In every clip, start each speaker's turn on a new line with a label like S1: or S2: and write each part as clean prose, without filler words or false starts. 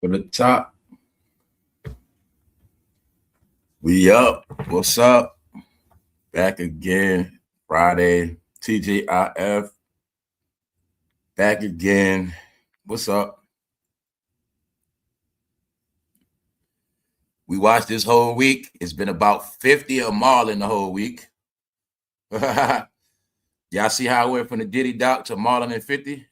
S1: For the top, we up. What's up? Back again. Friday. TGIF. Back again. What's up? We watched this whole week. It's been about 50 of Marlon the whole week. Y'all see how I went from the Diddy doc to Marlon and 50?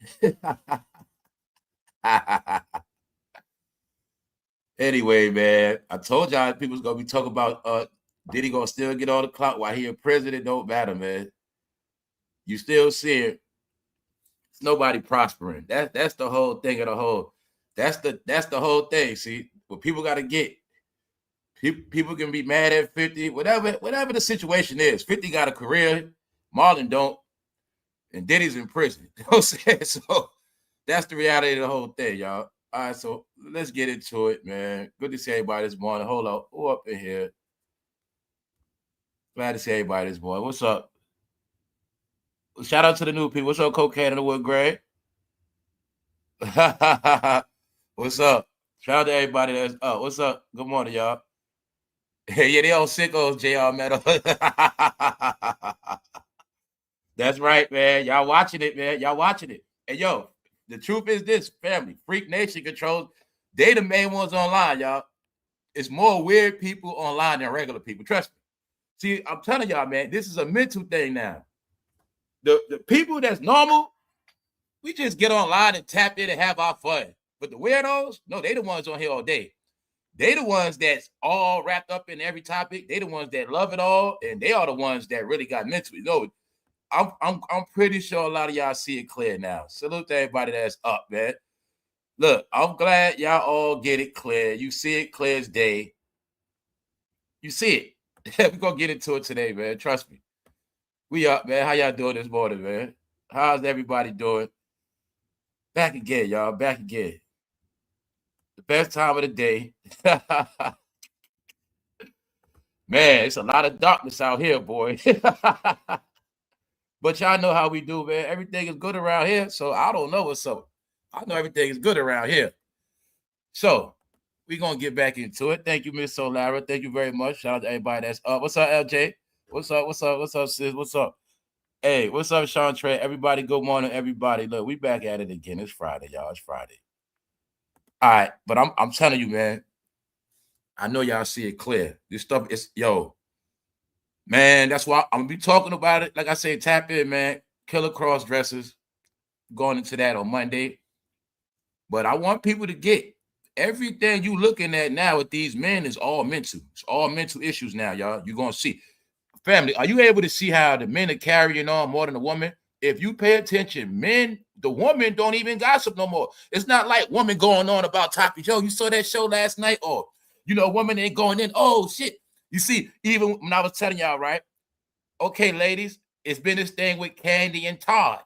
S1: Anyway, man, I told y'all people's gonna be talking about Diddy gonna still get all the clout while he in prison. It don't matter, man. You still see it. It's nobody prospering. That's the whole thing of the whole. That's the whole thing. See, what people got to get. People can be mad at 50, whatever the situation is. 50 got a career, Marlon don't, and Diddy's in prison. You know what I'm saying? So that's the reality of the whole thing, y'all. All right, so let's get into it, man. Good to see everybody this morning. Hold up. Who up in here? Glad to see everybody this morning. What's up? Shout out to the new people. What's up, Cocaine in the Wood, Gray? What's up? Shout out to everybody that's up. What's up? Good morning, y'all. Yeah, they all sickos, JR Metal. That's right, man. Y'all watching it, man. Y'all watching it. And yo, the truth is this, family. Freak Nation controls. They the main ones online, y'all. It's more weird people online than regular people. Trust me. See, I'm telling y'all, man, this is a mental thing now. The people that's normal, we just get online and tap in and have our fun. But the weirdos, no, they the ones on here all day. They the ones that's all wrapped up in every topic. They the ones that love it all, and they are the ones that really got mentally. No, I'm pretty sure a lot of y'all see it clear now. Salute to everybody that's up, man. Look, I'm glad y'all all get it clear. You see it clear as day. You see it. We're gonna get into it today, man. Trust me. We up, man. How y'all doing this morning, man? How's everybody doing? Back again, y'all. Back again. The best time of the day. Man, it's a lot of darkness out here, boy. But y'all know how we do, man. Everything is good around here, so I don't know what's up. I know everything is good around here. So we're going to get back into it. Thank you, Miss Solara. Thank you very much. Shout out to everybody that's up. What's up, LJ? What's up? What's up? What's up, sis? What's up? Hey, what's up, Sean Trey? Everybody, good morning, everybody. Look, we back at it again. It's Friday, y'all. It's Friday. All right, but I'm telling you, man, I know y'all see it clear. This stuff is, yo, man, that's why I'm going to be talking about it. Like I say, tap in, man. Killer cross dressers. Going into that on Monday. But I want people to get everything you looking at now with these men is all mental. It's all mental issues now, y'all. You're going to see. Family, are you able to see how the men are carrying on more than the woman? If you pay attention, men, the woman don't even gossip no more. It's not like women going on about topics. Yo, you saw that show last night? Or, you know, women ain't going in. Oh, shit. You see, even when I was telling y'all, right? Okay, ladies, it's been this thing with Candy and Todd.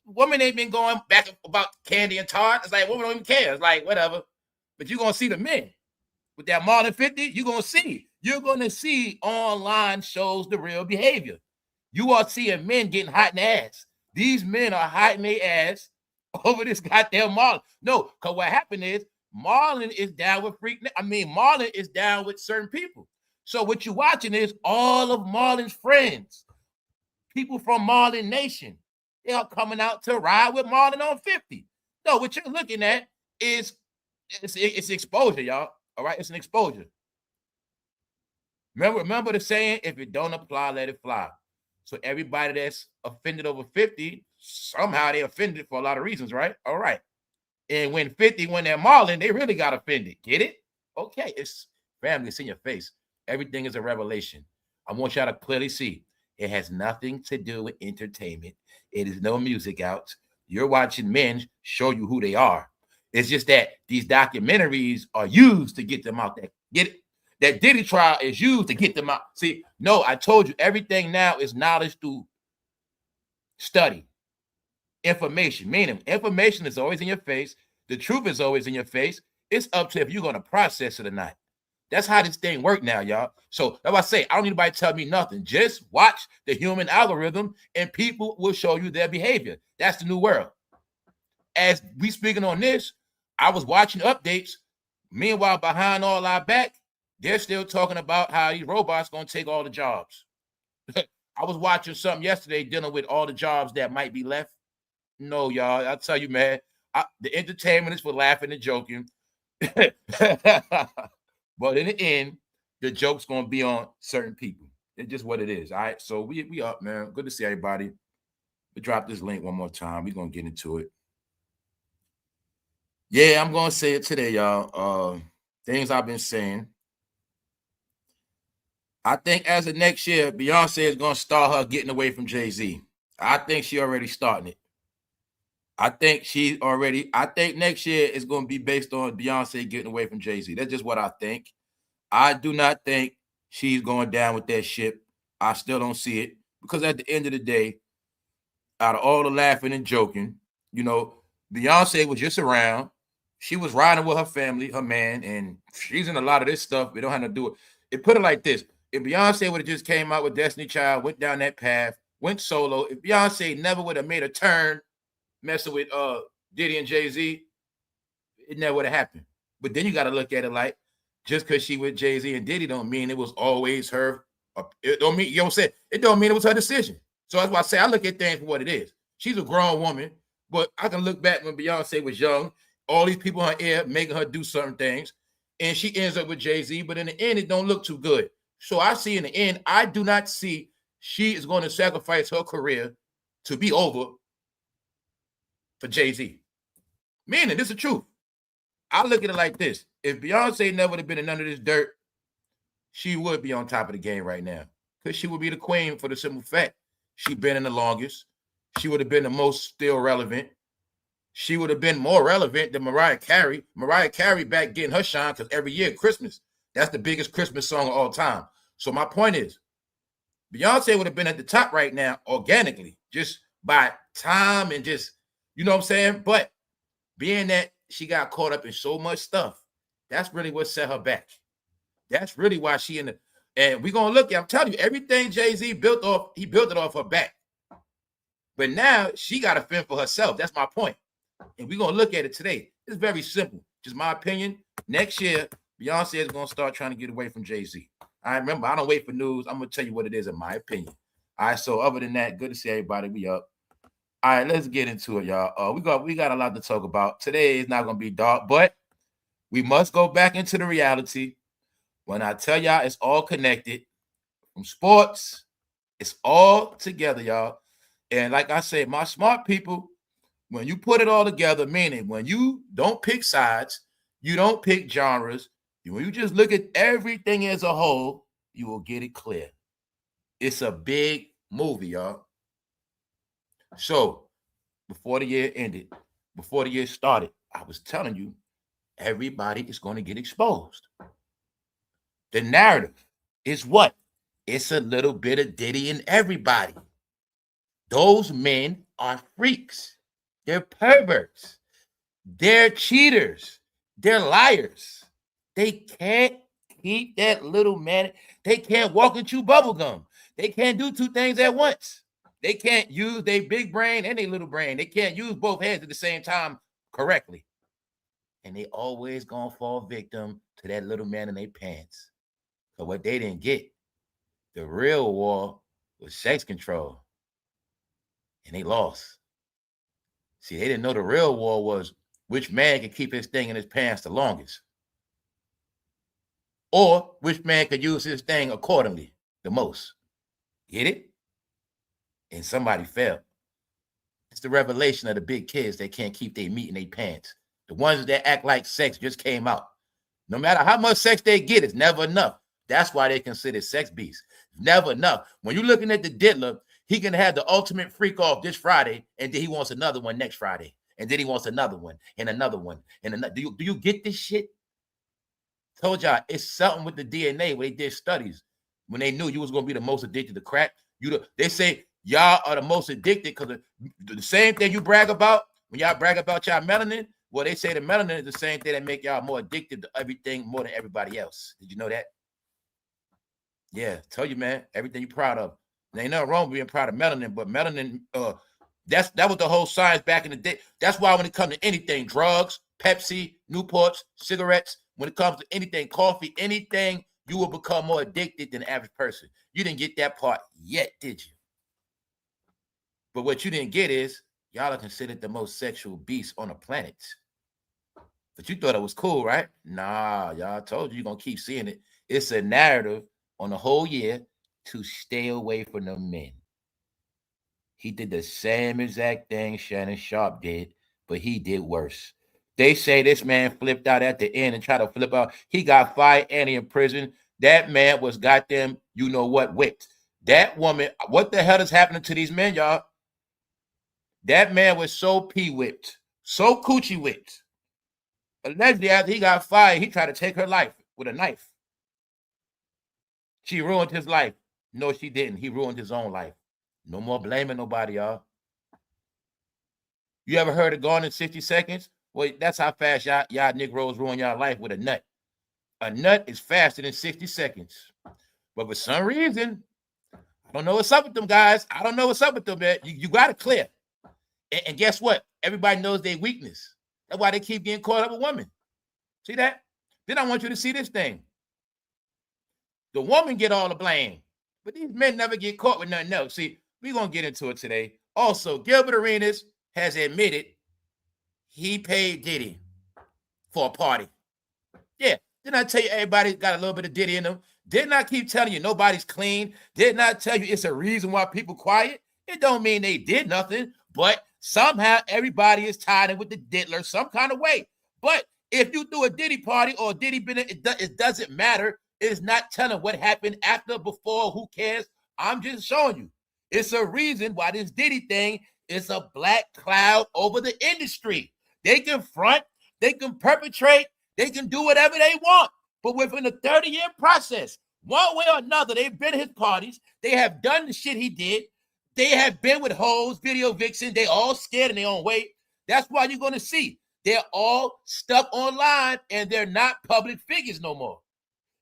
S1: Women ain't been going back about Candy and Todd. It's like, women don't even care. It's like, whatever. But you're going to see the men. With that Marlon 50, you're going to see. You're going to see online shows the real behavior. You are seeing men getting hot in the ass. These men are hot in their ass over this goddamn Marlon. No, because what happened is Marlon is down with Marlon is down with certain people. So what you're watching is all of Marlon's friends, people from Marlon Nation. They are coming out to ride with Marlon on 50. No, what you're looking at is it's exposure, y'all. All right, it's an exposure. Remember the saying, if it don't apply, let it fly. So everybody that's offended over 50, somehow they offended for a lot of reasons, right? All right. And when 50 went at Marlon, they really got offended. Get it? Okay, it's family, it's in your face. Everything is a revelation. I want y'all to clearly see it has nothing to do with entertainment. It is no music out. You're watching men show you who they are. It's just that these documentaries are used to get them out there. Get it? That Diddy trial is used to get them out. See, no, I told you, everything now is knowledge through study. Information, meaning information is always in your face. The truth is always in your face. It's up to if you're going to process it or not. That's how this thing works now, y'all. So that's why I say, I don't need anybody to tell me nothing. Just watch the human algorithm and people will show you their behavior. That's the new world. As we speaking on this, I was watching updates. Meanwhile, behind all our back, they're still talking about how these robots going to take all the jobs. I was watching something yesterday dealing with all the jobs that might be left. No, y'all, I'll tell you, man, the entertainment is for laughing and joking. But in the end, the joke's going to be on certain people. It's just what it is. All right, so we up, man. Good to see everybody. We drop this link one more time. We're going to get into it. Yeah, I'm going to say it today, y'all. Things I've been saying. I think as of next year, Beyonce is going to start her getting away from Jay-Z. I think she already starting it. I think next year is going to be based on Beyonce getting away from Jay-Z. That's just what I think. I do not think she's going down with that ship. I still don't see it because at the end of the day, out of all the laughing and joking, you know, Beyonce was just around. She was riding with her family, her man, and she's in a lot of this stuff. We don't have to do it. It put it like this. If Beyonce would have just came out with Destiny Child, went down that path, went solo, if Beyonce never would have made a turn messing with Diddy and Jay-Z, it never would have happened. But then you got to look at it like, just because she with Jay-Z and Diddy don't mean it was always her. It don't mean, you know what I'm saying? It don't mean it was her decision. So that's why I say I look at things for what it is. She's a grown woman, but I can look back when Beyonce was young, all these people in her ear making her do certain things, and she ends up with Jay-Z, but in the end, it don't look too good. So I see in the end, I do not see she is going to sacrifice her career to be over for Jay-Z. Meaning, this is the truth. I look at it like this. If Beyonce never would have been in none of this dirt, she would be on top of the game right now. Because she would be the queen for the simple fact she's been in the longest. She would have been the most still relevant. She would have been more relevant than Mariah Carey. Mariah Carey back getting her shine because every year, Christmas, that's the biggest Christmas song of all time. So my point is, Beyonce would have been at the top right now organically, just by time and just, you know what I'm saying? But being that she got caught up in so much stuff, that's really what set her back. That's really why she in the, and we're going to look at, I'm telling you, everything Jay-Z built off, he built it off her back. But now she got to fend for herself. That's my point. And we're going to look at it today. It's very simple. Just my opinion. Next year, Beyonce is going to start trying to get away from Jay-Z. I remember, I don't wait for news. I'm going to tell you what it is in my opinion. All right, so other than that, good to see everybody. We up. All right, let's get into it, y'all. We got a lot to talk about. Today is not going to be dark, but we must go back into the reality. When I tell y'all it's all connected, from sports, it's all together, y'all. And like I said, my smart people, when you put it all together, meaning when you don't pick sides, you don't pick genres, when you just look at everything as a whole, you will get it clear. It's a big movie, y'all. So before the year ended, before the year started, I was telling you, everybody is going to get exposed. The narrative is what? It's a little bit of Diddy and everybody. Those men are freaks. They're perverts. They're cheaters. They're liars. They can't keep that little man. They can't walk and chew bubblegum. They can't do two things at once. They can't use their big brain and their little brain. They can't use both hands at the same time correctly. And they always gonna fall victim to that little man in their pants. So what they didn't get, the real war was sex control. And they lost. See, they didn't know the real war was which man could keep his thing in his pants the longest. Or which man could use his thing accordingly the most. Get it? And somebody fell. It's the revelation of the big kids that can't keep their meat in their pants. The ones that act like sex just came out. No matter how much sex they get, it's never enough. That's why they consider sex beasts. Never enough. When you're looking at the diddler, he can have the ultimate freak off this Friday, and then he wants another one next Friday. And then he wants another one, and another one, and another. Do you get this shit? Told y'all, it's something with the DNA where they did studies. When they knew you was going to be the most addicted to crack, they say y'all are the most addicted because the same thing you brag about, when y'all brag about y'all melanin, well, they say the melanin is the same thing that make y'all more addicted to everything more than everybody else. Did you know that? Yeah, tell you, man, everything you're proud of. There ain't nothing wrong with being proud of melanin, but melanin, that was the whole science back in the day. That's why when it comes to anything, drugs, Pepsi, Newports, cigarettes, when it comes to anything, coffee, anything, you will become more addicted than the average person. You didn't get that part yet, did you? But what you didn't get is y'all are considered the most sexual beasts on the planet. But you thought it was cool, right? Nah, y'all told you you're going to keep seeing it. It's a narrative on the whole year to stay away from the men. He did the same exact thing Shannonsharpe did, but he did worse. They say this man flipped out at the end and tried to flip out. He got fired and in prison. That man was goddamn, you know what, whipped. That woman, what the hell is happening to these men, y'all? That man was so pee-whipped, so coochie-whipped. Allegedly, after he got fired, he tried to take her life with a knife. She ruined his life. No, she didn't. He ruined his own life. No more blaming nobody, y'all. You ever heard of gone in 60 seconds? Well, that's how fast y'all Negroes ruin y'all life with a nut. A nut is faster than 60 seconds. But for some reason, I don't know what's up with them guys. I don't know what's up with them, man. You got to clear. And guess what? Everybody knows their weakness. That's why they keep getting caught up with women. See that? Then I want you to see this thing. The woman get all the blame, but these men never get caught with nothing else. See, we're going to get into it today. Also, Gilbert Arenas has admitted he paid Diddy for a party. Yeah, didn't I tell you everybody got a little bit of Diddy in them? Didn't I keep telling you nobody's clean? Didn't I tell you it's a reason why people quiet? It don't mean they did nothing, but somehow everybody is tied in with the diddler some kind of way. But if you do a Diddy party or a Diddy dinner, it doesn't matter. It's not telling what happened after, before, who cares? I'm just showing you. It's a reason why this Diddy thing is a black cloud over the industry. They can front, they can perpetrate, they can do whatever they want. But within a 30-year process, one way or another, they've been at his parties. They have done the shit he did. They have been with hoes, video vixen. They all scared in their own way. That's why you're going to see they're all stuck online and they're not public figures no more.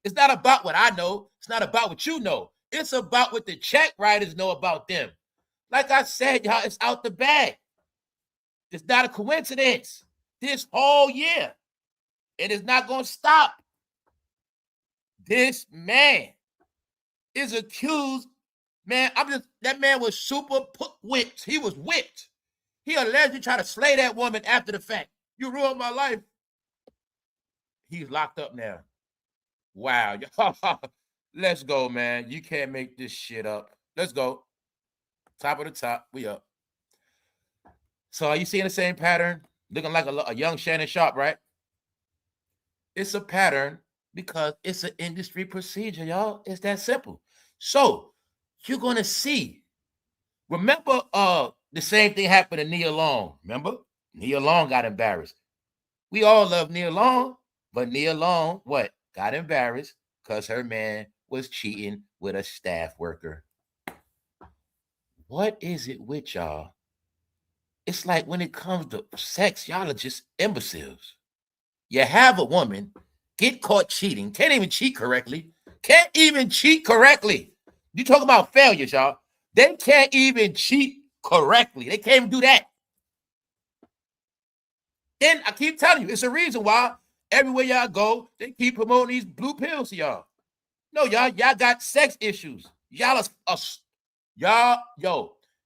S1: It's not about what I know. It's not about what you know. It's about what the check writers know about them. Like I said, y'all, it's out the bag. It's not a coincidence. This whole year. It is not going to stop. This man is accused. Man, that man was super whipped. He was whipped. He allegedly tried to slay that woman after the fact. You ruined my life. He's locked up now. Wow. Let's go, man. You can't make this shit up. Let's go. Top of the top. We up. So are you seeing the same pattern? Looking like a young Shannonsharpe, right? It's a pattern because it's an industry procedure, y'all. It's that simple. So you're going to see. Remember the same thing happened to Nia Long. Remember? Nia Long got embarrassed. We all love Nia Long, but Nia Long, what? Got embarrassed because her man was cheating with a staff worker. What is it with y'all? It's like when it comes to sex, y'all are just imbeciles. You have a woman get caught cheating, can't even cheat correctly. Can't even cheat correctly. You talk about failures, y'all. They can't even cheat correctly. They can't even do that. Then I keep telling you, it's a reason why everywhere y'all go, they keep promoting these blue pills to y'all. No, y'all got sex issues. Y'all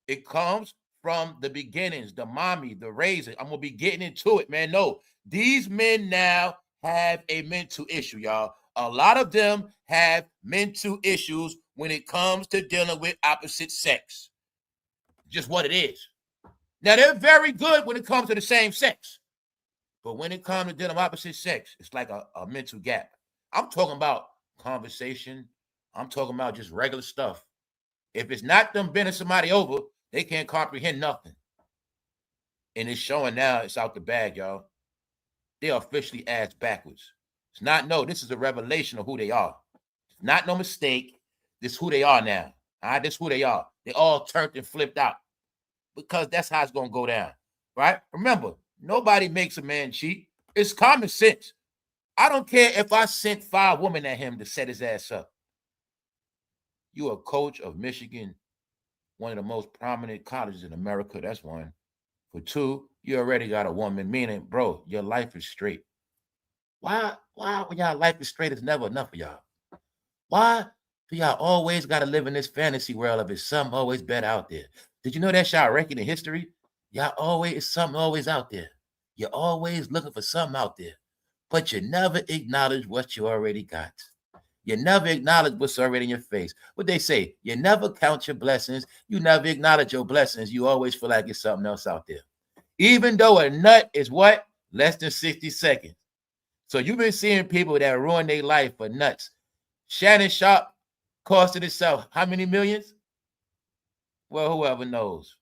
S1: it comes from the beginnings, the mommy, the raising. I'm going to be getting into it, man. No, these men now have a mental issue, y'all. A lot of them have mental issues when it comes to dealing with opposite sex. Just what it is. Now, they're very good when it comes to the same sex. But when it comes to dealing with opposite sex, it's like a mental gap. I'm talking about conversation. I'm talking about just regular stuff. If it's not them bending somebody over, they can't comprehend nothing. And it's showing now, it's out the bag, y'all. They are officially ass backwards. It's not, no, this is a revelation of who they are. It's not no mistake. This is who they are now. All right, this is who they are. They all turned and flipped out because that's how it's going to go down, right? Remember, nobody makes a man cheat. It's common sense. I don't care if I sent 5 women at him to set his ass up. You are a coach of Michigan, one of the most prominent colleges in America. That's one. For 2, you already got a woman, meaning, bro, your life is straight. Why when y'all life is straight, it's never enough for y'all? Why do y'all always got to live in this fantasy world of it's something always better out there? Did you know that's y'all record in history? Y'all always, it's something always out there. You're always looking for something out there, but you never acknowledge what you already got. You never acknowledge what's already in your face. What they say, you never count your blessings. You never acknowledge your blessings. You always feel like it's something else out there. Even though a nut is what? Less than 60 seconds. So you've been seeing people that ruin their life for nuts. Shannonsharpe costed itself how many millions? Well, whoever knows.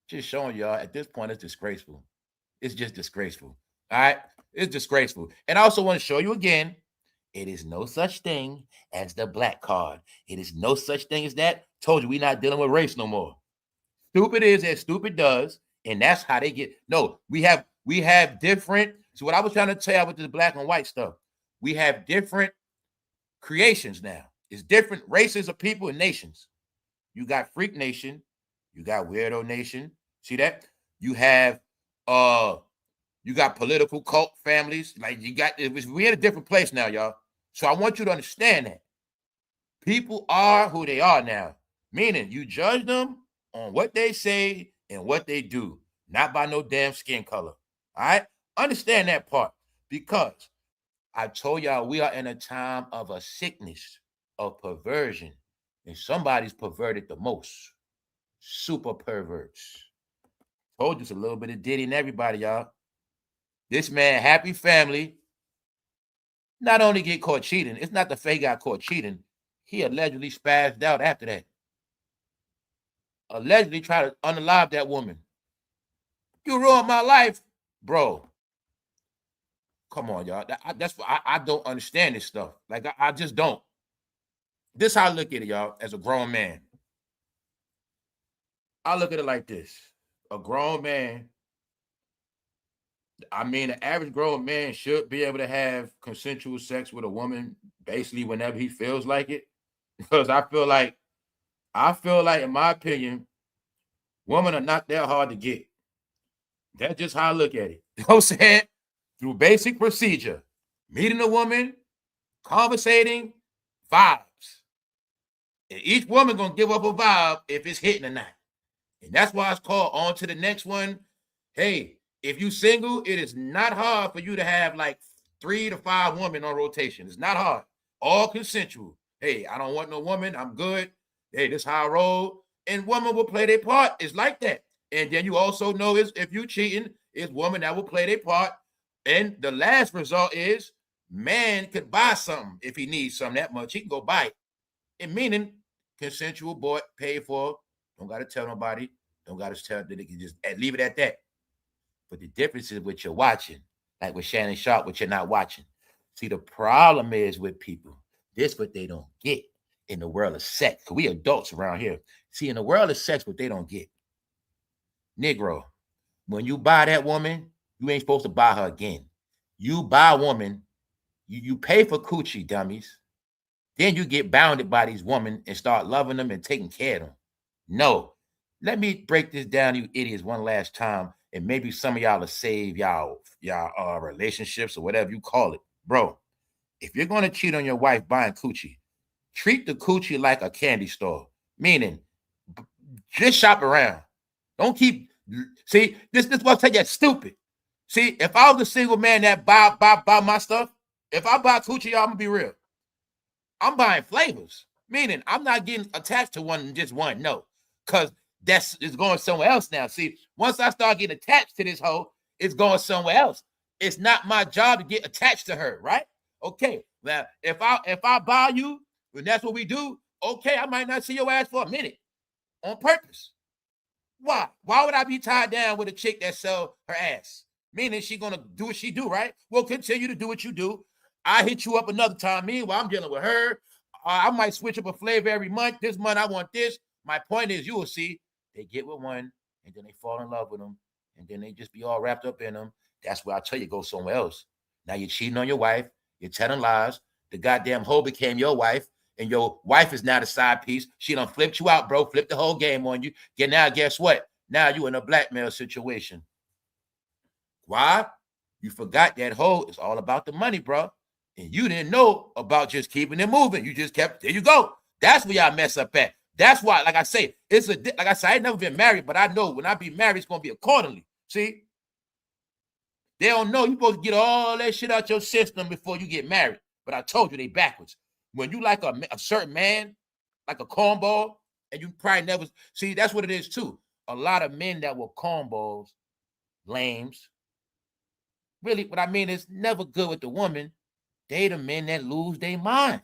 S1: Just showing y'all at this point, it's disgraceful. It's just disgraceful. All right? It's disgraceful. And I also want to show you again, it is no such thing as the black card. It is no such thing as that. Told you we're not dealing with race no more. Stupid is as stupid does, and that's how they get. No, we have different. So what I was trying to tell you with this black and white stuff, we have different creations now. It's different races of people and nations. You got Freak Nation, you got Weirdo Nation. See that? You have you got political cult families. Like you got, we're in a different place now, y'all. So I want you to understand that people are who they are now. Meaning you judge them on what they say and what they do, not by no damn skin color. All right? Understand that part, because I told y'all we are in a time of a sickness of perversion, and somebody's perverted the most. Super perverts. Told you it's a little bit of Diddy and everybody, y'all. This man, happy family, not only get caught cheating, it's not the fake got caught cheating. He allegedly spazzed out after that. Allegedly tried to unalive that woman. You ruined my life, bro. Come on, y'all. That's why I don't understand this stuff. Like, I just don't. This is how I look at it, y'all, as a grown man. I look at it like this. A grown man, I mean, an average grown man should be able to have consensual sex with a woman basically whenever he feels like it. Because I feel like, in my opinion, women are not that hard to get. That's just how I look at it. You know what I'm saying? Through basic procedure, meeting a woman, conversating, vibes. And each woman gonna give up a vibe if it's hitting or not. And that's why it's called on to the next one. Hey, if you single, it is not hard for you to have like 3 to 5 women on rotation. It's not hard. All consensual. Hey, I don't want no woman. I'm good. Hey, this is how I roll. And women will play their part. It's like that. And then you also know is if you cheating, it's women that will play their part. And the last result is man could buy something if he needs something that much. He can go buy it. And meaning consensual, bought, paid for. Don't got to tell nobody. Don't got to tell. They can just leave it at that. But the difference is what you're watching. Like with Shannonsharpe, what you're not watching. See, the problem is with people. This what they don't get in the world of sex. Because we adults around here. See, in the world of sex, what they don't get. Negro, when you buy that woman, you ain't supposed to buy her again. You buy a woman, you pay for coochie, dummies. Then you get bounded by these women and start loving them and taking care of them. No. Let me break this down, you idiots, one last time, and maybe some of y'all will save y'all relationships or whatever you call it. Bro, if you're going to cheat on your wife buying coochie, treat the coochie like a candy store. Meaning, just shop around. Don't keep... See, this is what I tell you, stupid. See, if I was a single man that buy my stuff, if I buy coochie, y'all, I'm going to be real. I'm buying flavors. Meaning, I'm not getting attached to one and just one. No. Because it's going somewhere else now. See, once I start getting attached to this hoe, it's going somewhere else. It's not my job to get attached to her, right? Okay. Now, if I buy you, and that's what we do, okay, I might not see your ass for a minute on purpose. Why? Why would I be tied down with a chick that sell her ass? Meaning she gonna do what she do, right? Well, continue to do what you do. I hit you up another time. Meanwhile, I'm dealing with her. I might switch up a flavor every month. This month I want this. My point is, you will see they get with one, and then they fall in love with them, and then they just be all wrapped up in them. That's where I tell you, go somewhere else. Now you're cheating on your wife. You're telling lies. The goddamn hoe became your wife, and your wife is now the side piece. She done flipped you out, bro. Flipped the whole game on you. Now, guess what? Now you in a blackmail situation. Why? You forgot that hoe is all about the money, bro. And you didn't know about just keeping it moving. You just kept, there you go. That's where y'all mess up at. That's why, like I say, like I said, I ain't never been married, but I know when I be married, it's going to be accordingly. See? They don't know. You're supposed to get all that shit out your system before you get married. But I told you they backwards. When you like a certain man, like a cornball, and you probably never, see, that's what it is too. A lot of men that were cornballs, lames, really, what I mean is never good with the woman. They the men that lose their mind.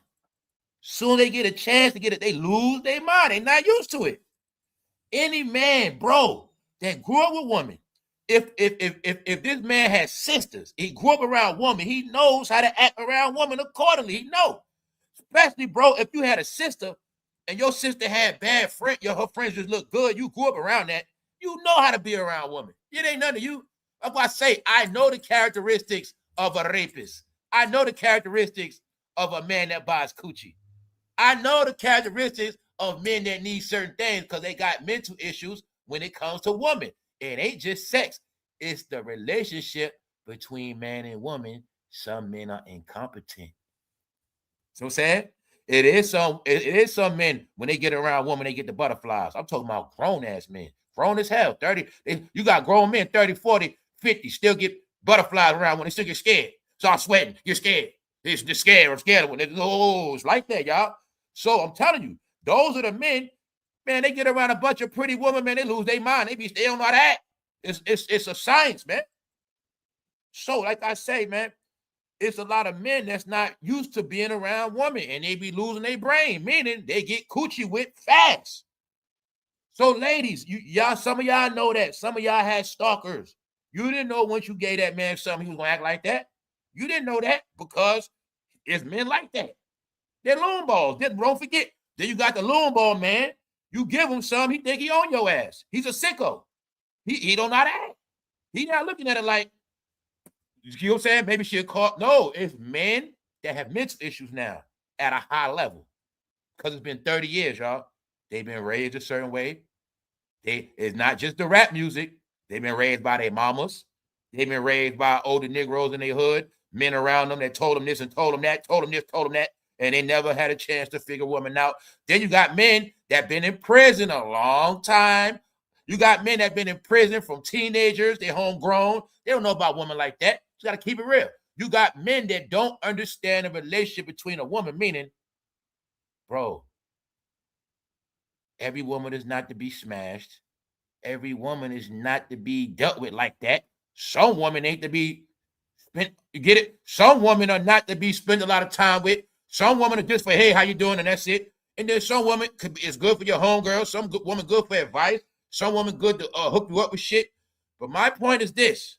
S1: Soon they get a chance to get it, they lose their mind. They're not used to it. Any man, bro, that grew up with women, if this man has sisters, he grew up around women, he knows how to act around women accordingly. He knows. Especially, bro, if you had a sister and your sister had bad friends, her friends just look good, you grew up around that, you know how to be around women. It ain't none of you. That's why I say I know the characteristics of a rapist. I know the characteristics of a man that buys coochie. I know the characteristics of men that need certain things because they got mental issues when it comes to women. It ain't just sex. It's the relationship between man and woman. Some men are incompetent. So I'm saying it is some men when they get around women, they get the butterflies. I'm talking about grown-ass men. Grown as hell. 30. You got grown men, 30, 40, 50, still get butterflies around when they still get scared. Start sweating, get scared. It's just scared. I'm scared of when it's like that, y'all. So I'm telling you, those are the men, man, they get around a bunch of pretty women, man, they lose their mind. They don't know how to act. It's a science, man. So, like I say, man, it's a lot of men that's not used to being around women, and they be losing their brain, meaning they get coochie with fast. So, ladies, y'all, some of y'all know that. Some of y'all had stalkers. You didn't know once you gave that man something, he was going to act like that. You didn't know that because it's men like that. They're loon balls. Don't forget. Then you got the loon ball man. You give him some, he think he on your ass. He's a sicko. He don't know how to act. He not looking at it like, you know what I'm saying? Maybe she'll call. No, it's men that have mental issues now at a high level. Because it's been 30 years, y'all. They've been raised a certain way. It's not just the rap music. They've been raised by their mamas. They've been raised by older Negroes in their hood, men around them that told them this and told them that, told them this, told them that, and they never had a chance to figure women out. Then you got men that been in prison a long time. You got men that been in prison from teenagers. They're homegrown. They don't know about women like that. You got to keep it real. You got men that don't understand the relationship between a woman, meaning, bro, every woman is not to be smashed. Every woman is not to be dealt with like that. Some women ain't to be spent, you get it? Some women are not to be spent a lot of time with. Some women are just for, hey, how you doing? And that's it. And then some women is good for your homegirl. Some woman good for advice. Some woman good to hook you up with shit. But my point is this.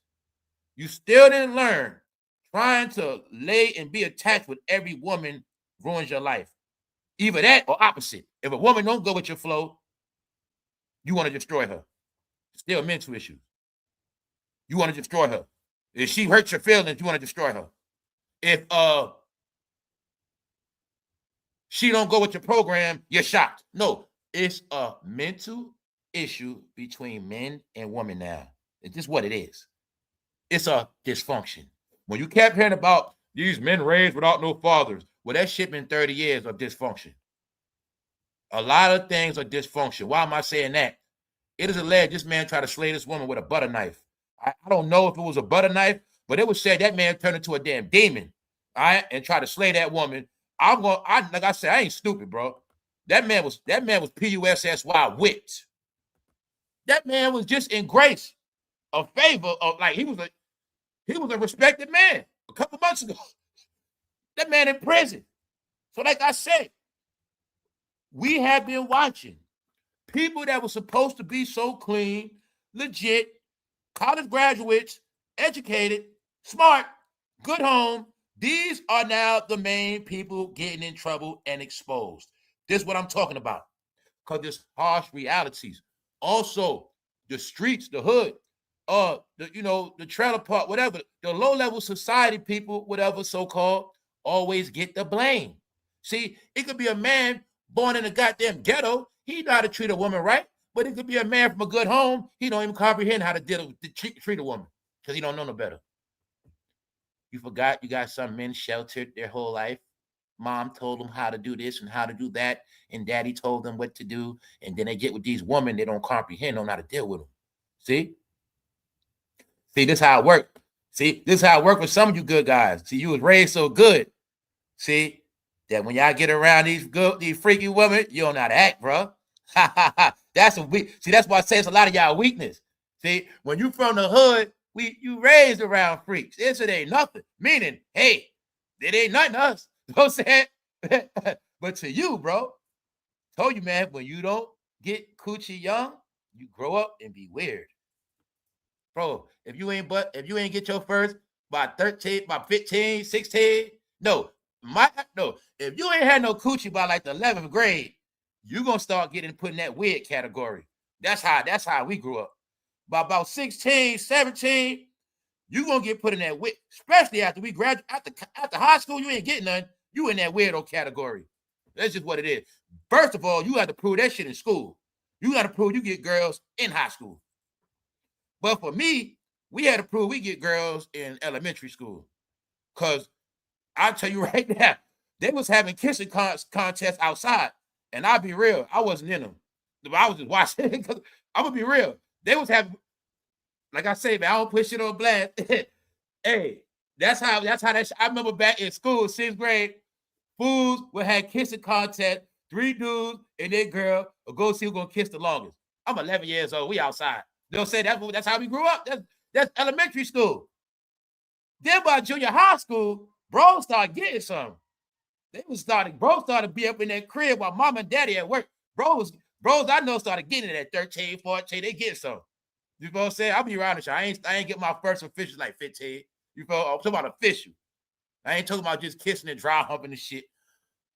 S1: You still didn't learn. Trying to lay and be attached with every woman ruins your life. Either that or opposite. If a woman don't go with your flow, you want to destroy her. Still mental issues. You want to destroy her. If she hurts your feelings, you want to destroy her. If she don't go with your program, you're shocked. No, it's a mental issue between men and women now. It's just what it is. It's a dysfunction. When you kept hearing about these men raised without no fathers, well, that shit been 30 years of dysfunction. A lot of things are dysfunction. Why am I saying that? It is alleged this man tried to slay this woman with a butter knife. I don't know if it was a butter knife, but it was said that man turned into a damn demon, all right, and tried to slay that woman. Like I said, I ain't stupid, bro. That man was PUSSY whipped. That man was just in grace, a favor of, like, he was a respected man a couple months ago. That man in prison. So like I said, we have been watching people that were supposed to be so clean, legit, college graduates, educated, smart, good home. These are now the main people getting in trouble and exposed. This is what I'm talking about. Because there's harsh realities. Also, the streets, the hood, the trailer park, whatever, the low-level society people, whatever so-called, always get the blame. See, it could be a man born in a goddamn ghetto. He know how to treat a woman right, but it could be a man from a good home. He don't even comprehend how to treat a woman. because he don't know no better. You forgot you got some men sheltered their whole life. Mom told them how to do this and how to do that, and daddy told them what to do, and then they get with these women they don't comprehend, don't know how to deal with them. See, this how it worked. See, this is how it worked for some of you good guys. See, you was raised so good. See, that when y'all get around these freaky women, you don't know how to act, bro. That's that's why I say it's a lot of y'all weakness. See, when you from the hood, you raised around freaks. It ain't nothing. Meaning, hey, it ain't nothing to us. You know what I'm saying? But to you, bro, told you, man, when you don't get coochie young, you grow up and be weird. Bro, if you ain't get your first by 13, by 15, 16, if you ain't had no coochie by like the 11th grade, you gonna start getting put in that weird category. That's how we grew up. By about 16, 17, you gonna get put in that weird, especially after we graduate, after high school, you ain't getting none. You in that weirdo category. That's just what it is. First of all, you got to prove that shit in school. You got to prove you get girls in high school. But for me, we had to prove we get girls in elementary school. Because I'll tell you right now, they was having kissing contests outside. And I'll be real, I wasn't in them. I was just watching it. I'm going to be real. They was having, like I say, man, I don't put shit on blast. Hey, that's how I remember back in school, 6th grade, fools would have kissing contest, 3 dudes and their girl will go see who's going to kiss the longest. I'm 11 years old. We outside. They'll say that's how we grew up. That's elementary school. Then by junior high school, bro started getting some. Bro started be up in that crib while mom and daddy at work. Bros I know started getting it at 13, 14. They get some. You know what I'm saying? I'll be around the show. I ain't get my first official like 15. You know, I'm talking about official. I ain't talking about just kissing and dry humping and shit.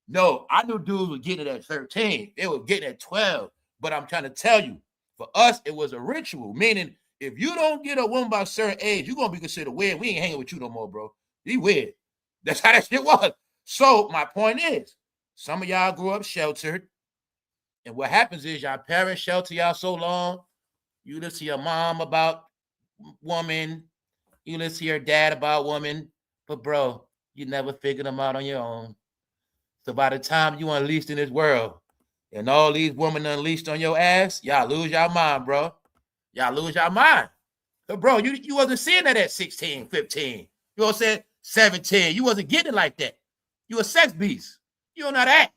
S1: No, I knew dudes were getting it at 13. They were getting it at 12. But I'm trying to tell you, for us, it was a ritual. Meaning, if you don't get a woman by a certain age, you're going to be considered weird. We ain't hanging with you no more, bro. You weird. That's how that shit was. So my point is, some of y'all grew up sheltered. And what happens is y'all parents shelter y'all so long, you listen to your mom about woman, you listen to your dad about woman, but bro, you never figured them out on your own. So by the time you unleashed in this world and all these women unleashed on your ass, y'all lose your mind, bro. Y'all lose your mind. So bro, you wasn't seeing that at 16, 15. You know what I'm saying? 17. You wasn't getting it like that. You a sex beast. You don't know how to act.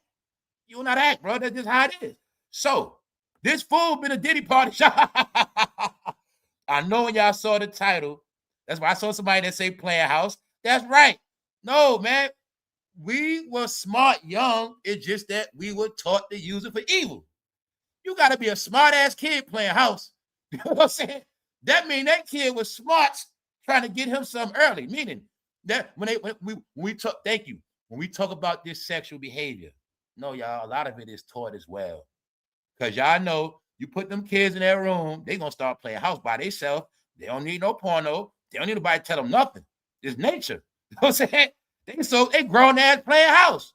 S1: You don't know how to act, bro. That's just how it is. So this fool been a Diddy party. I know when y'all saw the title, that's why I saw somebody that say playing house. That's right. No, man. We were smart young. It's just that we were taught to use it for evil. You got to be a smart-ass kid playing house. You know what I'm saying? That means that kid was smart trying to get him some early. Meaning that when we talk, thank you. When we talk about this sexual behavior, no, y'all, a lot of it is taught as well. Because y'all know you put them kids in that room, they're going to start playing house by themselves. They don't need no porno. They don't need nobody to tell them nothing. It's nature. You know what I'm saying? They grown ass playing house.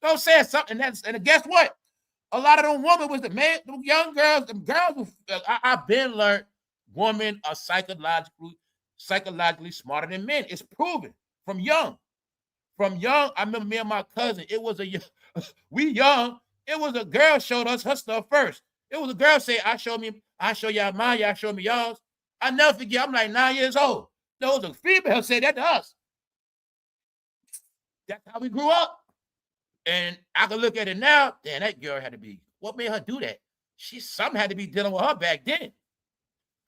S1: Don't say something. And guess what? A lot of them women was the young girls, them girls. I've been learned women are psychologically smarter than men. It's proven from young. From young, I remember me and my cousin. It was we young. It was a girl showed us her stuff first. It was a girl say, I show y'all mine, y'all show me y'all's. I never forget. I'm like 9 years old. There was a female say that to us. That's how we grew up. And I can look at it now. Damn, that girl had to be. What made her do that? Something had to be dealing with her back then.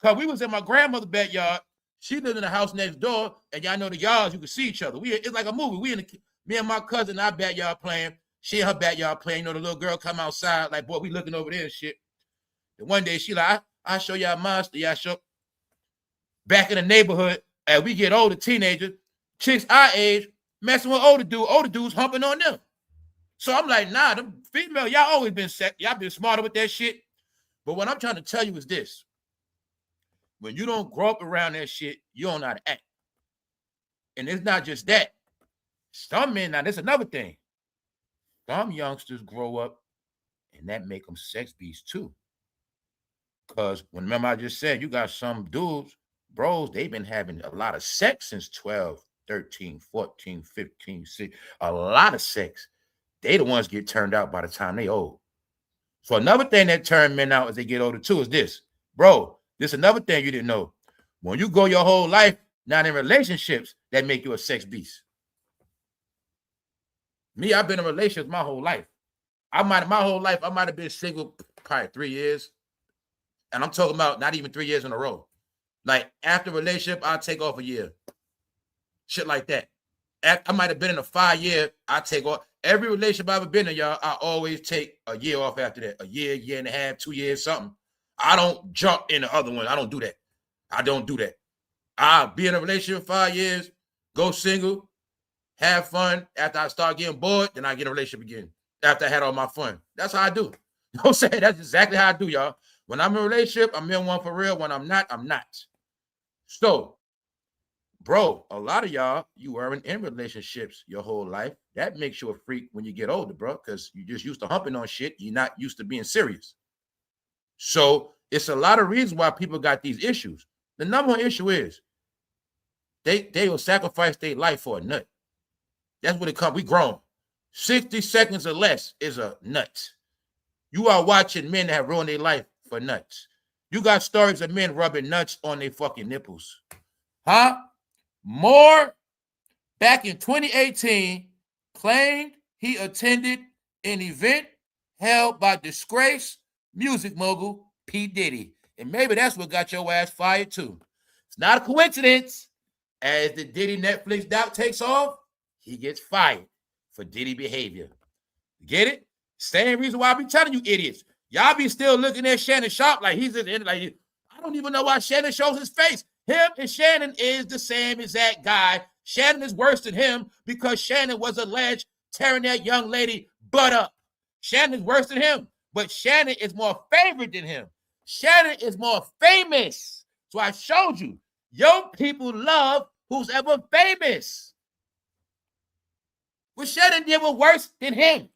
S1: Because we was in my grandmother's backyard. She lived in the house next door. And y'all know the yards, you could see each other. It's like a movie. Me and my cousin in our backyard playing. She in her backyard playing. You know, the little girl come outside. Like, boy, we looking over there and shit. And one day she like, I show y'all monster. Y'all show. Back in the neighborhood, as we get older, teenagers, chicks our age, messing with older dudes humping on them. So I'm like, nah, the female, y'all always been y'all been smarter with that shit. But what I'm trying to tell you is this. When you don't grow up around that shit, you don't know how to act. And it's not just that. Some men, now there's another thing. Some youngsters grow up and that make them sex beasts too. Because remember I just said, you got some dudes, bros, they've been having a lot of sex since 12, 13, 14, 15, 16, a lot of sex. They the ones get turned out by the time they old. So another thing that turn men out as they get older too is this. Bro, this is another thing you didn't know. When you go your whole life not in relationships, that make you a sex beast. Me, I've been in relationships my whole life. I might have been single probably 3 years. And I'm talking about not even 3 years in a row. Like after relationship, I'll take off a year. Shit like that. I might have been in a 5 year, I take off. Every relationship I've ever been in, y'all, I always take a year off after that. A year and a half, 2 years, something. I don't jump in the other one. I don't do that. I don't do that. I'll be in a relationship 5 years, go single, have fun. After I start getting bored, then I get in a relationship again. After I had all my fun. That's how I do. You know what I'm saying? That's exactly how I do, y'all. When I'm in a relationship, I'm in one for real. When I'm not, I'm not. So, bro, a lot of y'all, you weren't in relationships your whole life. That makes you a freak when you get older, bro, because you just used to humping on shit. You're not used to being serious. So it's a lot of reasons why people got these issues. The number one issue is they will sacrifice their life for a nut. That's what it comes. We grown. 60 seconds or less is a nut. You are watching men that have ruined their life for nuts. You got stories of men rubbing nuts on their fucking nipples. Huh? Moore, back in 2018, claimed he attended an event held by disgraced music mogul P. Diddy. And maybe that's what got your ass fired too. It's not a coincidence. As the Diddy Netflix doc takes off, he gets fired for Diddy behavior. Get it? Same reason why I be telling you idiots. Y'all be still looking at Shannonsharpe like he's just like, I don't even know why Shannon shows his face. Him and Shannon is the same exact guy. Shannon is worse than him because Shannon was alleged tearing that young lady butt up. Shannon is worse than him, but Shannon is more favored than him. Shannon is more famous. So I showed you. Your people love who's ever famous. What Shannon did was worse than him.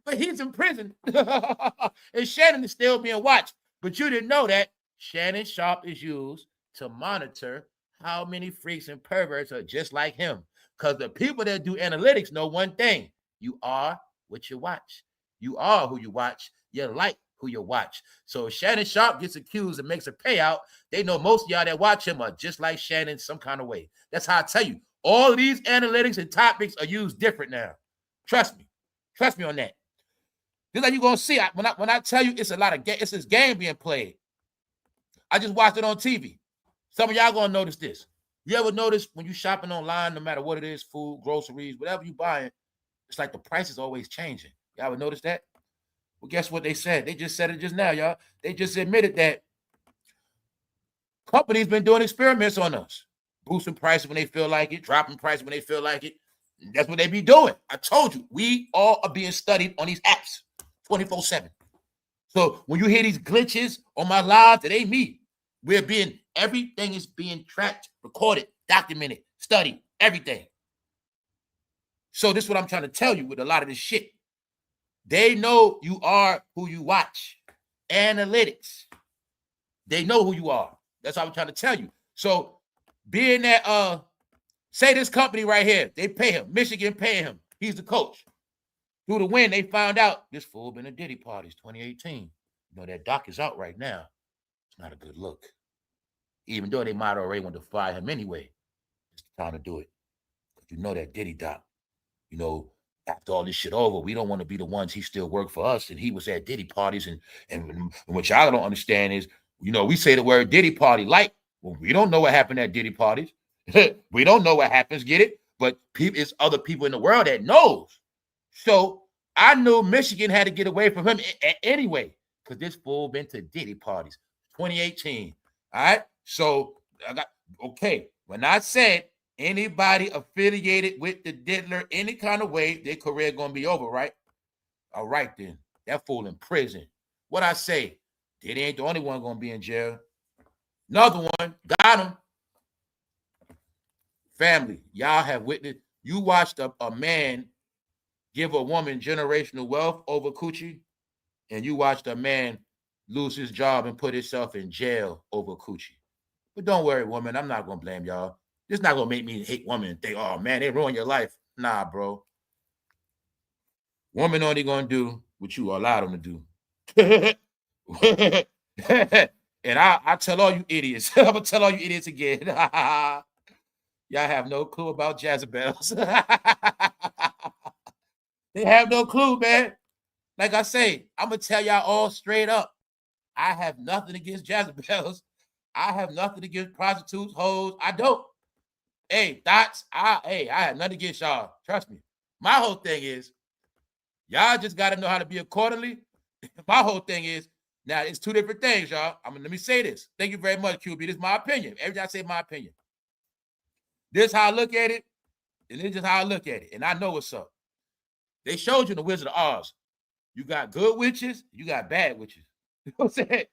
S1: But he's in prison. And Shannon is still being watched. But you didn't know that Shannonsharpe is used to monitor how many freaks and perverts are just like him. Because the people that do analytics know one thing. You are what you watch. You are who you watch. You like who you watch. So if Shannonsharpe gets accused and makes a payout, they know most of y'all that watch him are just like Shannon some kind of way. That's how I tell you. All of these analytics and topics are used different now. Trust me. Trust me on that. Just like you're going to see, when I tell you it's a lot of it's this game being played. I just watched it on TV. Some of y'all going to notice this. You ever notice when you shopping online, no matter what it is, food, groceries, whatever you buying, it's like the price is always changing. Y'all ever notice that? Well, guess what they said? They just said it just now, y'all. They just admitted that companies been doing experiments on us. Boosting prices when they feel like it, dropping prices when they feel like it. That's what they be doing. I told you, we all are being studied on these apps 24/7. So when you hear these glitches on my lives, it ain't me. Everything is being tracked, recorded, documented, studied, everything. So this is what I'm trying to tell you with a lot of this shit. They know you are who you watch. Analytics. They know who you are. That's what I'm trying to tell you. So being that, say this company right here, they pay him. Michigan pay him. He's the coach. Through the win, they found out this fool been at Diddy parties 2018. You know, that doc is out right now. It's not a good look. Even though they might already want to fire him anyway. It's the time to do it. Because you know that Diddy doc, you know, after all this shit over, we don't want to be the ones he still worked for us. And he was at Diddy parties. And what y'all don't understand is, you know, we say the word Diddy party like, well, we don't know what happened at Diddy parties. We don't know what happens, get it? But it's other people in the world that knows. So I knew Michigan had to get away from him anyway, because this fool been to Diddy parties 2018. All right. So when I said anybody affiliated with the diddler any kind of way, their career gonna be over, right? All right, then. That fool in prison. What I say? Diddy ain't the only one gonna be in jail. Another one, got him. Family, y'all have witnessed, you watched a man give a woman generational wealth over coochie, and you watched a man lose his job and put himself in jail over coochie. But don't worry, woman. I'm not going to blame y'all. This not going to make me hate women and think, oh, man, they ruin your life. Nah, bro. Woman only going to do what you allow them to do. And I tell all you idiots. I'm going to tell all you idiots again. Y'all have no clue about Jezebels. They have no clue, man. Like I say, I'm going to tell y'all all straight up. I have nothing against Jezebels. I have nothing against prostitutes, hoes. I don't. Hey, thoughts. I have nothing against y'all. Trust me. My whole thing is, y'all just got to know how to be accordingly. My whole thing is, now it's two different things, y'all. Let me say this. Thank you very much, QB. This is my opinion. Every time I say my opinion. This is how I look at it, and this is how I look at it. And I know what's up. They showed you in the Wizard of Oz. You got good witches, you got bad witches. You know what I'm saying?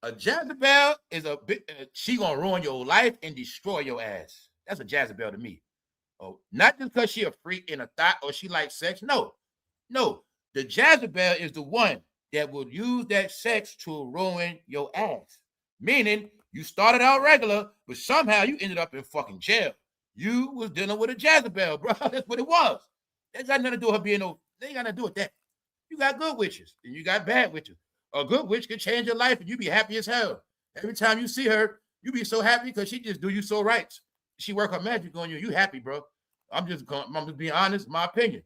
S1: A Jezebel is a bit, she gonna ruin your life and destroy your ass. That's a Jezebel to me. Oh, not just because she a freak in a thought or she likes sex. No. The Jezebel is the one that will use that sex to ruin your ass. Meaning you started out regular, but somehow you ended up in fucking jail. You was dealing with a Jezebel, bro. That's what it was. That got nothing to do with her being no. They ain't got nothing to do with that. You got good witches and you got bad witches. A good witch can change your life and you be happy as hell. Every time you see her, you be so happy because she just do you so right. She work her magic on you. You happy, bro. I'm just being honest, my opinion.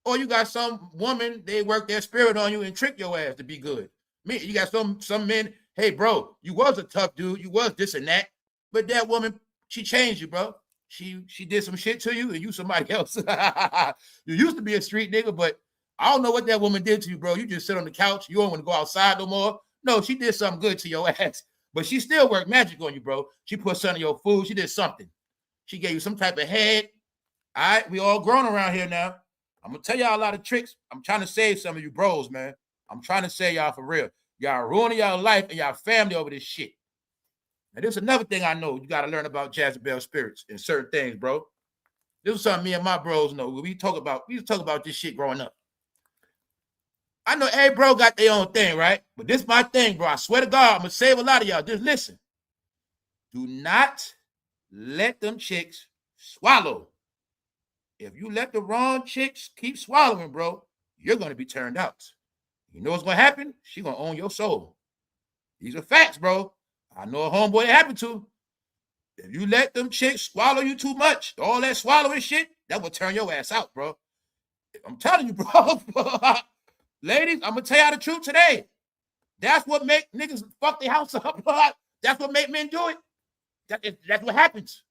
S1: Or you got some woman, they work their spirit on you and trick your ass to be good. You got some men, hey, bro, you was a tough dude. You was this and that. But that woman, she changed you, bro. She did some shit to you and you somebody else. You used to be a street nigga, but I don't know what that woman did to you, bro. You just sit on the couch. You don't want to go outside no more. No, she did something good to your ass. But she still worked magic on you, bro. She put something in your food. She did something. She gave you some type of head. All right, we all grown around here now. I'm going to tell y'all a lot of tricks. I'm trying to save some of you bros, man. I'm trying to save y'all for real. Y'all ruining y'all life and y'all family over this shit. And there's another thing I know you got to learn about Jezebel spirits and certain things, bro. This is something me and my bros know. We used to talk about this shit growing up. I know every bro got their own thing, right? But this is my thing, bro. I swear to God, I'm going to save a lot of y'all. Just listen. Do not let them chicks swallow. If you let the wrong chicks keep swallowing, bro, you're going to be turned out. You know what's going to happen? She's going to own your soul. These are facts, bro. I know a homeboy it happened to. If you let them chicks swallow you too much, all that swallowing shit, that will turn your ass out, bro. I'm telling you, bro. Ladies, I'm going to tell y'all the truth today. That's what make niggas fuck their house up. That's what make men do it. That's what happens.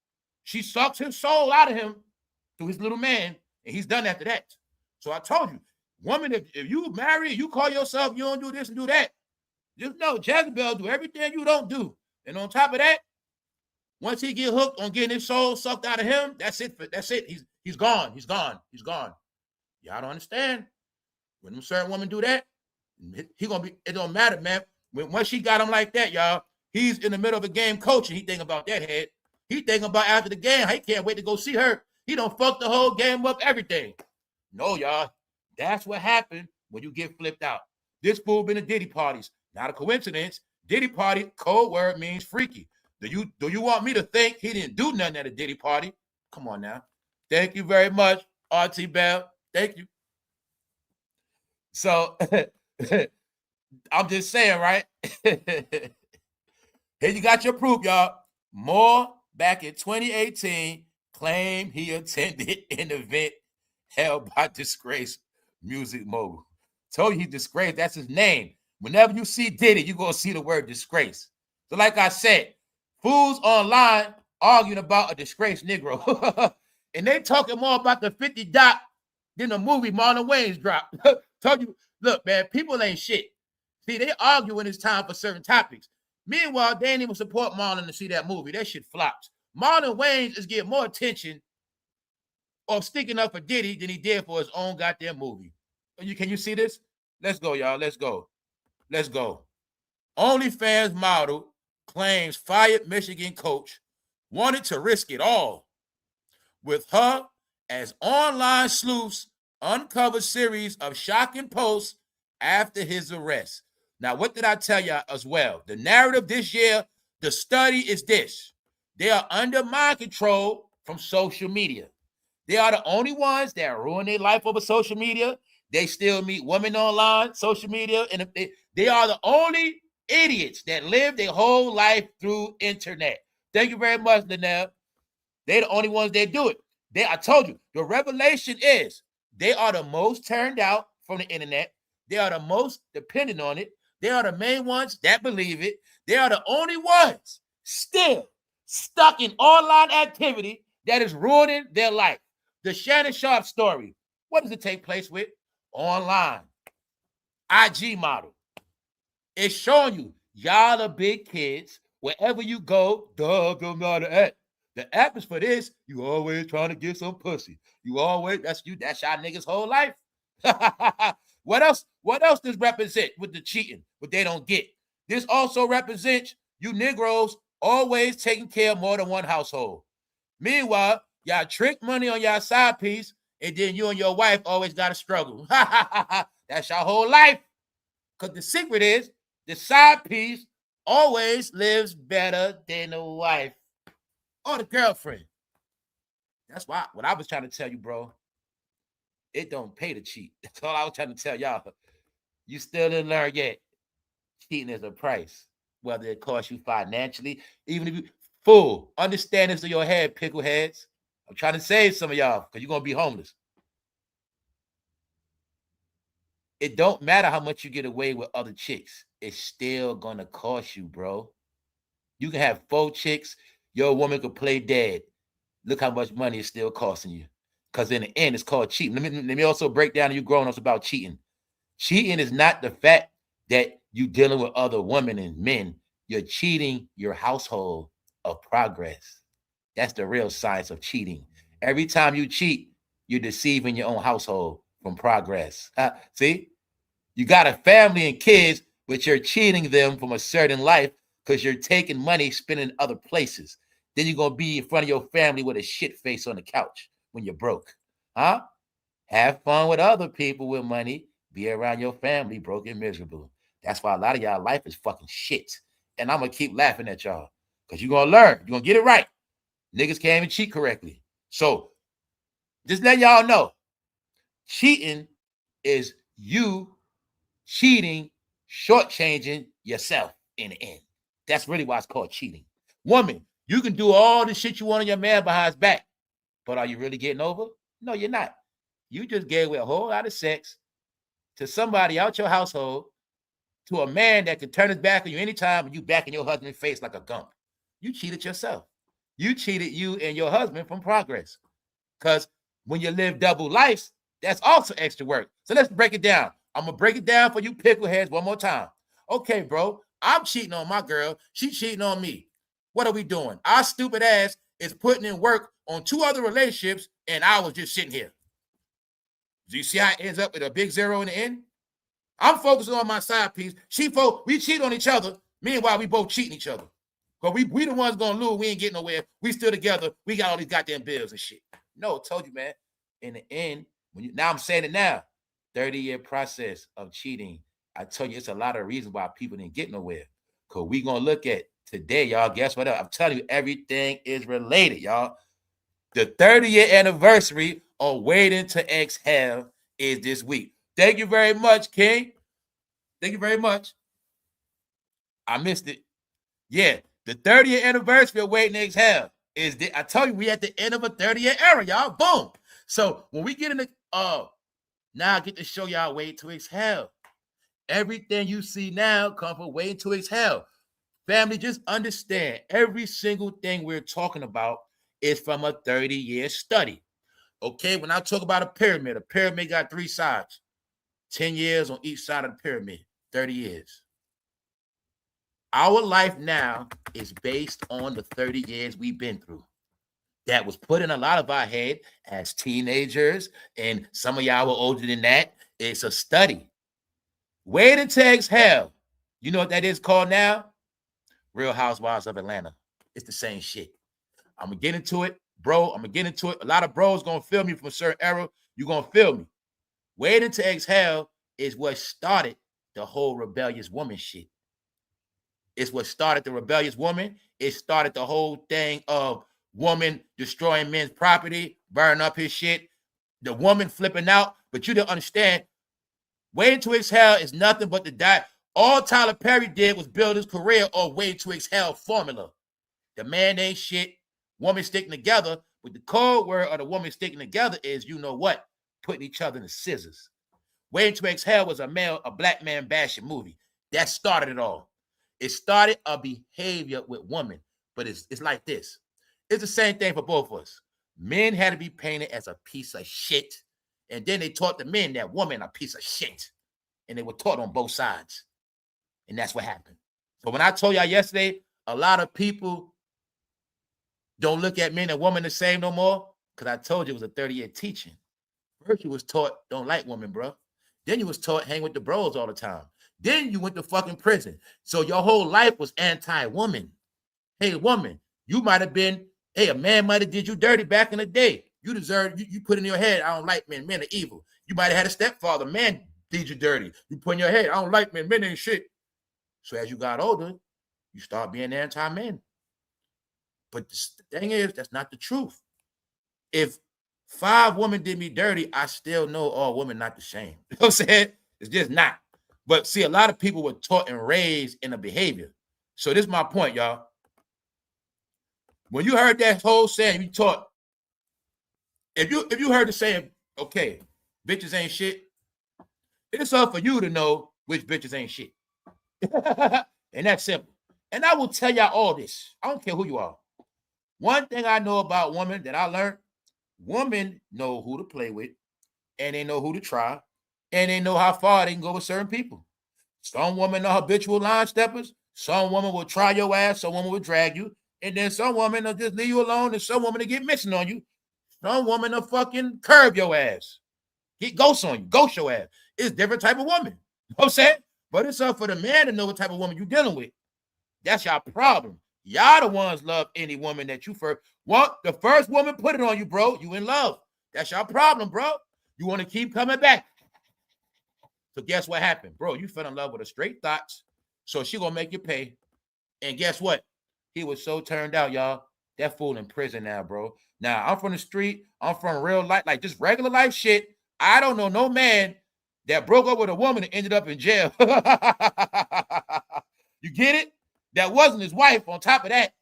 S1: She sucks his soul out of him through his little man, and he's done after that. So I told you, woman, if you marry, you call yourself, you don't do this and do that. Just know Jezebel do everything you don't do. And on top of that, once he get hooked on getting his soul sucked out of him, that's it. That's it. He's gone. He's gone. He's gone. Y'all don't understand. When them certain women do that, he gonna be. It don't matter, man. Once she got him like that, y'all, he's in the middle of a game coaching. He thinking about that head. He thinking about after the game. He can't wait to go see her. He done fucked the whole game up, everything. No, y'all. That's what happened when you get flipped out. This fool been to Diddy parties. Not a coincidence. Diddy party, code word means freaky. Do you want me to think he didn't do nothing at a Diddy party? Come on now. Thank you very much, RT Bell. Thank you. So, I'm just saying, right? Here you got your proof, y'all. Moore, back in 2018, claimed he attended an event held by disgraced music mogul. Told you he disgraced. That's his name. Whenever you see Diddy, you're going to see the word disgrace. So like I said, fools online arguing about a disgraced Negro. And they talking more about the 50 dot than the movie Marlonwayans dropped. Told you, look, man, people ain't shit. See, they argue when it's time for certain topics. Meanwhile, they ain't even support Marlon to see that movie. That shit flops. Marlonwayans is getting more attention of sticking up for Diddy than he did for his own goddamn movie. Can you see this? Let's go, y'all. Let's go. Let's go. OnlyFans model claims fired Michigan coach wanted to risk it all. With her as online sleuths uncover series of shocking posts after his arrest. Now, what did I tell you as well? The narrative this year, the study is this. They are under mind control from social media. They are the only ones that ruin their life over social media. They still meet women online, social media, and they are the only idiots that live their whole life through internet. Thank you very much, Linnell. They're the only ones that do it. I told you, the revelation is they are the most turned out from the internet. They are the most dependent on it. They are the main ones that believe it. They are the only ones still stuck in online activity that is ruining their life. The Shannonsharpe story, what does it take place with? Online. IG model. It's showing you, y'all are big kids. Wherever you go, dog don't know how to act. The app is for this. You always trying to get some pussy. You always, that's y'all niggas' whole life. What else does represent with the cheating, what they don't get? This also represents you Negroes always taking care of more than one household. Meanwhile, y'all trick money on y'all side piece, and then you and your wife always got to struggle. That's your whole life. Because the secret is, the side piece always lives better than the wife or the girlfriend. That's why what I was trying to tell you, bro, it don't pay to cheat. That's all I was trying to tell y'all. You still didn't learn yet. Cheating is a price, whether it costs you financially, even if you fool. Understand this to your head, pickle heads. I'm trying to save some of y'all because you're going to be homeless. It don't matter how much you get away with other chicks. It's still going to cost you, bro. You can have 4 chicks. Your woman could play dead. Look how much money it's still costing you. Because in the end, it's called cheating. Let me also break down to you grown-ups about cheating. Cheating is not the fact that you dealing with other women and men. You're cheating your household of progress. That's the real science of cheating. Every time you cheat, you're deceiving your own household from progress. See? You got a family and kids, but you're cheating them from a certain life because you're taking money, spending in other places. Then you're going to be in front of your family with a shit face on the couch when you're broke. Huh? Have fun with other people with money. Be around your family broke and miserable. That's why a lot of y'all life is fucking shit. And I'm going to keep laughing at y'all because you're going to learn. You're going to get it right. Niggas can't even cheat correctly. So just let y'all know, cheating is you cheating, shortchanging yourself in the end. That's really why it's called cheating. Woman, you can do all the shit you want on your man behind his back, but are you really getting over? No, you're not. You just gave away a whole lot of sex to somebody out your household, to a man that can turn his back on you anytime and you back in your husband's face like a gump. You cheated yourself. You cheated you and your husband from progress. Because when you live double lives, that's also extra work. So let's break it down. I'm going to break it down for you pickleheads one more time. Okay, bro, I'm cheating on my girl. She's cheating on me. What are we doing? Our stupid ass is putting in work on 2 other relationships, and I was just sitting here. Do you see how it ends up with a big zero in the end? I'm focusing on my side piece. We cheat on each other. Meanwhile, we both cheating each other. But we the ones going to lose. We ain't getting nowhere. We still together. We got all these goddamn bills and shit. No, I told you, man. In the end, now I'm saying it now, 30-year process of cheating. I told you, it's a lot of reasons why people didn't get nowhere. Because we going to look at today, y'all. Guess what? I'm telling you, everything is related, y'all. The 30-year anniversary of Waiting to Exhale is this week. Thank you very much, King. Thank you very much. I missed it. Yeah, the 30th anniversary of Waiting to Exhale is I told you we at the end of a 30-year era, y'all. Boom. So when we get in the now I get to show y'all Waiting to Exhale. Everything you see now come from Waiting to Exhale. Family, just understand every single thing we're talking about is from a 30-year study. Okay, when I talk about a pyramid got 3 sides. 10 years on each side of the pyramid, 30 years. Our life now is based on the 30 years we've been through. That was put in a lot of our head as teenagers, and some of y'all were older than that. It's a study. Waiting to Exhale. You know what that is called now? Real Housewives of Atlanta. It's the same shit. I'm going to get into it, bro. I'm going to get into it. A lot of bros going to feel me from a certain era. You're going to feel me. Waiting to Exhale is what started the whole rebellious woman shit. It's what started the rebellious woman. It started the whole thing of woman destroying men's property, burning up his shit, the woman flipping out. But you didn't understand. Waiting to Exhale is nothing but the die. All Tyler Perry did was build his career on Waiting to Exhale formula. The man ain't shit, woman sticking together. But the code word of the woman sticking together is, you know what? Putting each other in the scissors. Waiting to Exhale was a black man bashing movie. That started it all. It started a behavior with women, but it's like this. It's the same thing for both of us. Men had to be painted as a piece of shit, and then they taught the men that women are a piece of shit, and they were taught on both sides, and that's what happened. So when I told y'all yesterday, a lot of people don't look at men and women the same no more, because I told you it was a 30-year teaching. First you was taught don't like women, bro. Then you was taught hang with the bros all the time. Then you went to fucking prison. So your whole life was anti-woman. Hey, woman, you might have been, hey, a man might have did you dirty back in the day. You deserve, you put in your head, I don't like men. Men are evil. You might have had a stepfather, man did you dirty. You put in your head, I don't like men. Men ain't shit. So as you got older, you start being anti-men. But the thing is, that's not the truth. If 5 women did me dirty, I still know all women not the same. You know what I'm saying? It's just not. But see, a lot of people were taught and raised in a behavior. So this is my point, y'all. When you heard that whole saying, you taught, if you heard the saying, okay, bitches ain't shit, it's up for you to know which bitches ain't shit. And that's simple. And I will tell y'all all this. I don't care who you are. One thing I know about women that I learned, women know who to play with, and they know who to try, and they know how far they can go with certain people. Some women are habitual line steppers. Some women will try your ass. Some women will drag you. And then some women will just leave you alone. And some women will get missing on you. Some women will fucking curb your ass. Get ghosts on you. Ghost your ass. It's different type of woman. You know what I'm saying? But it's up for the man to know what type of woman you're dealing with. That's your problem. Y'all the ones love any woman that you first want. The first woman put it on you, bro. You in love. That's your problem, bro. You want to keep coming back. So guess what happened? Bro, you fell in love with her straight thoughts. So she gonna make you pay. And guess what? He was so turned out, y'all. That fool in prison now, bro. Now, I'm from the street. I'm from real life, like just regular life shit. I don't know no man that broke up with a woman and ended up in jail. You get it? That wasn't his wife on top of that.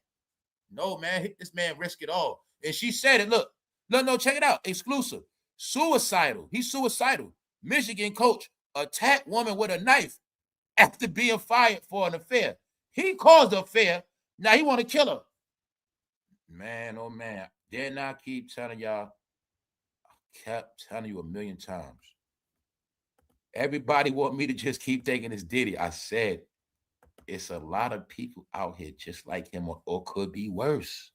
S1: No, man. This man risked it all. And she said it. Look. No, check it out. Exclusive. Suicidal. He's suicidal. Michigan coach attacked woman with a knife after being fired for an affair. He caused the affair. Now he want to kill her. Man, oh man. Didn't I keep telling y'all? I kept telling you a million times. Everybody want me to just keep taking this Diddy. I said, it's a lot of people out here just like him or could be worse.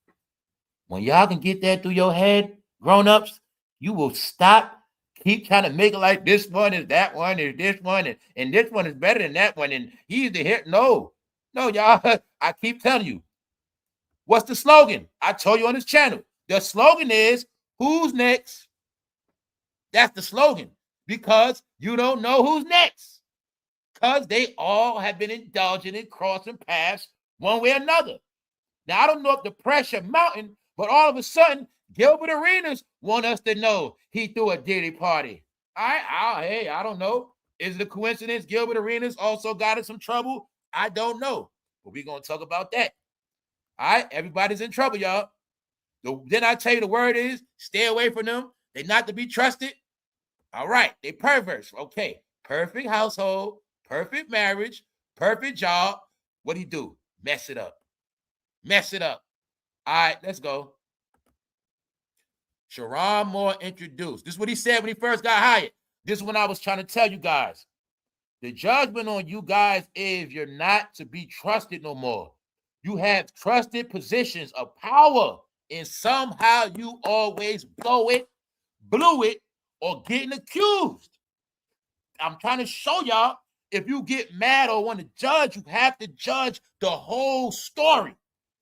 S1: When y'all can get that through your head, grown-ups, you will stop. Keep trying to make it like this one is that one is this one, and this one is better than that one, and he's the hit. No, y'all. I keep telling you. What's the slogan? I told you on this channel. The slogan is, who's next? That's the slogan. Because you don't know who's next. Because they all have been indulging in crossing paths one way or another. Now, I don't know if the pressure mountain, but all of a sudden, Gilbert Arenas want us to know he threw a Diddy party. Hey, I don't know. Is it a coincidence Gilbert Arenas also got in some trouble? I don't know. But we're going to talk about that. All right? Everybody's in trouble, y'all. Then I tell you the word is, stay away from them. They're not to be trusted. All right. They perverse. Okay. Perfect household, perfect marriage, perfect job. What do you do? Mess it up. Mess it up. All right, let's go. Sherronemoore introduced. This is what he said when he first got hired. This is when I was trying to tell you guys. The judgment on you guys is you're not to be trusted no more. You have trusted positions of power, and somehow you always blew it, or getting accused. I'm trying to show y'all, if you get mad or want to judge, you have to judge the whole story.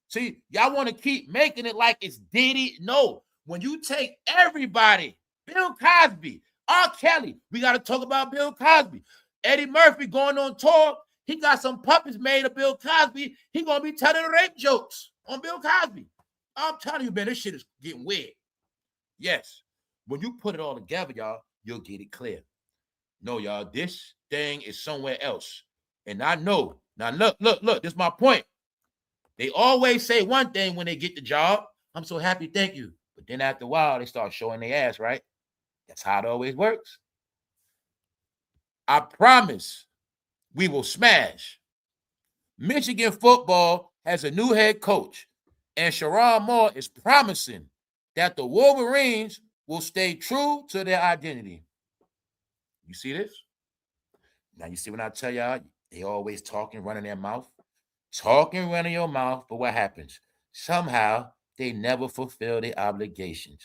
S1: See, y'all want to keep making it like it's Diddy. No, when you take everybody, Bill Cosby, R. Kelly. We got to talk about Bill Cosby. Eddie Murphy going on tour. He got some puppets made of Bill Cosby. He going to be telling rape jokes on Bill Cosby. I'm telling you, man, this shit is getting weird. Yes. When you put it all together, y'all, you'll get it clear. No, y'all, this thing is somewhere else. And I know. Now, look, this is my point. They always say one thing when they get the job. I'm so happy, thank you. But then after a while, they start showing their ass, right? That's how it always works. I promise we will smash. Michigan football has a new head coach, and Sherronemoore is promising that the Wolverines will stay true to their identity. You see this? Now, you see when I tell y'all, they always talking, running their mouth. Talking, running your mouth, but what happens? Somehow, they never fulfill their obligations.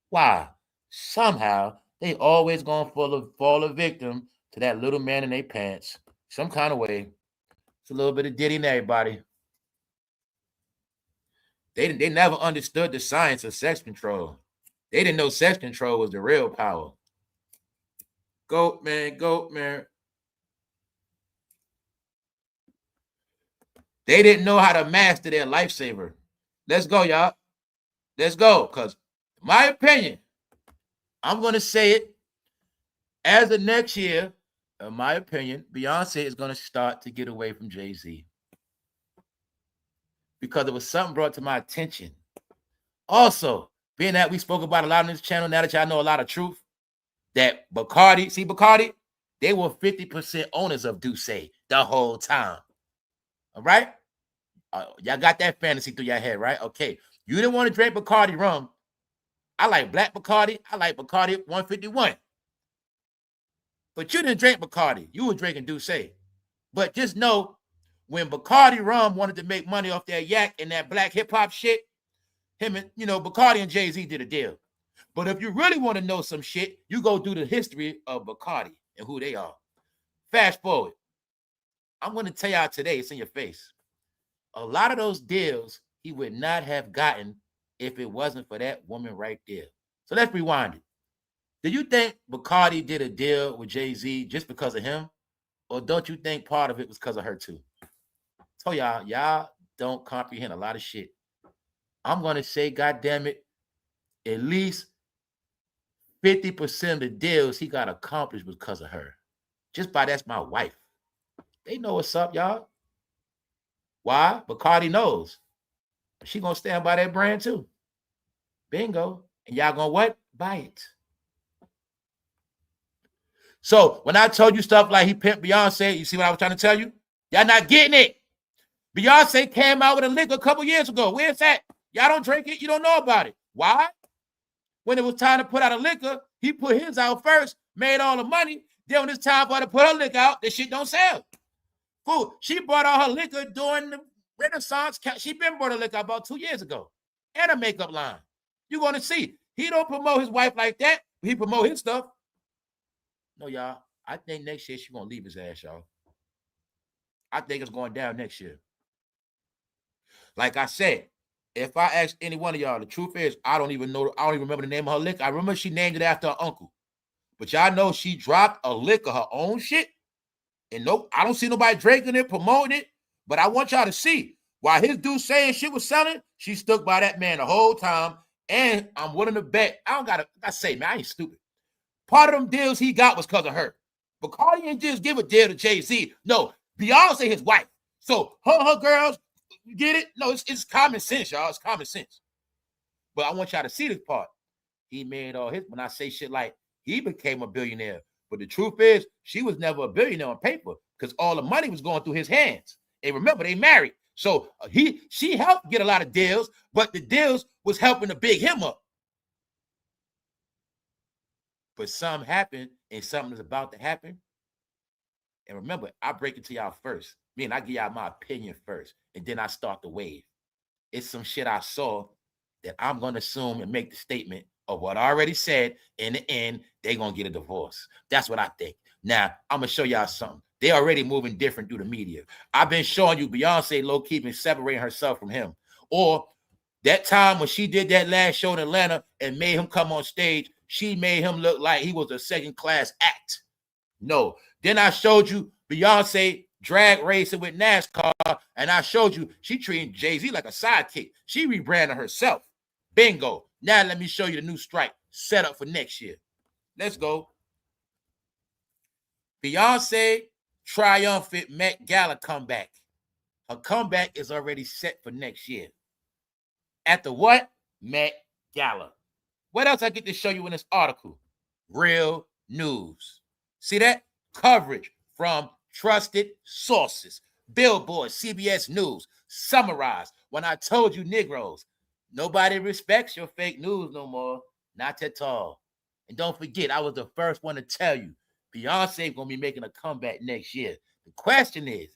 S1: Why? Somehow, they always gonna fall a victim to that little man in their pants. Some kind of way. It's a little bit of Diddy in everybody. They never understood the science of sex control. They didn't know sex control was the real power. Goat man. They didn't know how to master their lifesaver. Let's go, y'all. Let's go. Because my opinion, I'm going to say it, as of next year, in my opinion, Beyonce is going to start to get away from Jay-Z. Because it was something brought to my attention. Also, being that we spoke about a lot on this channel, now that y'all know a lot of truth, that Bacardi, they were 50% owners of Douce the whole time. All right? Y'all got that fantasy through your head, right? Okay. You didn't want to drink Bacardi rum. I like black Bacardi. I like Bacardi 151. But you didn't drink Bacardi. You were drinking Douce. But just know, when Bacardi rum wanted to make money off that yak and that black hip-hop shit, him and, Bacardi and Jay-Z did a deal. But if you really want to know some shit, you go do the history of Bacardi and who they are. Fast forward. I'm going to tell y'all today, it's in your face. A lot of those deals he would not have gotten if it wasn't for that woman right there. So let's rewind it. Do you think Bacardi did a deal with Jay-Z just because of him? Or don't you think part of it was because of her too? So y'all don't comprehend a lot of shit. I'm going to say, goddamn it, at least 50% of the deals he got accomplished because of her. Just by that's my wife. They know what's up, y'all. Why? Bacardi knows. She gonna stand by that brand too. Bingo. And y'all gonna what? Buy it. So when I told you stuff like he pimped Beyonce, you see what I was trying to tell you? Y'all not getting it. Beyonce came out with a liquor a couple years ago. Where's that? Y'all don't drink it. You don't know about it. Why? When it was time to put out a liquor, he put his out first, made all the money. Then when it's time for her to put her liquor out, this shit don't sell. Fool, she bought all her liquor during the Renaissance. She been bought her liquor about 2 years ago. And a makeup line. You're going to see. He don't promote his wife like that. He promote his stuff. No, y'all. I think next year she's going to leave his ass, y'all. I think it's going down next year. Like I said, if I ask any one of y'all, the truth is, I don't even remember the name of her liquor. I remember she named it after her uncle. But y'all know she dropped a liquor, her own shit. And no, I don't see nobody drinking it, promoting it. But I want y'all to see, while his dude saying shit was selling, she stuck by that man the whole time. And I'm willing to bet, I say, man, I ain't stupid. Part of them deals he got was because of her. Bacardi didn't just give a deal to Jay-Z. No, Beyonce his wife. So her girls, you get it? No, it's common sense, y'all. It's common sense. But I want y'all to see this part. He made all his, when I say shit like, he became a billionaire. But the truth is, she was never a billionaire on paper because all the money was going through his hands. And remember, they married. So she helped get a lot of deals, but the deals was helping to big him up. But something happened and something is about to happen. And remember, I break it to y'all first. I give y'all my opinion first. And then I start the wave. It's some shit I saw that I'm going to assume and make the statement of what I already said. In the end, they're going to get a divorce. That's what I think. Now, I'm going to show y'all something. They already moving different through the media. I've been showing you Beyonce low-key been separating herself from him. Or that time when she did that last show in Atlanta and made him come on stage, she made him look like he was a second-class act. No. Then I showed you Beyonce drag racing with NASCAR, and I showed you she treating Jay-Z like a sidekick. She rebranded herself. Bingo. Now let me show you the new strike set up for next year. Let's go. Beyonce triumphant Met Gala comeback. Her comeback is already set for next year. At the what? Met Gala. What else I get to show you in this article? Real news. See that? Coverage from trusted sources. Billboard, CBS News, summarized. When I told you Negroes, nobody respects your fake news no more. Not at all. And don't forget, I was the first one to tell you, Beyonce going to be making a comeback next year. The question is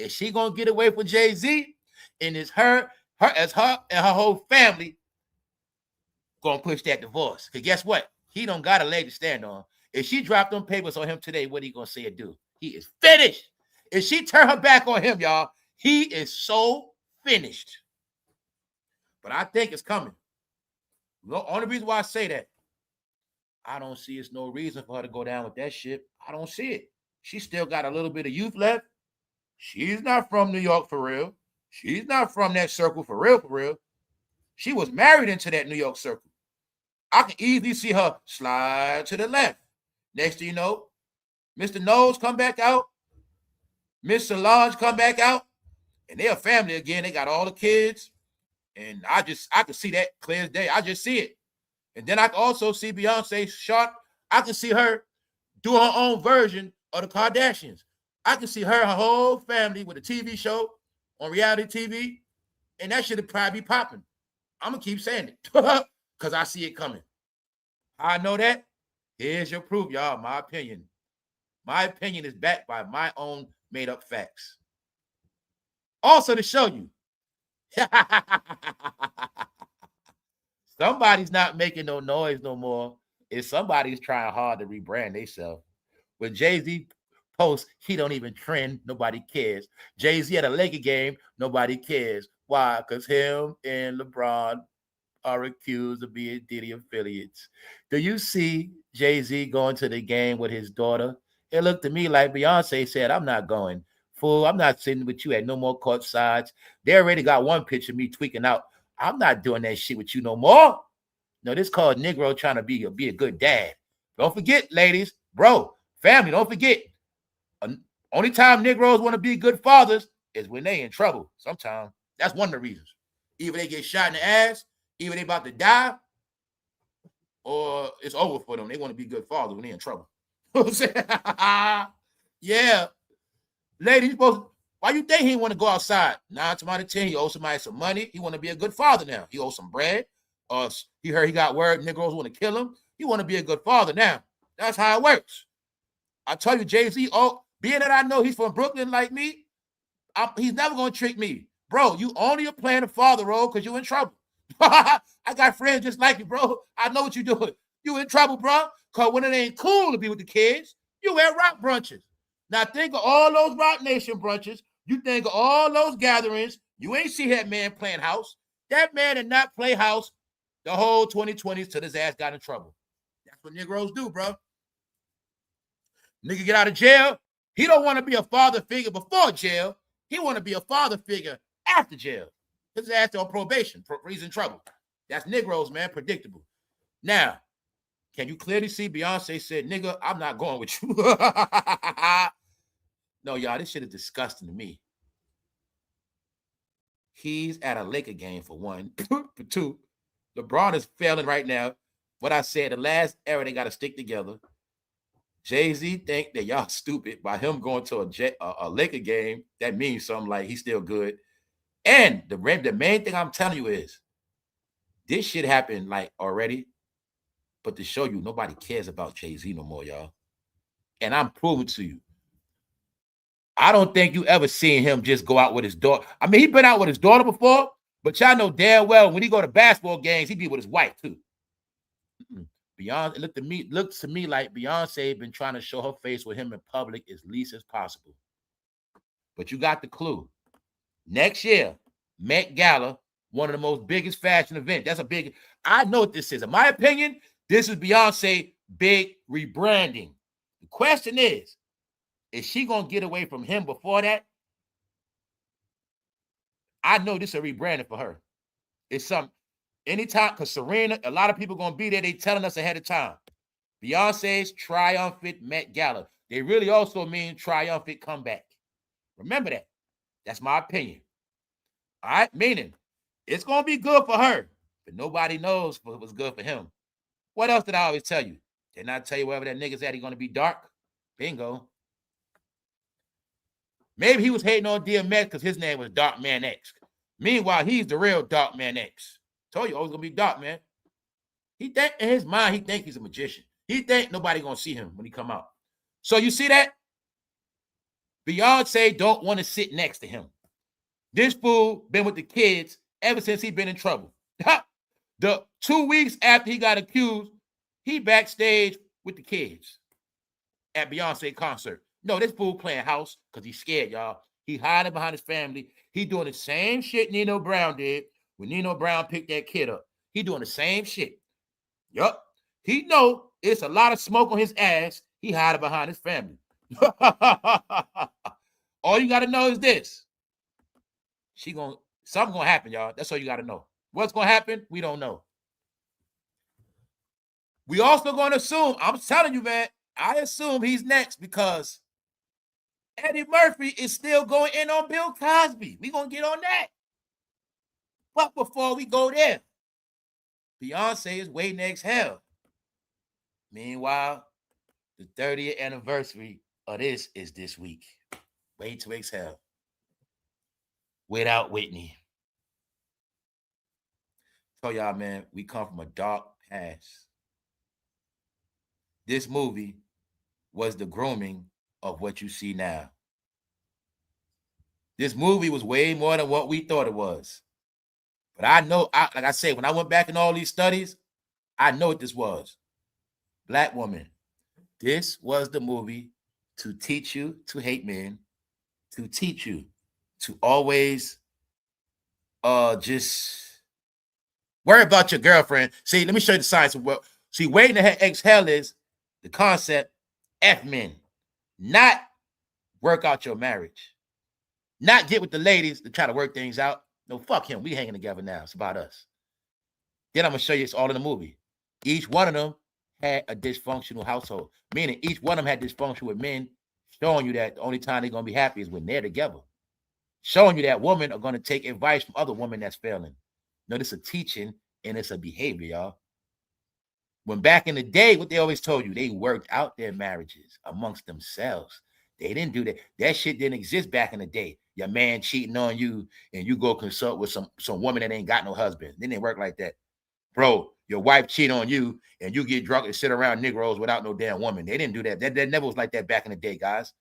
S1: she going to get away from Jay-Z? And is her and her whole family going to push that divorce? Because guess what? He don't got a leg to stand on. If she dropped them papers on him today, what are you going to say or do? He is finished. If she turn her back on him, y'all, he is so finished. But I think it's coming. The only reason why I say that, I don't see it's no reason for her to go down with that shit. I don't see it. She still got a little bit of youth left. She's not from New York for real. She's not from that circle for real, for real. She was married into that New York circle. I can easily see her slide to the left. Next thing you know, Mr. Knowles come back out. Miss Solange come back out. And they're a family again. They got all the kids. And I can see that clear as day. I just see it. And then I can also see Beyonce Sharpe. I can see her do her own version of the Kardashians. I can see her whole family with a TV show on reality TV. And that should probably be popping. I'm going to keep saying it because I see it coming. I know that. Here's your proof, y'all. My opinion. My opinion is backed by my own made-up facts. Also to show you, somebody's not making no noise no more. If somebody's trying hard to rebrand themselves. When Jay-Z posts, he don't even trend. Nobody cares. Jay-Z at a Laker game, nobody cares. Why? Because him and LeBron are accused of being Diddy affiliates. Do you see Jay-Z going to the game with his daughter? It looked to me like Beyonce said, I'm not going. Fool, I'm not sitting with you at no more court sides. They already got one picture of me tweaking out. I'm not doing that shit with you no more. No, this called Negro trying to be a good dad. Don't forget, ladies, bro, family, don't forget. Only time Negroes want to be good fathers is when they in trouble sometimes. That's one of the reasons. Either they get shot in the ass, either they about to die, or it's over for them. They want to be good fathers when they in trouble. Yeah. Ladies, why you think he want to go outside? 9 times out of 10, he owes somebody some money. He want to be a good father now. He owes some bread. He heard he got word Negroes want to kill him. He want to be a good father now. That's how it works. I tell you, Jay-Z, being that I know he's from Brooklyn like me, he's never going to trick me. Bro, you only are playing the father role because you're in trouble. I got friends just like you, bro. I know what you're doing. You in trouble, bro, because when it ain't cool to be with the kids, you at rock brunches. Now think of all those Rock Nation brunches. You think of all those gatherings. You ain't see that man playing house. That man did not play house the whole 2020s till his ass got in trouble. That's what Negroes do, bro. Nigga get out of jail. He don't want to be a father figure before jail. He want to be a father figure after jail. His ass on probation. He's in trouble. That's Negroes, man. Predictable. Now, can you clearly see Beyonce said, nigga, I'm not going with you. No, y'all, this shit is disgusting to me. He's at a Laker game for one. For two, LeBron is failing right now. What I said, the last era, they got to stick together. Jay-Z think that y'all stupid by him going to a Laker game. That means something, like he's still good. And the main thing I'm telling you is this shit happened like already. But to show you, nobody cares about Jay-Z no more, y'all. And I'm proving to you. I don't think you ever seen him just go out with his daughter. I mean, he been out with his daughter before, but y'all know damn well when he go to basketball games, he be with his wife too. Beyonce, it looks to me like Beyonce been trying to show her face with him in public as least as possible. But you got the clue. Next year, Met Gala, one of the most biggest fashion events. That's a big, I know what this is. In my opinion, This is Beyonce big rebranding. The question is she going to get away from him before that? I know this is a rebranding for her. It's something. Anytime, because Serena, a lot of people going to be there. They telling us ahead of time. Beyonce's triumphant Met Gala. They really also mean triumphant comeback. Remember that. That's my opinion. All right? Meaning, it's going to be good for her, but nobody knows if it was good for him. What else did I always tell you? Didn't I tell you wherever that nigga's at, he's going to be dark? Bingo. Maybe he was hating on DMX because his name was Dark Man X. Meanwhile, he's the real Dark Man X. Told you, always going to be dark, man. He think in his mind, he think he's a magician. He think nobody going to see him when he come out. So you see that? Beyonce don't want to sit next to him. This fool been with the kids ever since he been in trouble. The 2 weeks after he got accused, he backstage with the kids at Beyonce concert. No, this fool playing house because he's scared, y'all. He hiding behind his family. He doing the same shit Nino Brown did when Nino Brown picked that kid up. He doing the same shit. Yup. He know it's a lot of smoke on his ass. He hiding behind his family. All you got to know is this. Something gonna happen, y'all. That's all you got to know. What's gonna happen? We don't know. We also gonna assume, I'm telling you, man, I assume he's next because Eddie Murphy is still going in on Bill Cosby. We gonna get on that. But before we go there, Beyonce is waiting to exhale. Meanwhile, the 30th anniversary of this is this week. Wait to exhale. Without Whitney. Tell y'all, man, we come from a dark past. This movie was the grooming of what you see now. This movie was way more than what we thought it was. But I know, like I said, when I went back in all these studies, I know what this was. Black woman. This was the movie to teach you to hate men, to teach you to always just worry about your girlfriend. See, let me show you the science of what. See, waiting to exhale is the concept F men. Not work out your marriage. Not get with the ladies to try to work things out. No, fuck him. We hanging together now. It's about us. Then I'm going to show you it's all in the movie. Each one of them had a dysfunctional household. Meaning each one of them had dysfunction with men, showing you that the only time they're going to be happy is when they're together. Showing you that women are going to take advice from other women that's failing. No, this is a teaching and it's a behavior, y'all. When back in the day, what they always told you, they worked out their marriages amongst themselves. They didn't do that. That shit didn't exist back in the day. Your man cheating on you and you go consult with some woman that ain't got no husband. It didn't work like that. Bro, your wife cheat on you and you get drunk and sit around Negroes without no damn woman. They didn't do that. That never was like that back in the day, guys.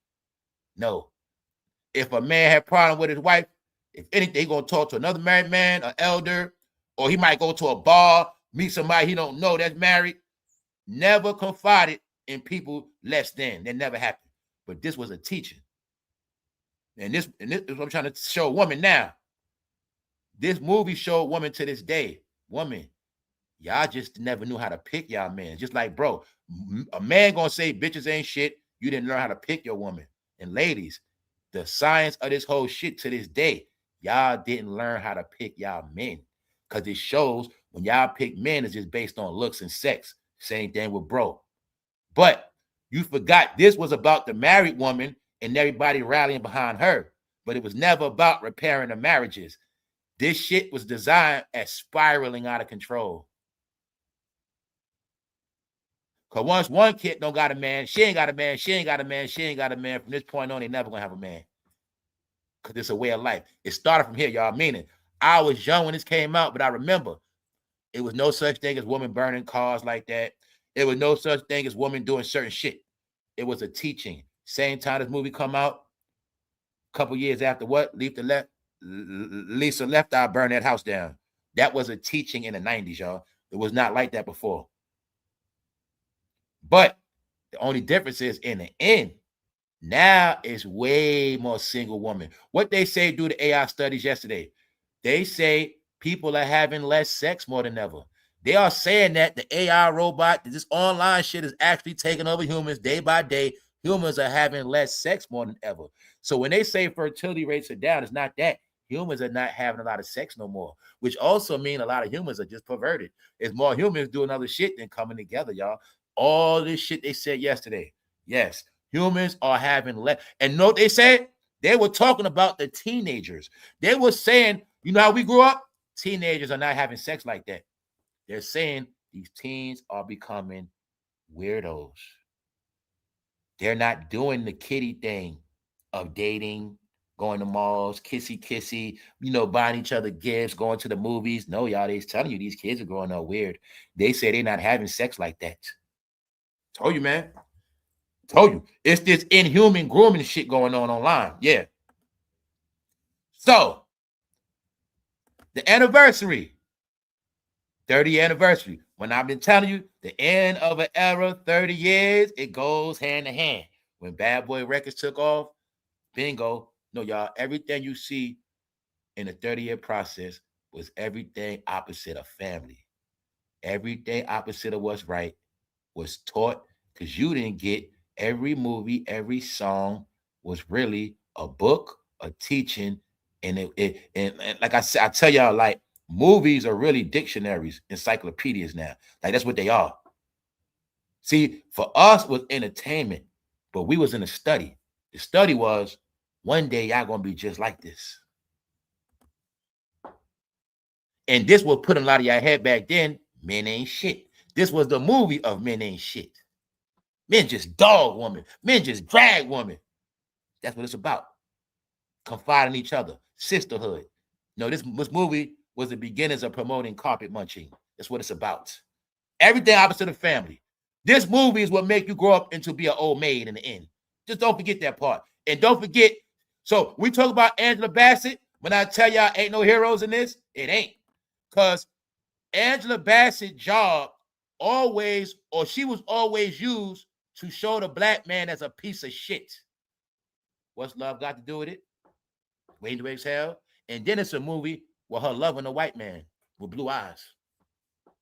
S1: No. If a man had a problem with his wife, if anything, he going to talk to another married man, an elder, or he might go to a bar, meet somebody he don't know that's married. Never confided in people less than. That never happened. But this was a teaching. And this is what I'm trying to show women now. This movie showed women to this day. Woman, y'all just never knew how to pick y'all man. Just like, bro, a man gonna say bitches ain't shit. You didn't learn how to pick your woman. And ladies, the science of this whole shit to this day, y'all didn't learn how to pick y'all men. Because it shows when y'all pick men, it's just based on looks and sex. Same thing with bro. But you forgot this was about the married woman and everybody rallying behind her. But it was never about repairing the marriages. This shit was designed as spiraling out of control. Because once one kid don't got a man, she ain't got a man, she ain't got a man, she ain't got a man. From this point on, they never going to have a man. Because it's a way of life. It started from here, y'all. Meaning, I was young when this came out, but I remember it was no such thing as women burning cars like that. It was no such thing as women doing certain shit. It was a teaching. Same time this movie come out, a couple years after what? Lisa Left Eye burned that house down. That was a teaching in the 90s, y'all. It was not like that before. But the only difference is in the end, now it's way more single women. What they say do the AI studies yesterday, they say people are having less sex more than ever. They are saying that the AI robot, this online shit is actually taking over humans day by day. Humans are having less sex more than ever. So when they say fertility rates are down, it's not that. Humans are not having a lot of sex no more, which also means a lot of humans are just perverted. It's more humans doing other shit than coming together, y'all. All this shit they said yesterday. Yes, humans are having less. And know what they said? They were talking about the teenagers. They were saying, you know how we grew up? Teenagers are not having sex like that. They're saying these teens are becoming weirdos. They're not doing the kiddie thing of dating, going to malls, kissy, buying each other gifts, going to the movies. No, y'all, they're telling you these kids are growing up weird. They say they're not having sex like that. Told you, man. Told you. It's this inhuman grooming shit going on online. Yeah. So, the anniversary. 30th anniversary. When I've been telling you, the end of an era, 30 years, it goes hand in hand. When Bad Boy Records took off, bingo. No, y'all, everything you see in the 30-year process was everything opposite of family. Everything opposite of what's right was taught because you didn't get every movie, every song was really a book, a teaching, and and like I said, I tell y'all, like, movies are really dictionaries, encyclopedias now. Like, that's what they are. See, for us was entertainment, but we was in a study. The study was, one day y'all gonna be just like this. And this was put in a lot of y'all head back then, men ain't shit. This was the movie of men ain't shit. Men just dog woman. Men just drag woman. That's what it's about. Confide in each other. Sisterhood. No, this movie was the beginnings of promoting carpet munching. That's what it's about. Everything opposite of family. This movie is what make you grow up into be an old maid in the end. Just don't forget that part. And don't forget, so we talk about Angela Bassett. When I tell y'all ain't no heroes in this, it ain't. Because Angela Bassett's job always, or she was always used to show the black man as a piece of shit. What's love got to do with it? Waiting to Exhale. And then it's a movie with her loving a white man with blue eyes.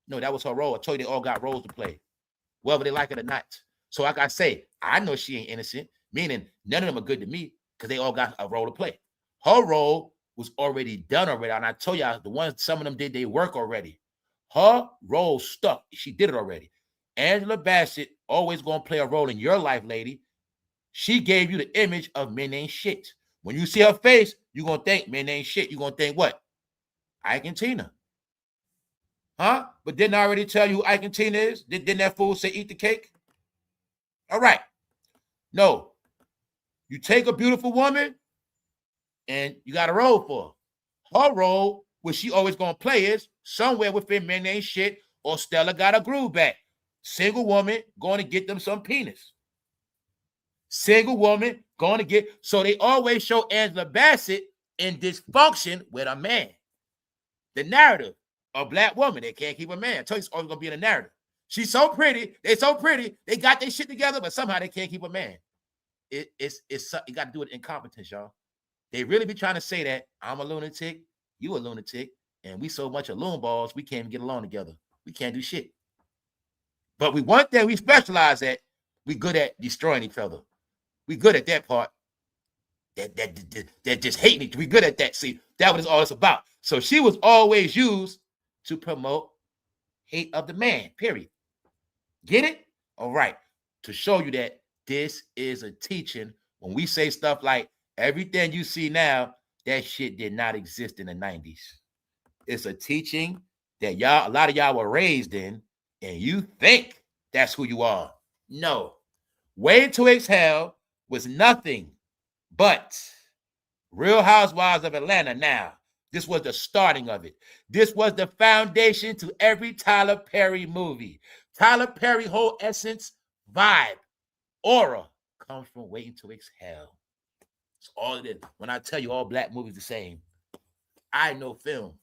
S1: No, that was her role. I told you they all got roles to play, whether they like it or not. So like I say, I know she ain't innocent, meaning none of them are good to me because they all got a role to play. Her role was already done already. And I told y'all, the ones, some of them did their work already. Her role stuck. She did it already. Angela Bassett always going to play a role in your life, lady. She gave you the image of men ain't shit. When you see her face, you're going to think men ain't shit. You're going to think what? Ike and Tina. Huh? But didn't I already tell you who Ike and Tina is? Didn't that fool say eat the cake? All right. No. You take a beautiful woman and you got a role for her. Her role, which she always going to play, is somewhere within men ain't shit or Stella got a groove back. Single woman going to get them some penis. Single woman going to get, so they always show Angela Bassett in dysfunction with a man. The narrative, a black woman, they can't keep a man. I tell you, it's always going to be in the narrative. She's so pretty, they're so pretty, they got their shit together, but somehow they can't keep a man. It's you got to do it incompetence, y'all. They really be trying to say that I'm a lunatic, you a lunatic, and we so much of loon balls, we can't even get along together. We can't do shit. But we one thing we specialize at, we good at destroying each other. We good at that part. That just hating each other. We good at that. See, that was all it's about. So she was always used to promote hate of the man, period. Get it? All right. To show you that this is a teaching. When we say stuff like everything you see now, that shit did not exist in the 90s. It's a teaching that a lot of y'all were raised in, and you think that's who you are. No. Waiting to Exhale was nothing but Real Housewives of Atlanta. Now, this was the starting of it. This was the foundation to every Tyler Perry movie. Tyler Perry whole essence, vibe, aura comes from Waiting to Exhale. It's all it is. When I tell you all black movies the same, I know film.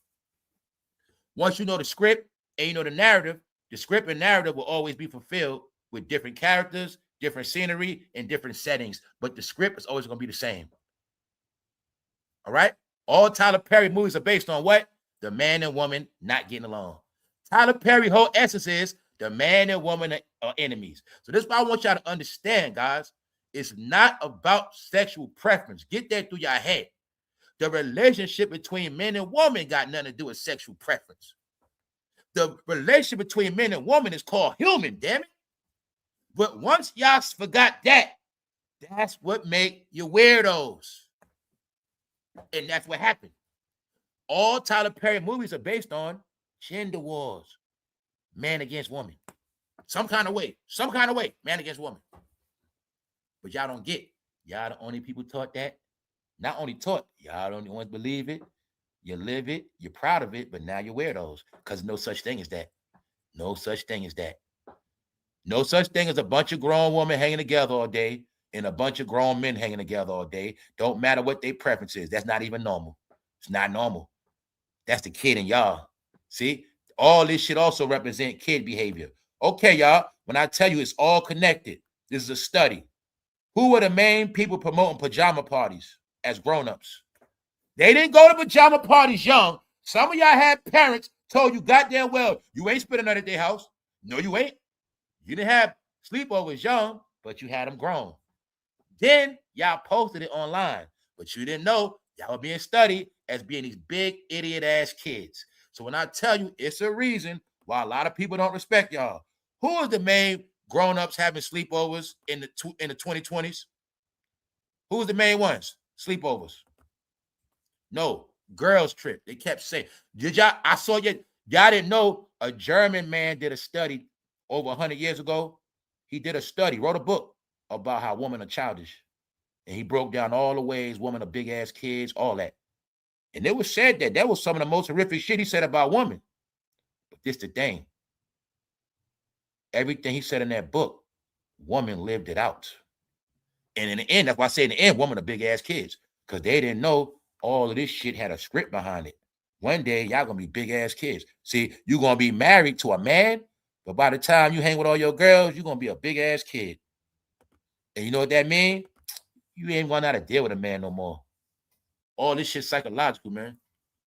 S1: Once you know the script and you know the narrative, the script and narrative will always be fulfilled with different characters, different scenery, and different settings. But the script is always going to be the same. All right? All Tyler Perry movies are based on what? The man and woman not getting along. Tyler Perry whole essence is the man and woman are enemies. So this is what I want y'all to understand, guys. It's not about sexual preference. Get that through your head. The relationship between men and women got nothing to do with sexual preference. The relationship between men and women is called human, damn it. But once y'all forgot that, that's what make you weirdos. And that's what happened. All Tyler Perry movies are based on gender wars. Man against woman. Some kind of way, man against woman. But y'all don't get. Y'all the only people taught that. Not only taught, y'all don't want to believe it. You live it. You're proud of it, but now you're weirdos. Because no such thing as that. No such thing as that. No such thing as a bunch of grown women hanging together all day and a bunch of grown men hanging together all day. Don't matter what their preference is. That's not even normal. It's not normal. That's the kid in y'all. See? All this shit also represent kid behavior. Okay, y'all. When I tell you it's all connected, this is a study. Who were the main people promoting pajama parties as grown-ups? They didn't go to pajama parties young. Some of y'all had parents told you goddamn well, you ain't spending night at their house. No, you ain't. You didn't have sleepovers young, but you had them grown. Then y'all posted it online, but you didn't know y'all were being studied as being these big idiot-ass kids. So when I tell you it's a reason why a lot of people don't respect y'all. Who is the main grown-ups having sleepovers in the 2020s? Who's the main ones? Sleepovers. No, girls trip. They kept saying, did y'all? I saw y'all didn't know a German man did a study over 100 years ago. He did a study, wrote a book about how women are childish. And he broke down all the ways women are big-ass kids, all that. And it was said that was some of the most horrific shit he said about women. But this the thing. Everything he said in that book, woman lived it out. And in the end, that's why I say in the end, women are big-ass kids. Because they didn't know all of this shit had a script behind it. One day, y'all going to be big-ass kids. See, you're going to be married to a man, but by the time you hang with all your girls, you're going to be a big-ass kid. And you know what that means? You ain't going to know how to deal with a man no more. All this shit psychological, man.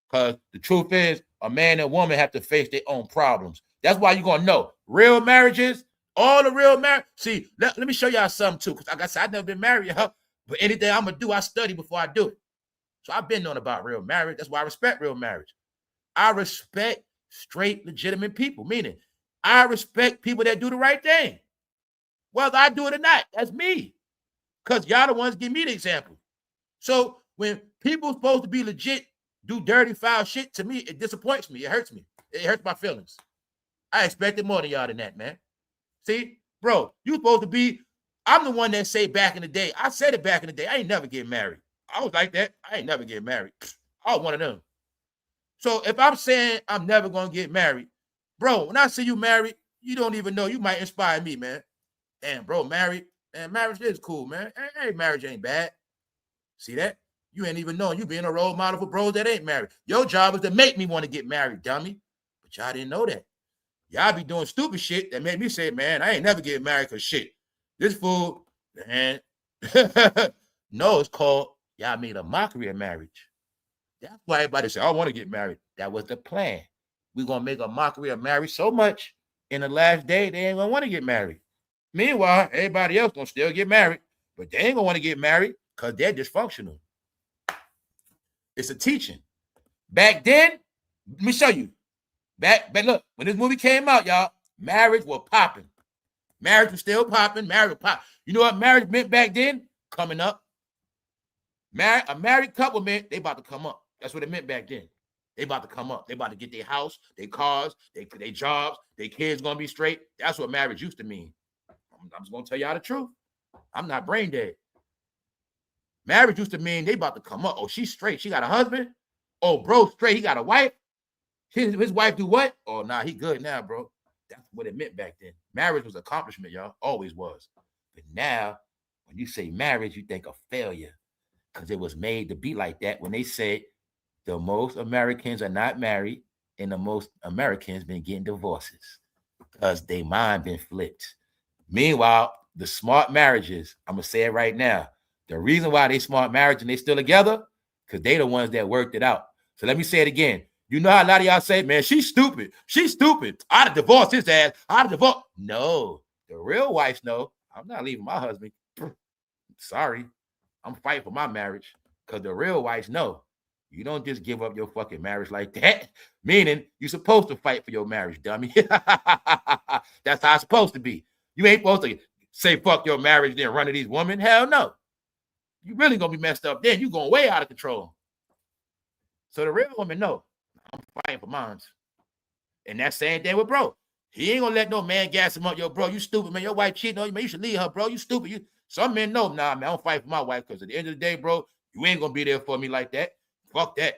S1: Because the truth is, a man and woman have to face their own problems. That's why you're going to know. Real marriages, all the real marriage. See, let me show y'all something, too. Because like I said, I've never been married, y'all. But anything I'm going to do, I study before I do it. So I've been knowing about real marriage. That's why I respect real marriage. I respect straight, legitimate people. Meaning, I respect people that do the right thing. Whether I do it or not, that's me. Because y'all the ones give me the example. So when people supposed to be legit, do dirty, foul shit, to me, it disappoints me. It hurts me. It hurts my feelings. I expected more than y'all than that, man. See, bro, you supposed to be, I'm the one that say back in the day, I said it back in the day, I ain't never getting married. I was like that. I ain't never getting married. I was one of them. So if I'm saying I'm never going to get married, bro, when I see you married, you don't even know. You might inspire me, man. Damn, bro, married. And marriage is cool, man. Hey, marriage ain't bad. See that? You ain't even knowing you being a role model for bros that ain't married. Your job is to make me want to get married, dummy. But y'all didn't know that. Y'all be doing stupid shit that made me say, man, I ain't never getting married because shit. This fool, man. No, it's called y'all made a mockery of marriage. That's why everybody say, I want to get married. That was the plan. We're going to make a mockery of marriage so much in the last day, they ain't going to want to get married. Meanwhile, everybody else going to still get married, but they ain't going to want to get married because they're dysfunctional. It's a teaching. Back then, let me show you. Back look, when this movie came out, y'all, marriage was popping. Marriage was still popping. Marriage was popping. You know what marriage meant back then? Coming up. A married couple meant they about to come up. That's what it meant back then. They about to come up. They about to get their house, their cars, their jobs, their kids gonna be straight. That's what marriage used to mean. I'm just gonna tell y'all the truth. I'm not brain dead. Marriage used to mean they about to come up. Oh, she's straight. She got a husband. Oh, bro, straight. He got a wife. His wife do what? Oh, nah, he good now, bro. That's what it meant back then. Marriage was accomplishment, y'all. Always was. But now, when you say marriage, you think of failure. Because it was made to be like that when they said the most Americans are not married and the most Americans been getting divorces because their mind been flipped. Meanwhile, the smart marriages, I'm going to say it right now, the reason why they smart marriage and they still together, because they the ones that worked it out. So let me say it again. You know how a lot of y'all say, man, she's stupid. She's stupid. I'd have divorced his ass. I'd have divorced. No, the real wives know, I'm not leaving my husband. Sorry. I'm fighting for my marriage. Because the real wives know, you don't just give up your fucking marriage like that. Meaning, you're supposed to fight for your marriage, dummy. That's how it's supposed to be. You ain't supposed to say fuck your marriage, then run to these women. Hell no. You really gonna be messed up then. You going way out of control. So the real women know, I'm fighting for mine. And that same thing with bro. He ain't gonna let no man gas him up. Yo, bro, you stupid, man. Your wife cheating on you, man. You should leave her, bro. You stupid. Some men know, nah, man, I don't fight for my wife because at the end of the day, bro, you ain't gonna be there for me like that. Fuck that.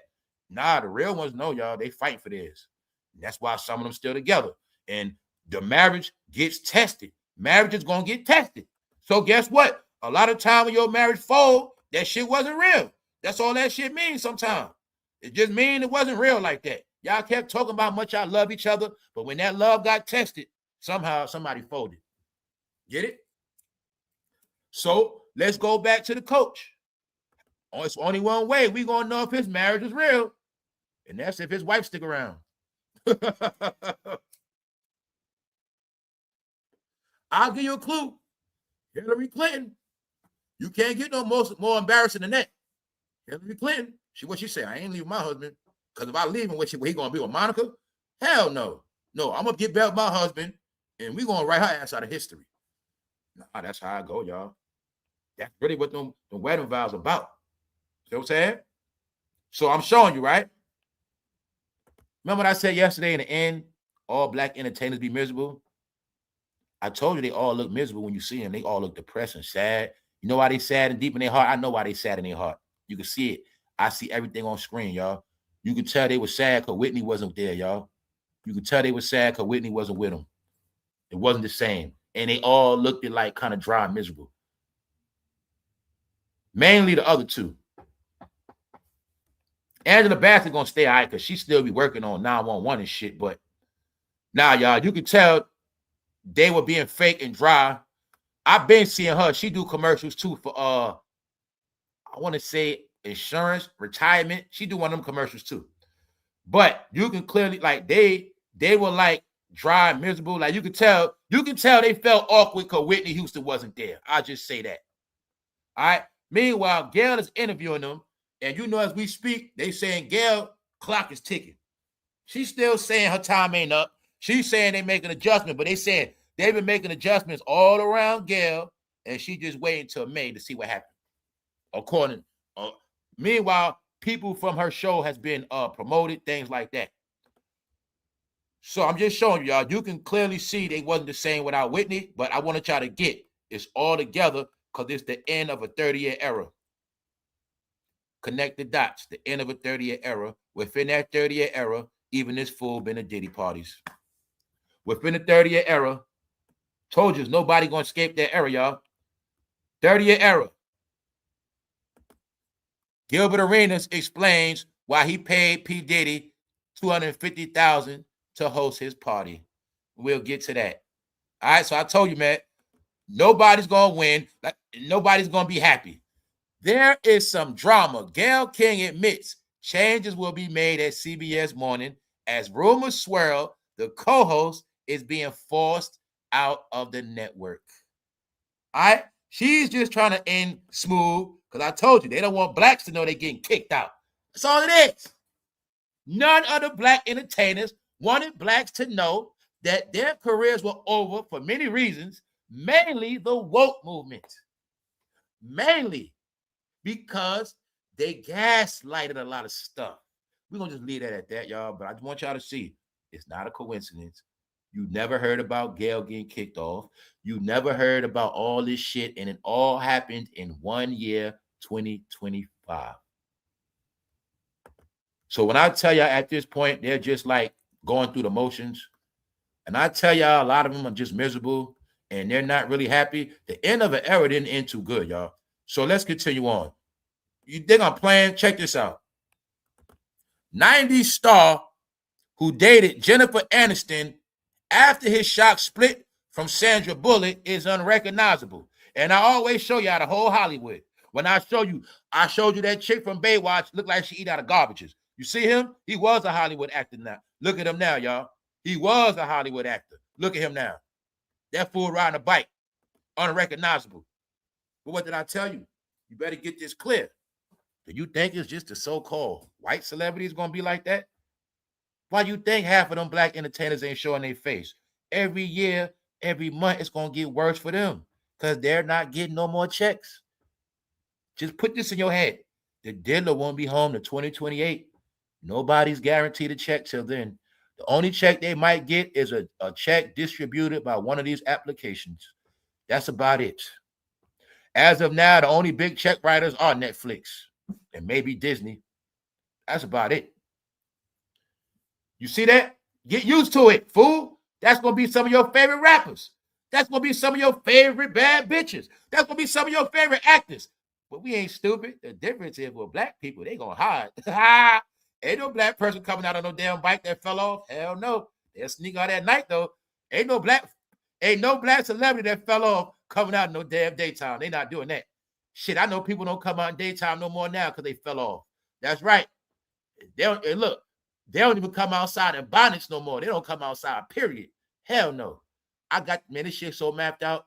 S1: Nah, the real ones know, y'all. They fight for this. And that's why some of them still together. And the marriage gets tested. Marriage is gonna get tested. So guess what? A lot of time when your marriage fold, that shit wasn't real. That's all that shit means sometimes. It just means it wasn't real like that. Y'all kept talking about how much y'all love each other, but when that love got tested, somehow somebody folded. Get it? So let's go back to the coach. Oh, it's only one way we're going to know if his marriage is real, and that's if his wife stick around. I'll give you a clue. Hillary Clinton. You can't get no more embarrassing than that. Hillary Clinton. What she say? I ain't leaving my husband. Because if I leave him, what he going to be with Monica? Hell no. No, I'm going to get back my husband, and we're going to write her ass out of history. Nah, that's how I go, y'all. That's really what the wedding vows about. See what I'm saying? So I'm showing you, right? Remember what I said yesterday in the end, all black entertainers be miserable? I told you they all look miserable when you see them. They all look depressed and sad. You know why they sad and deep in their heart? I know why they sad in their heart. You can see it. I see everything on screen, y'all. You can tell they were sad because Whitney wasn't there, y'all. You can tell they were sad because Whitney wasn't with them. It wasn't the same. And they all looked at like kind of dry and miserable. Mainly the other two. Angela Bassett gonna stay all right because she still be working on 911 and shit. But now, y'all, you can tell they were being fake and dry. I've been seeing her. She do commercials too for I want to say insurance, retirement. She do one of them commercials too. But you can clearly like they were like dry and miserable. Like you can tell they felt awkward because Whitney Houston wasn't there. I'll just say that. All right. Meanwhile, Gail is interviewing them. And you know, as we speak, they saying Gail clock is ticking. She's still saying her time ain't up. She's saying they make an adjustment, but they saying they've been making adjustments all around Gail, and she just waiting till May to see what happens. Meanwhile, people from her show has been promoted, things like that. So I'm just showing you, y'all. You can clearly see they wasn't the same without Whitney, but I wanted y'all to get it's all together because it's the end of a 30-year era. Connect the dots, the end of a 30-year era. Within that 30-year era, even this fool been to Diddy parties. Within the 30-year era, told you, nobody going to escape that era, y'all. 30-year era. Gilbert Arenas explains why he paid P. Diddy $250,000 to host his party. We'll get to that. All right, so I told you, man, nobody's going to win. Nobody's going to be happy. There is some drama. Gayle King admits changes will be made at CBS Morning as rumors swirl the co-host is being forced out of the network. All right? She's just trying to end smooth because I told you, they don't want blacks to know they're getting kicked out. That's all it is. None of the black entertainers wanted blacks to know that their careers were over for many reasons, mainly the woke movement. Mainly because they gaslighted a lot of stuff. We're going to just leave that at that, y'all. But I just want y'all to see it's not a coincidence. You never heard about Gayle getting kicked off. You never heard about all this shit. And it all happened in 1 year, 2025. So when I tell y'all at this point, they're just like going through the motions. And I tell y'all, a lot of them are just miserable and they're not really happy. The end of an era didn't end too good, y'all. So let's continue on. You think I'm playing? Check this out. 90s star who dated Jennifer Aniston after his shock split from Sandra Bullock is unrecognizable. And I always show y'all the whole Hollywood. When I showed you that chick from Baywatch looked like she eat out of garbages. You see him? He was a Hollywood actor now. Look at him now, y'all. He was a Hollywood actor. Look at him now. That fool riding a bike, unrecognizable. But what did I tell you? You better get this clear. Do you think it's just the so-called white celebrities going to be like that? Why you think half of them black entertainers ain't showing their face? Every year, every month, it's going to get worse for them because they're not getting no more checks. Just put this in your head. The diddler won't be home to 2028. Nobody's guaranteed a check till then. The only check they might get is a check distributed by one of these applications. That's about it. As of now, the only big check writers are Netflix and maybe Disney. That's about it. You see that? Get used to it, fool. That's going to be some of your favorite rappers. That's going to be some of your favorite bad bitches. That's going to be some of your favorite actors. But we ain't stupid. The difference is with black people, they going to hide. Ain't no black person coming out on no damn bike that fell off. Hell no. They'll sneak out at night, though. Ain't no black celebrity that fell off coming out in no damn daytime. They not doing that. Shit, I know people don't come out in daytime no more now because they fell off. That's right. They don't even come outside in bonnets no more. They don't come outside, period. Hell no. This shit so mapped out.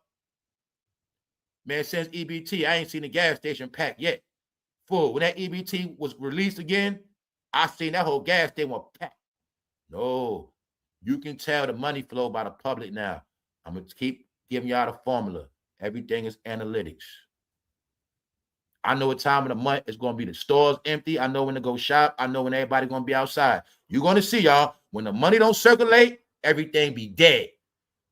S1: Man, since EBT, I ain't seen the gas station packed yet. Fool, when that EBT was released again, I seen that whole gas station was packed. No, you can tell the money flow by the public now. I'm going to keep giving y'all the formula. Everything is analytics. I know what time of the month it's going to be. The stores empty. I know when to go shop. I know when everybody's going to be outside. You're going to see, y'all, when the money don't circulate, everything be dead.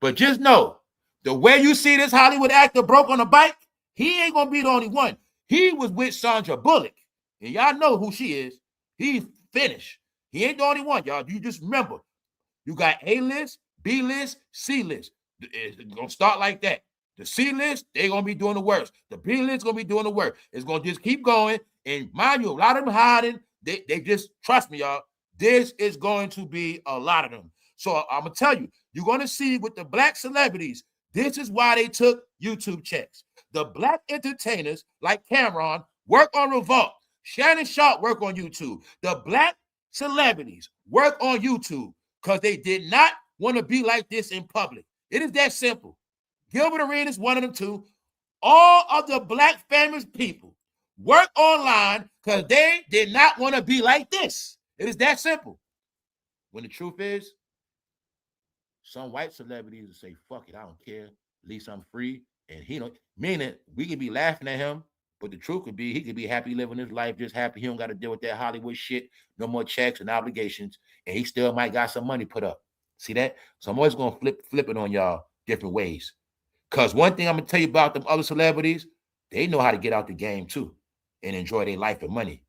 S1: But just know, the way you see this Hollywood actor broke on a bike, he ain't going to be the only one. He was with Sandra Bullock. And y'all know who she is. He's finished. He ain't the only one, y'all. You just remember, you got A-list, B-list, C-list. It's going to start like that. The C-list, they're going to be doing the worst. The B-list going to be doing the worst. It's going to just keep going. And mind you, a lot of them hiding. They just, trust me, y'all, this is going to be a lot of them. So I'm going to tell you, you're going to see with the black celebrities, this is why they took YouTube checks. The black entertainers like Cameron work on Revolt. Shannonsharpe work on YouTube. The black celebrities work on YouTube because they did not want to be like this in public. It is that simple. Gilbert Arenas, one of them too. All of the black famous people work online because they did not want to be like this. It is that simple. When the truth is, some white celebrities will say, fuck it, I don't care. At least I'm free. And he don't, meaning we can be laughing at him, but the truth could be he could be happy living his life, just happy. He don't got to deal with that Hollywood shit, no more checks and obligations, and he still might got some money put up. See that? So I'm always going to flip it on y'all different ways. Because one thing I'm going to tell you about them other celebrities, they know how to get out the game too and enjoy their life and money.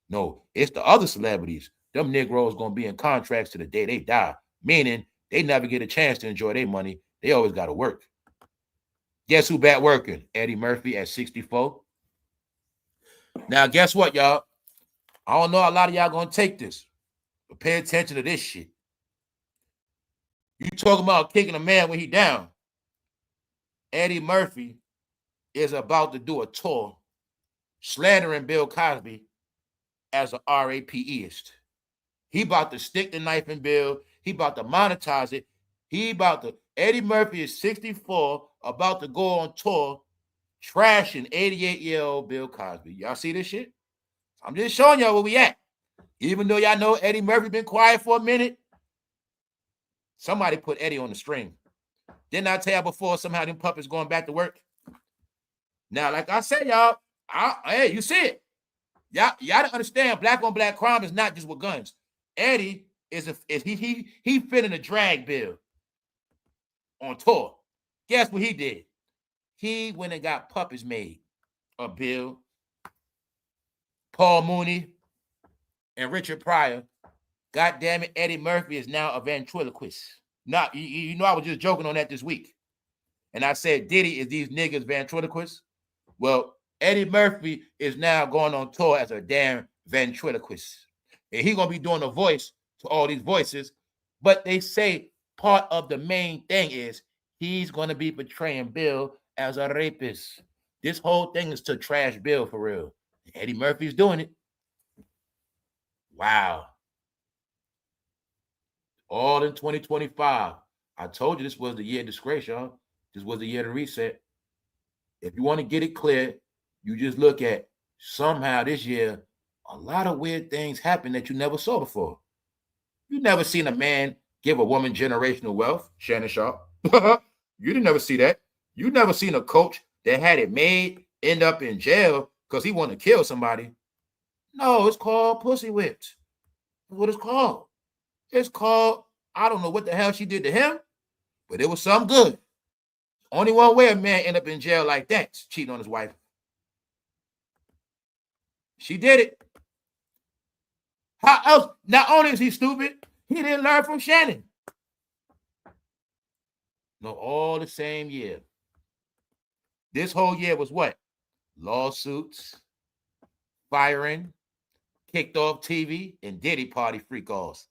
S1: No, it's the other celebrities. Them Negroes going to be in contracts to the day they die, meaning they never get a chance to enjoy their money. They always got to work. Guess who back working? Eddie Murphy at 64. Now, guess what, y'all? I don't know a lot of y'all going to take this, but pay attention to this shit. You talking about kicking a man when he down. Eddie Murphy is about to do a tour slandering Bill Cosby as an RAPist. He about to stick the knife in Bill. He about to monetize it. Eddie Murphy is 64, about to go on tour trashing 88-year-old Bill Cosby. Y'all see this shit? I'm just showing y'all where we at. Even though y'all know Eddie Murphy been quiet for a minute, somebody put Eddie on the string. Didn't I tell you before somehow them puppets going back to work? Now, like I said, y'all, hey, you see it. Y'all to understand, black on black crime is not just with guns. Eddie he fitting a drag Bill on tour. Guess what he did? He went and got puppets made of Bill, Paul Mooney, and Richard Pryor. God damn it, Eddie Murphy is now a ventriloquist. Now, you know I was just joking on that this week. And I said, Diddy is these niggas ventriloquists. Well, Eddie Murphy is now going on tour as a damn ventriloquist. And he's going to be doing a voice to all these voices. But they say part of the main thing is he's going to be portraying Bill as a rapist. This whole thing is to trash Bill for real. Eddie Murphy's doing it. Wow. All in 2025. I told you this was the year of disgrace, y'all. This was the year to reset. If you want to get it clear, you just look at somehow this year, a lot of weird things happen that you never saw before. You never seen a man give a woman generational wealth, Shannonsharpe. You didn't never see that. You never seen a coach that had it made end up in jail because he wanted to kill somebody. No, it's called pussy whipped. That's what it's called. It's called, I don't know what the hell she did to him, but it was something good. Only one way a man end up in jail like that is cheating on his wife. She did it. How else? Not only is he stupid, he didn't learn from Shannon. No, all the same year. This whole year was what? Lawsuits, firing, kicked off TV, and Diddy party freak-offs.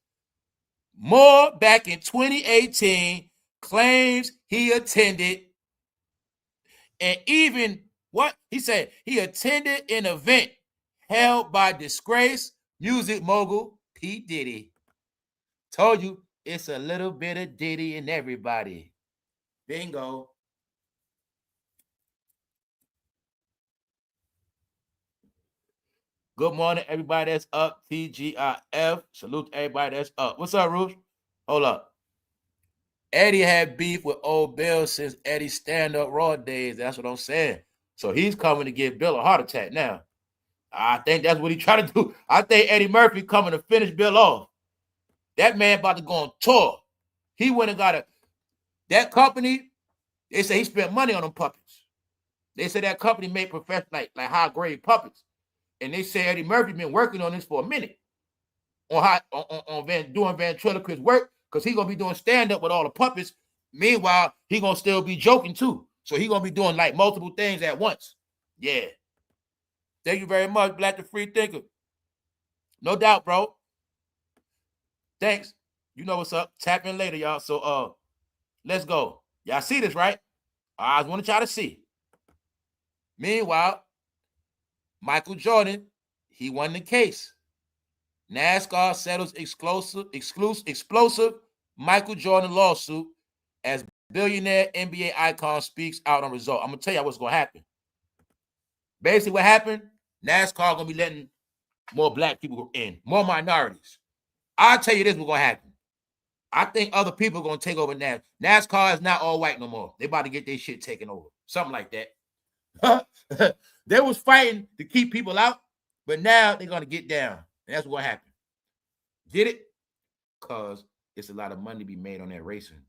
S1: Moore, back in 2018, claims he attended, and even what? He said he attended an event held by disgraced music mogul P. Diddy. Told you, it's a little bit of Diddy in everybody. Bingo. Good morning, everybody that's up. TGIF. Salute to everybody that's up. What's up, Ruth? Hold up. Eddie had beef with old Bill since Eddie's stand-up Raw days. That's what I'm saying. So he's coming to give Bill a heart attack now. I think that's what he trying to do. I think Eddie Murphy coming to finish Bill off. That man about to go on tour. He went and got that company. They say he spent money on them puppets. They say that company made professional, like high-grade puppets. And they say Eddie Murphy been working on this for a minute on doing ventriloquist work because he's going to be doing stand-up with all the puppets. Meanwhile, he going to still be joking too. So he's going to be doing like multiple things at once. Yeah. Thank you very much, Black the Free Thinker. No doubt, bro. Thanks. You know what's up. Tap in later, y'all. So let's go. Y'all see this, right? I want to try to see. Meanwhile, Michaeljordan, he won the case. NASCAR settles explosive Michaeljordan lawsuit as billionaire NBA icon speaks out on result. I'm going to tell you what's going to happen. Basically, what happened, NASCAR going to be letting more black people in, more minorities. I'll tell you this what's going to happen. I think other people are going to take over NASCAR. NASCAR is not all white no more. They about to get their shit taken over. Something like that. They was fighting to keep people out, but now they're going to get down. And that's what happened. Get it? Because it's a lot of money to be made on that racing.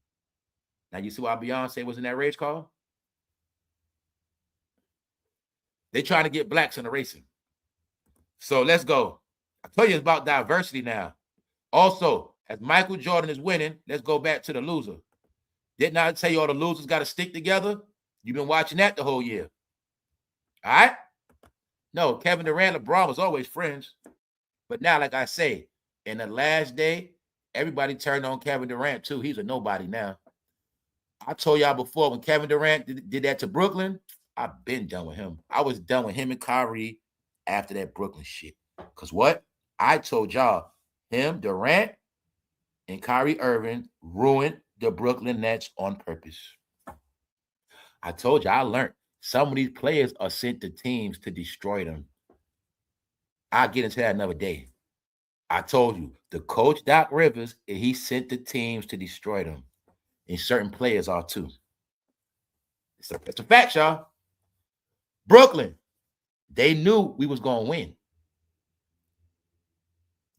S1: Now, you see why Beyonce was in that race car? They trying to get blacks in the racing. So let's go. I tell you it's about diversity now. Also, as Michaeljordan is winning, let's go back to the loser. Didn't I tell you all the losers got to stick together? You've been watching that the whole year. All right? No, Kevin Durant, LeBron was always friends. But now, like I say, in the last day, everybody turned on Kevin Durant too. He's a nobody now. I told y'all before, when Kevin Durant did that to Brooklyn, I've been done with him. I was done with him and Kyrie after that Brooklyn shit. Because what? I told y'all, him, Durant, and Kyrie Irving ruined the Brooklyn Nets on purpose. I told you, I learned. Some of these players are sent to teams to destroy them. I'll get into that another day. I told you, the coach, Doc Rivers, he sent the teams to destroy them. And certain players are too. It's a fact, y'all. Brooklyn, they knew we was going to win.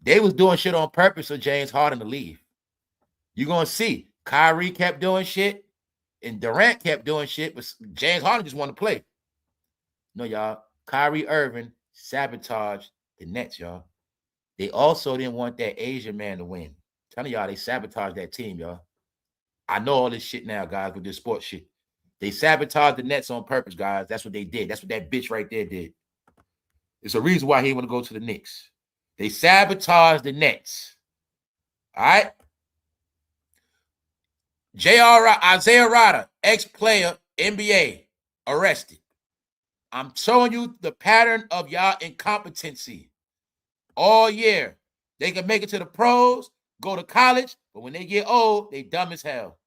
S1: They was doing shit on purpose for James Harden to leave. You're going to see. Kyrie kept doing shit, and Durant kept doing shit, but James Harden just wanted to play. No, y'all. Kyrie Irving sabotaged the Nets, y'all. They also didn't want that Asian man to win. I'm telling y'all, they sabotaged that team, y'all. I know all this shit now, guys, with this sports shit. They sabotaged the Nets on purpose, guys. That's what they did. That's what that bitch right there did. It's a reason why he want to go to the Knicks. They sabotaged the Nets. All right? Isaiah Rodder, ex-player, NBA, arrested. I'm showing you the pattern of y'all incompetency all year. They can make it to the pros, go to college, but when they get old, they dumb as hell.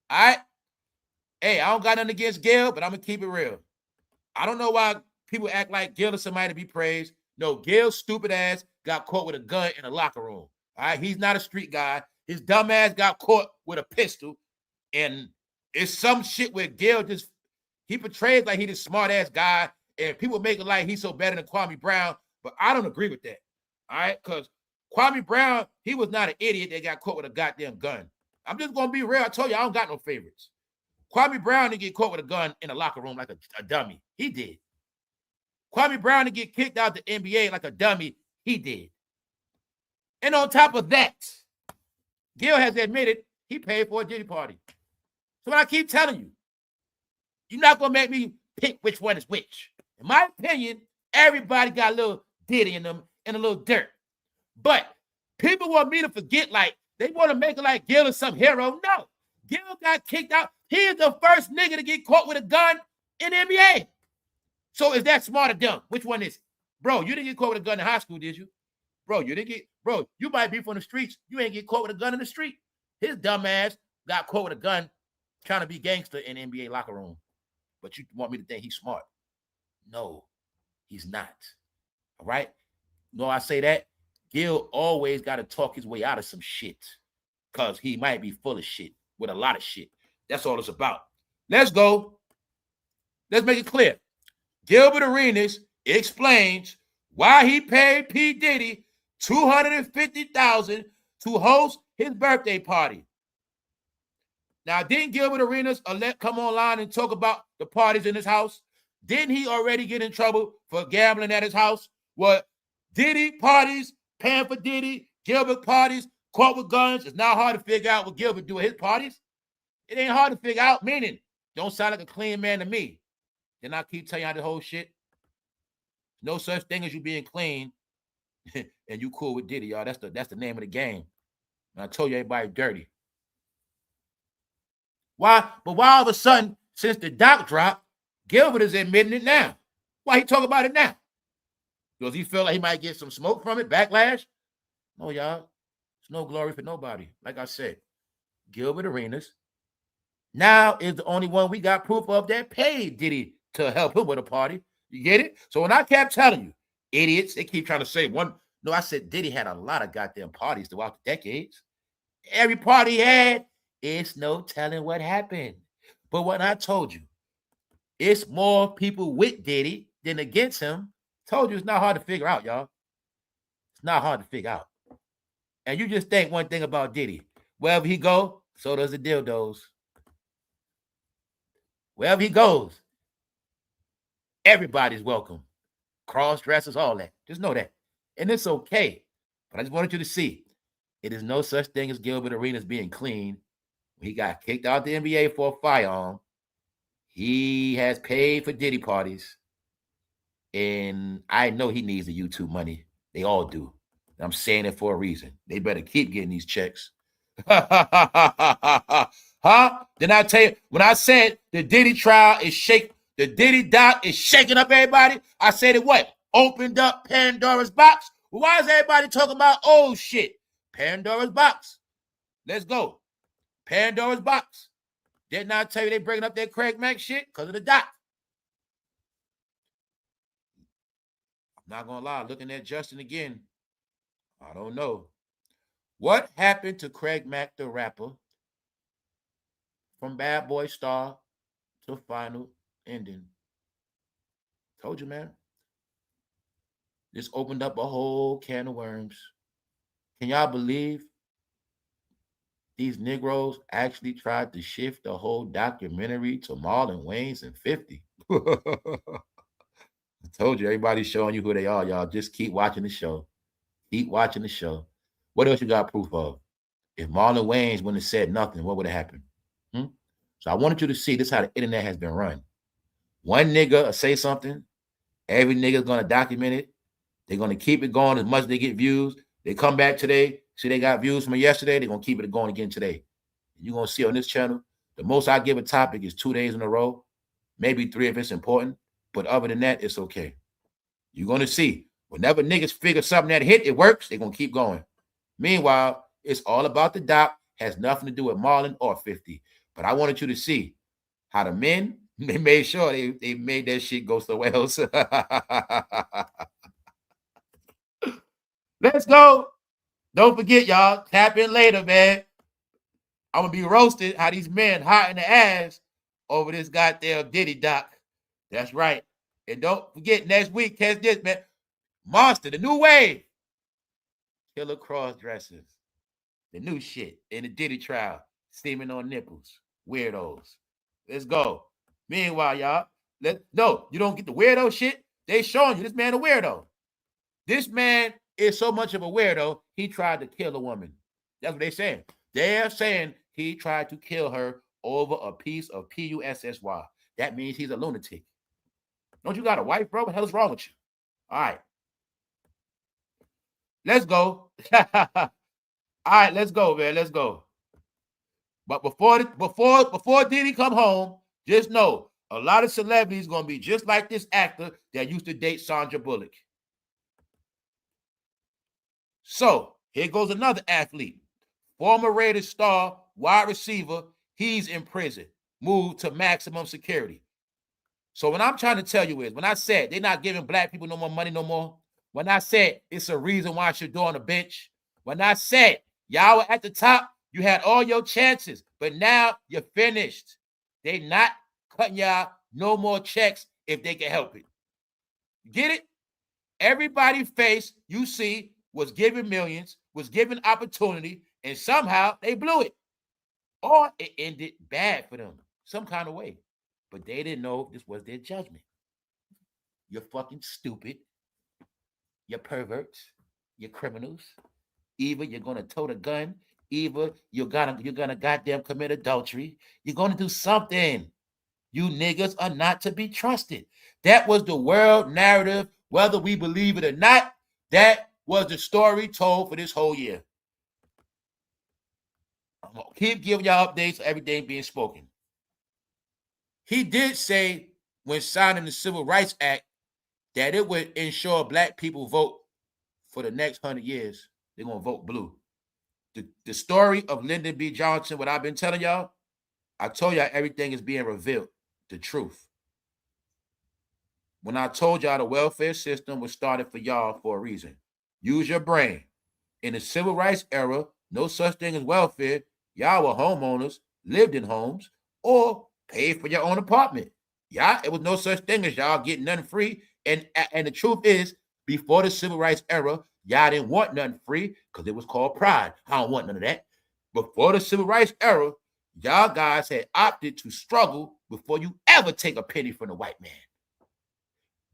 S1: All right? Hey, I don't got nothing against Gil, but I'm going to keep it real. I don't know why people act like Gil is somebody to be praised. No, Gil's stupid ass got caught with a gun in a locker room. All right? He's not a street guy. His dumb ass got caught with a pistol. And it's some shit where Gil he portrays like he's this smart ass guy. And people make it like he's so better than Kwame Brown. But I don't agree with that. All right? Because Kwame Brown, he was not an idiot that got caught with a goddamn gun. I'm just going to be real. I told you, I don't got no favorites. Kwame Brown didn't get caught with a gun in a locker room like a dummy. He did. Kwame Brown didn't get kicked out the NBA like a dummy. He did. And on top of that, Gil has admitted he paid for a Diddy party. So what I keep telling you, you're not going to make me pick which one is which. In my opinion, everybody got a little Diddy in them and a little dirt. But people want me to forget, like, they want to make it like Gil is some hero. No. Gil got kicked out. He is the first nigga to get caught with a gun in the NBA. So is that smart or dumb? Which one is it? Bro, you didn't get caught with a gun in high school, did you? Bro, you might be from the streets. You ain't get caught with a gun in the street. His dumb ass got caught with a gun trying to be gangster in the NBA locker room. But you want me to think he's smart. No, he's not. All right? No, I say that. Gil always got to talk his way out of some shit because he might be full of shit with a lot of shit. That's all it's about. Let's go. Let's make it clear. Gilbert Arenas explains why he paid P. Diddy $250,000 to host his birthday party. Now, didn't Gilbert Arenas come online and talk about the parties in his house? Didn't he already get in trouble for gambling at his house? What? Diddy parties, paying for Diddy, Gilbert parties, caught with guns. It's not hard to figure out what Gilbert do at his parties. It ain't hard to figure out, meaning don't sound like a clean man to me. Then I keep telling you the whole shit. No such thing as you being clean and you cool with Diddy, y'all. That's the name of the game. And I told you everybody dirty. Why? But why all of a sudden, since the doc dropped, Gilbert is admitting it now? Why he talk about it now? Because he feel like he might get some smoke from it, backlash? No, y'all. There's no glory for nobody. Like I said, Gilbert Arenas now is the only one we got proof of that paid Diddy to help him with a party. You get it? So when I kept telling you, idiots, they keep trying to say one. No, I said Diddy had a lot of goddamn parties throughout the decades. Every party he had, it's no telling what happened. But when I told you, it's more people with Diddy than against him, told you it's not hard to figure out, y'all. It's not hard to figure out. And you just think one thing about Diddy. Wherever he go, so does the dildos. Wherever he goes, everybody's welcome. Cross-dressers, all that. Just know that. And it's okay. But I just wanted you to see, it is no such thing as Gilbert Arenas being clean. He got kicked out the NBA for a firearm. He has paid for Diddy parties. And I know he needs the YouTube money. They all do. I'm saying it for a reason. They better keep getting these checks. Huh? Then I tell you, when I said the Diddy trial is the Diddy doc is shaking up everybody, I said it what? Opened up Pandora's box. Why is everybody talking about old shit? Pandora's box. Let's go. Pandora's box. Didn't I tell you they bringing up that Craig Mack shit? Because of the doc. I'm not going to lie. Looking at Justin again, I don't know. What happened to Craig Mack, the rapper, from Bad Boy Star to final ending? Told you, man. This opened up a whole can of worms. Can y'all believe these Negroes actually tried to shift the whole documentary to Marlon Wayans and 50? I told you, everybody's showing you who they are, y'all. Just keep watching the show. Keep watching the show. What else you got proof of? If Marlon Wayans wouldn't have said nothing, what would have happened? So I wanted you to see this is how the internet has been run. One nigga will say something, every nigga's going to document it. They're going to keep it going as much as they get views. They come back today, see they got views from yesterday, they're going to keep it going again today. You're going to see on this channel, the most I give a topic is 2 days in a row, maybe 3 if it's important. But other than that, it's okay. You're going to see Whenever niggas figure something that hit, it works, they're going to keep going. Meanwhile, it's all about the doc, has nothing to do with Marlon or 50. But I wanted you to see how the men, they made sure they made that shit go somewhere else. Let's go. Don't forget, y'all, tap in later, man. I'm going to be roasted how these men hot in the ass over this goddamn Diddy doc. That's right. And don't forget, next week, catch this, man. Monster, the new wave. Killer cross dressers. The new shit in the Diddy trial. Steaming on nipples. Weirdos. Let's go. Meanwhile, y'all, no, you don't get the weirdo shit. They showing you this man a weirdo. This man is so much of a weirdo, he tried to kill a woman. That's what they're saying. They're saying he tried to kill her over a piece of PUSSY. That means he's a lunatic. Don't you got a wife, bro? What the hell is wrong with you? All right. Let's go. All right, let's go, man. Let's go. But before Diddy come home, just know a lot of celebrities gonna be just like this actor that used to date Sandra Bullock. So here goes another athlete, former Raiders star, wide receiver. He's in prison, moved to maximum security. So what I'm trying to tell you is, when I said they're not giving black people no more money no more, when I said it's a reason why you're on the bench, when I said y'all were at the top, you had all your chances, but now you're finished. They not cutting y'all no more checks if they can help it. Get it? Everybody face you see was given millions, was given opportunity, and somehow they blew it. Or it ended bad for them, some kind of way. But they didn't know this was their judgment. You're fucking stupid. You're perverts. You're criminals. Either you're gonna tote a gun, either you're gonna goddamn commit adultery. You're gonna do something. You niggas are not to be trusted. That was the world narrative, whether we believe it or not. That was the story told for this whole year. I'm gonna keep giving y'all updates of everything being spoken. He did say when signing the Civil Rights Act that it would ensure black people vote for the next 100 years. They're going to vote blue. The story of Lyndon B. Johnson, what I've been telling y'all, I told y'all everything is being revealed, the truth. When I told y'all the welfare system was started for y'all for a reason. Use your brain. In the Civil Rights era, no such thing as welfare. Y'all were homeowners, lived in homes, or paid for your own apartment. Y'all, it was no such thing as y'all getting nothing free. And the truth is, before the Civil Rights era, y'all didn't want nothing free because it was called pride. I don't want none of that. Before the Civil Rights era, y'all guys had opted to struggle before you ever take a penny from the white man.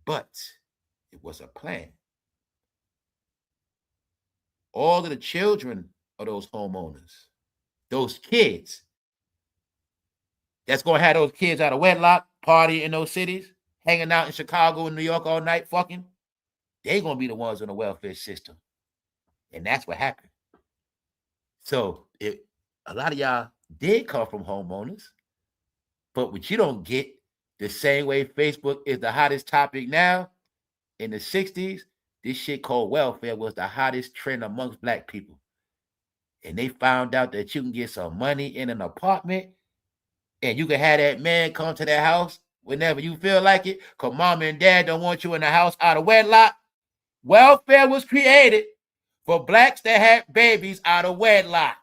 S1: But it was a plan. All of the children of those homeowners, those kids, that's going to have those kids out of wedlock, party in those cities, hanging out in Chicago and New York all night fucking, they're going to be the ones on the welfare system. And that's what happened. So a lot of y'all did come from homeowners, but what you don't get, the same way Facebook is the hottest topic now, in the 60s, this shit called welfare was the hottest trend amongst black people. And they found out that you can get some money in an apartment and you can have that man come to their house whenever you feel like it, because mom and dad don't want you in the house out of wedlock. Welfare was created for blacks that had babies out of wedlock,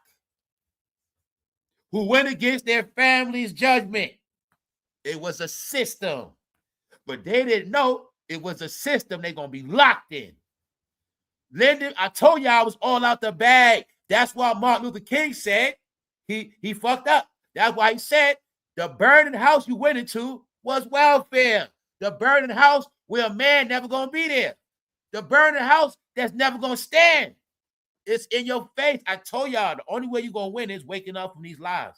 S1: who went against their family's judgment. It was a system, but they didn't know it was a system they're going to be locked in. Lyndon, I told you I was all out the bag. That's why Martin Luther King said he fucked up. That's why he said the burning house you went into was welfare. The burning house where a man never going to be there. The burning house that's never going to stand. It's in your face. I told y'all the only way you're going to win is waking up from these lies.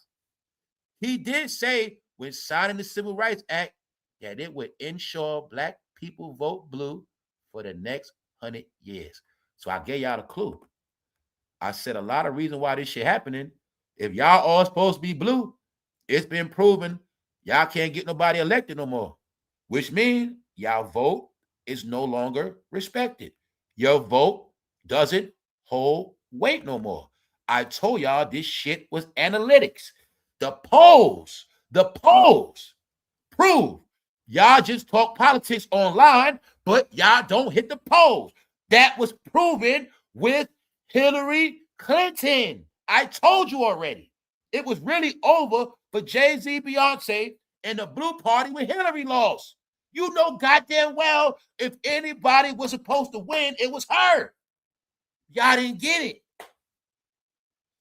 S1: He did say when signing the Civil Rights Act that it would ensure black people vote blue for the next 100 years. So I gave y'all a clue. I said a lot of reasons why this shit happening. If y'all all supposed to be blue, it's been proven y'all can't get nobody elected no more, which means y'all vote is no longer respected. Your vote doesn't hold weight no more. I told y'all this shit was analytics. The polls prove y'all just talk politics online, but y'all don't hit the polls. That was proven with Hillary Clinton. I told you already. It was really over for Jay-Z, Beyonce, and the Blue Party when Hillary lost. You know goddamn well if anybody was supposed to win, it was her. Y'all didn't get it.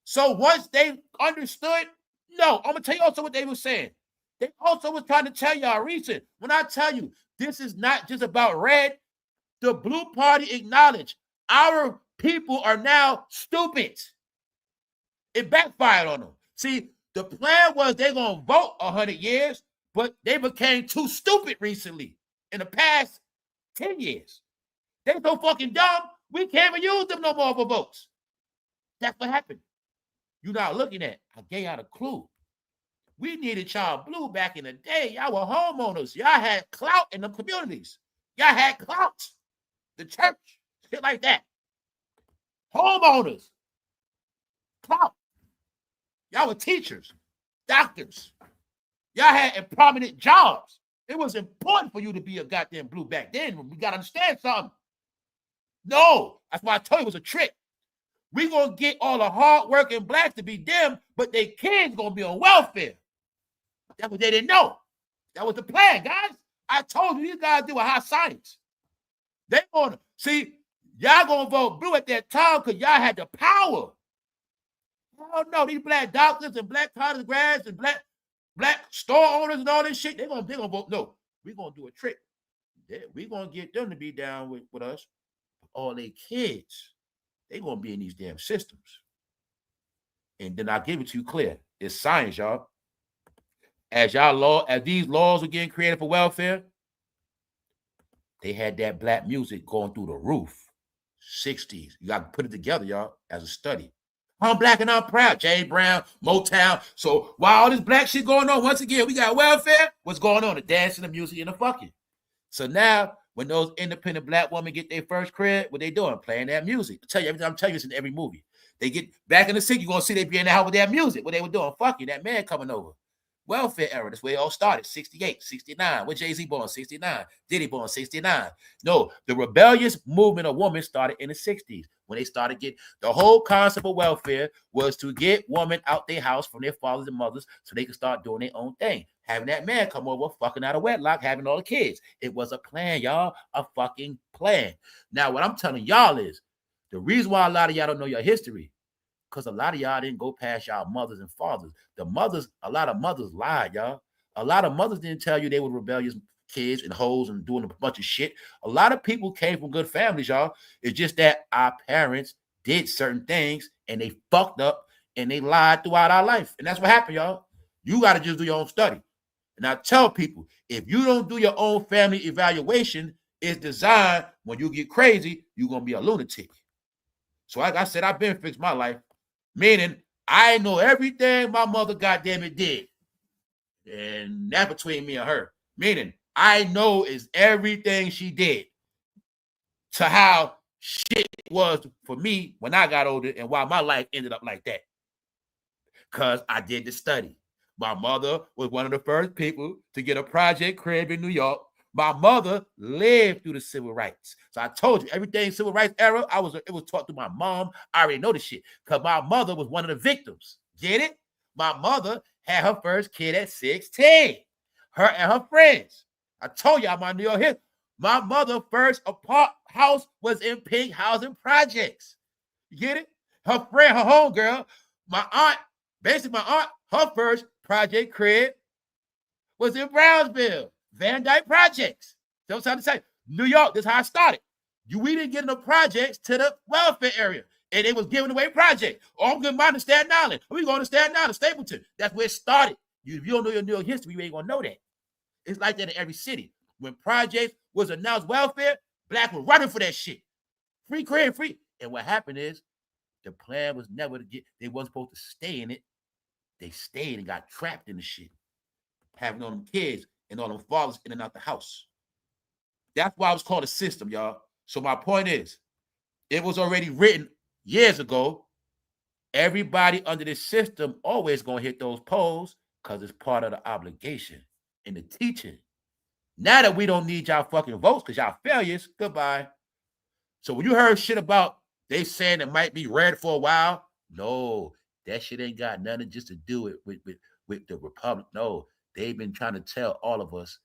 S1: So once they understood, no, I'm going to tell you also what they were saying. They also was trying to tell y'all reason. When I tell you this is not just about red, the Blue Party acknowledged our people are now stupid. It backfired on them. See, the plan was they're going to vote 100 years, but they became too stupid recently in the past 10 years. They're so fucking dumb, we can't even use them no more for votes. That's what happened. You're not looking at. I gave y'all a clue. We needed y'all blue back in the day. Y'all were homeowners. Y'all had clout in the communities. Y'all had clout. The church, shit like that. Homeowners. Clout. Y'all were teachers, doctors. Y'all had prominent jobs. It was important for you to be a goddamn blue back then. We got to understand something. No, that's why I told you it was a trick. We're going to get all the hard-working blacks to be them, but their kids going to be on welfare. That's what they didn't know. That was the plan, guys. I told you these guys do a high science. They going to, see, y'all going to vote blue at that time because y'all had the power. Hell no, these black doctors and black college grads and black store owners and all this shit, they're going to vote no. We're going to do a trick. We're going to get them to be down with us. All their kids, they're going to be in these damn systems. And then I'll give it to you clear. It's science, y'all. As these laws were getting created for welfare, they had that black music going through the roof. 60s. You got to put it together, y'all, as a study. I'm black and I'm proud. James Brown, Motown. So while all this black shit going on, once again, we got welfare. What's going on? The dancing, the music, and the fucking. So now, when those independent black women get their first crib, what they doing? Playing that music. I'm telling you this in every movie. They get back in the city, you're going to see they be in the house with that music. What they were doing? Fucking that man coming over. Welfare era. That's where it all started. 68, 69. When Jay-Z born? 69. Diddy born? 69. No, the rebellious movement of women started in the 60s. When they started getting the whole concept of welfare was to get women out their house from their fathers and mothers so they could start doing their own thing. Having that man come over, fucking out of wedlock, having all the kids. It was a plan, y'all. A fucking plan. Now, what I'm telling y'all is the reason why a lot of y'all don't know your history, because a lot of y'all didn't go past y'all mothers and fathers. A lot of mothers lied, y'all. A lot of mothers didn't tell you they were rebellious kids and hoes and doing a bunch of shit. A lot of people came from good families, y'all. It's just that our parents did certain things and they fucked up and they lied throughout our life. And that's what happened, y'all. You got to just do your own study. And I tell people, if you don't do your own family evaluation, it's designed when you get crazy, you're going to be a lunatic. So like I said, I've been fixed my life. Meaning, I know everything my mother goddamn it did. And that's between me and her. Meaning, I know is everything she did to how shit was for me when I got older and why my life ended up like that. Because I did the study. My mother was one of the first people to get a project crib in New York. My mother lived through the civil rights. So I told you, everything civil rights era, it was taught through my mom. I already know this shit because my mother was one of the victims. Get it? My mother had her first kid at 16. Her and her friends. I told y'all my New York hit. My mother's first house was in pink housing projects. You get it? Her friend, her homegirl, my aunt, her first project crib was in Brownsville. Van Dyke Projects. So I'm trying to say, New York, this is how I started. We didn't get enough projects to the welfare area. And they was giving away projects. Oh, I'm getting mine to Staten Island. We going to Staten Island, Stapleton. That's where it started. If you don't know your New York history, you ain't going to know that. It's like that in every city. When projects was announced welfare, black were running for that shit. Free crib, free. And what happened is, the plan was never to they wasn't supposed to stay in it. They stayed and got trapped in the shit. Having all them kids and all them fathers in and out the house. That's why it was called a system, y'all. So my point is, It was already written years ago. Everybody under this system always gonna hit those polls because it's part of the obligation in the teaching. Now that we don't need y'all fucking votes because y'all failures, goodbye. So when you heard shit about they saying it might be red for a while, no, that shit ain't got nothing just to do with the Republic. No, they've been trying to tell all of us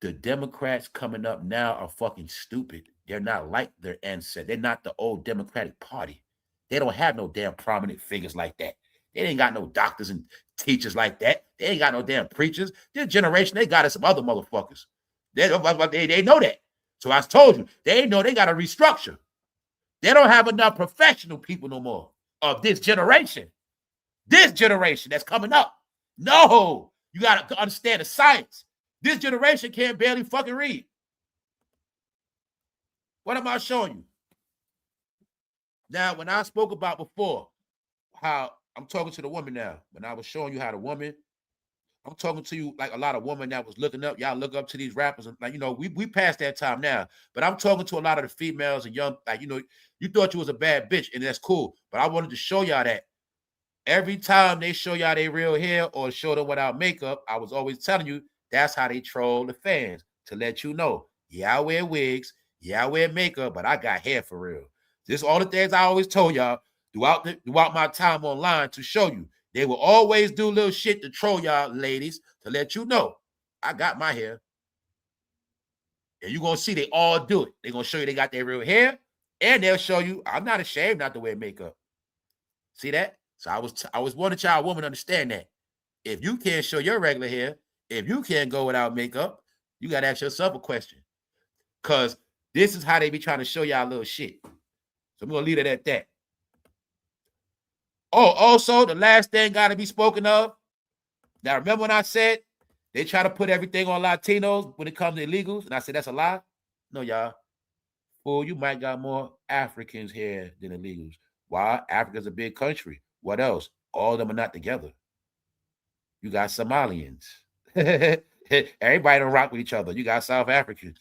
S1: the Democrats coming up now are fucking stupid. They're not like their ancestors. They're not the old Democratic Party. They don't have no damn prominent figures like that. They ain't got no doctors and teachers like that. They ain't got no damn preachers. This generation, they got some other motherfuckers. They know that. So I told you, they know they got to restructure. They don't have enough professional people no more of this generation. This generation that's coming up. No, you got to understand the science. This generation can't barely fucking read. What am I showing you? Now, when I spoke about before, how I'm talking to the woman now, when I was showing you how the woman, I'm talking to you like a lot of women that was looking up. Y'all look up to these rappers. And like, you know, we passed that time now. But I'm talking to a lot of the females and young, like, you know, you thought you was a bad bitch, and that's cool. But I wanted to show y'all that every time they show y'all their real hair or show them without makeup, I was always telling you that's how they troll the fans, to let you know, yeah, I wear wigs, yeah, I wear makeup, but I got hair for real. This is all the things I always told y'all throughout my time online to show you. They will always do little shit to troll y'all ladies to let you know I got my hair. And you're going to see they all do it. They're going to show you they got their real hair, and they'll show you I'm not ashamed not to wear makeup. See that? So I was wanting y'all woman to understand that. If you can't show your regular hair, if you can't go without makeup, you got to ask yourself a question. Because this is how they be trying to show y'all little shit. So I'm going to leave it at that. Oh, also, the last thing got to be spoken of. Now, remember when I said they try to put everything on Latinos when it comes to illegals? And I said, that's a lie? No, y'all. Fool, you might got more Africans here than illegals. Why? Africa's a big country. What else? All of them are not together. You got Somalians. Everybody don't rock with each other. You got South Africans.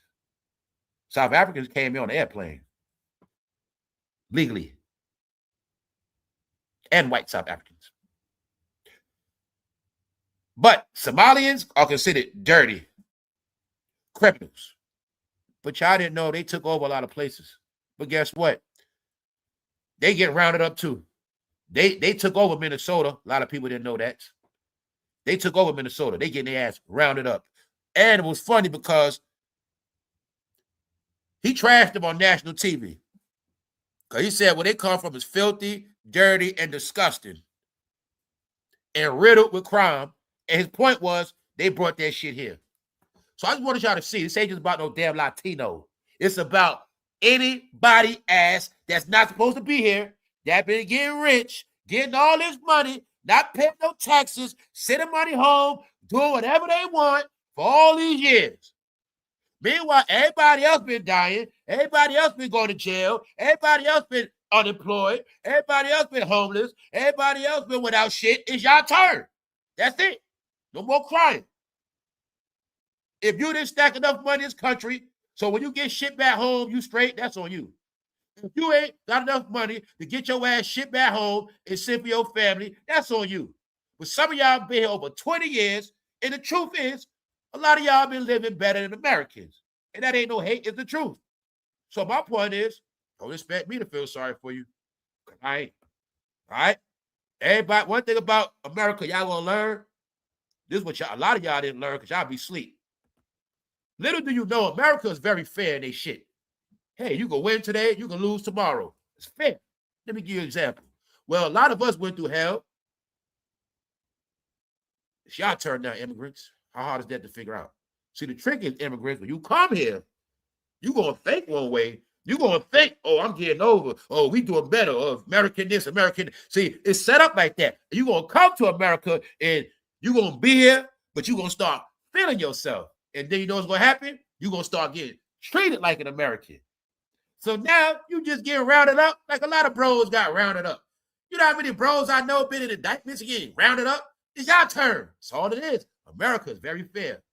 S1: South Africans came here on an airplane. Legally. And white South Africans. But Somalians are considered dirty criminals. But y'all didn't know they took over a lot of places. But guess what? They get rounded up too. They took over Minnesota. A lot of people didn't know that. They took over Minnesota. They getting their ass rounded up. And it was funny because he trashed them on national TV. Because he said where they come from is filthy, dirty, and disgusting. And riddled with crime. And his point was they brought that shit here. So I just wanted y'all to see, this ain't just about no damn Latino. It's about anybody ass that's not supposed to be here, that been getting rich, getting all this money, not paying no taxes, sending money home, doing whatever they want for all these years. Meanwhile, everybody else been dying. Everybody else been going to jail. Everybody else been unemployed. Everybody else been homeless. Everybody else been without shit. It's your turn. That's it. No more crying. If you didn't stack enough money in this country, so when you get shit back home, you straight, that's on you. If you ain't got enough money to get your ass shit back home and send for your family, that's on you. But some of y'all been here over 20 years, and the truth is, a lot of y'all been living better than Americans. And that ain't no hate, it's the truth. So my point is, don't expect me to feel sorry for you. I ain't. All right? Everybody, one thing about America, y'all gonna learn, this is what a lot of y'all didn't learn because y'all be asleep. Little do you know, America is very fair in their shit. Hey, you can win today, you can lose tomorrow. It's fair. Let me give you an example. Well, a lot of us went through hell. It's y'all turn down, immigrants. How hard is that to figure out? See, the trick is immigrants, when you come here, you're going to think one way. You're going to think, oh, I'm getting over. Oh, we doing better. Oh, American this, American. See, it's set up like that. You're going to come to America and you're going to be here, but you're going to start feeling yourself. And then you know what's going to happen? You're going to start getting treated like an American. So now you just get rounded up like a lot of bros got rounded up. You know how many bros I know been in indictments and getting rounded up? It's your turn. That's all it is. America is very fair.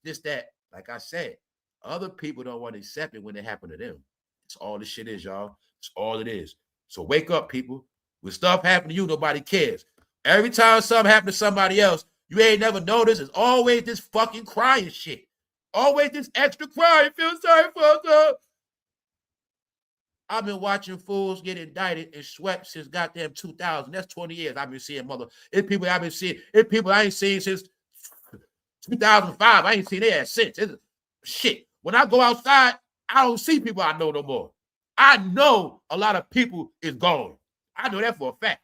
S1: Just that, like I said, other people don't want to accept it when it happened to them. That's all this shit is, y'all. That's all it is. So wake up, people. When stuff happen to you, nobody cares. Every time something happens to somebody else, you ain't never noticed. It's always this fucking crying shit. Always this extra crying. Feel sorry for us. I've been watching fools get indicted and swept since goddamn 2000. That's 20 years. I've been seeing it's people I've been seeing. It's people I ain't seen since 2005. I ain't seen their ass since. It's shit. When I go outside, I don't see people I know no more. I know a lot of people is gone. I know that for a fact.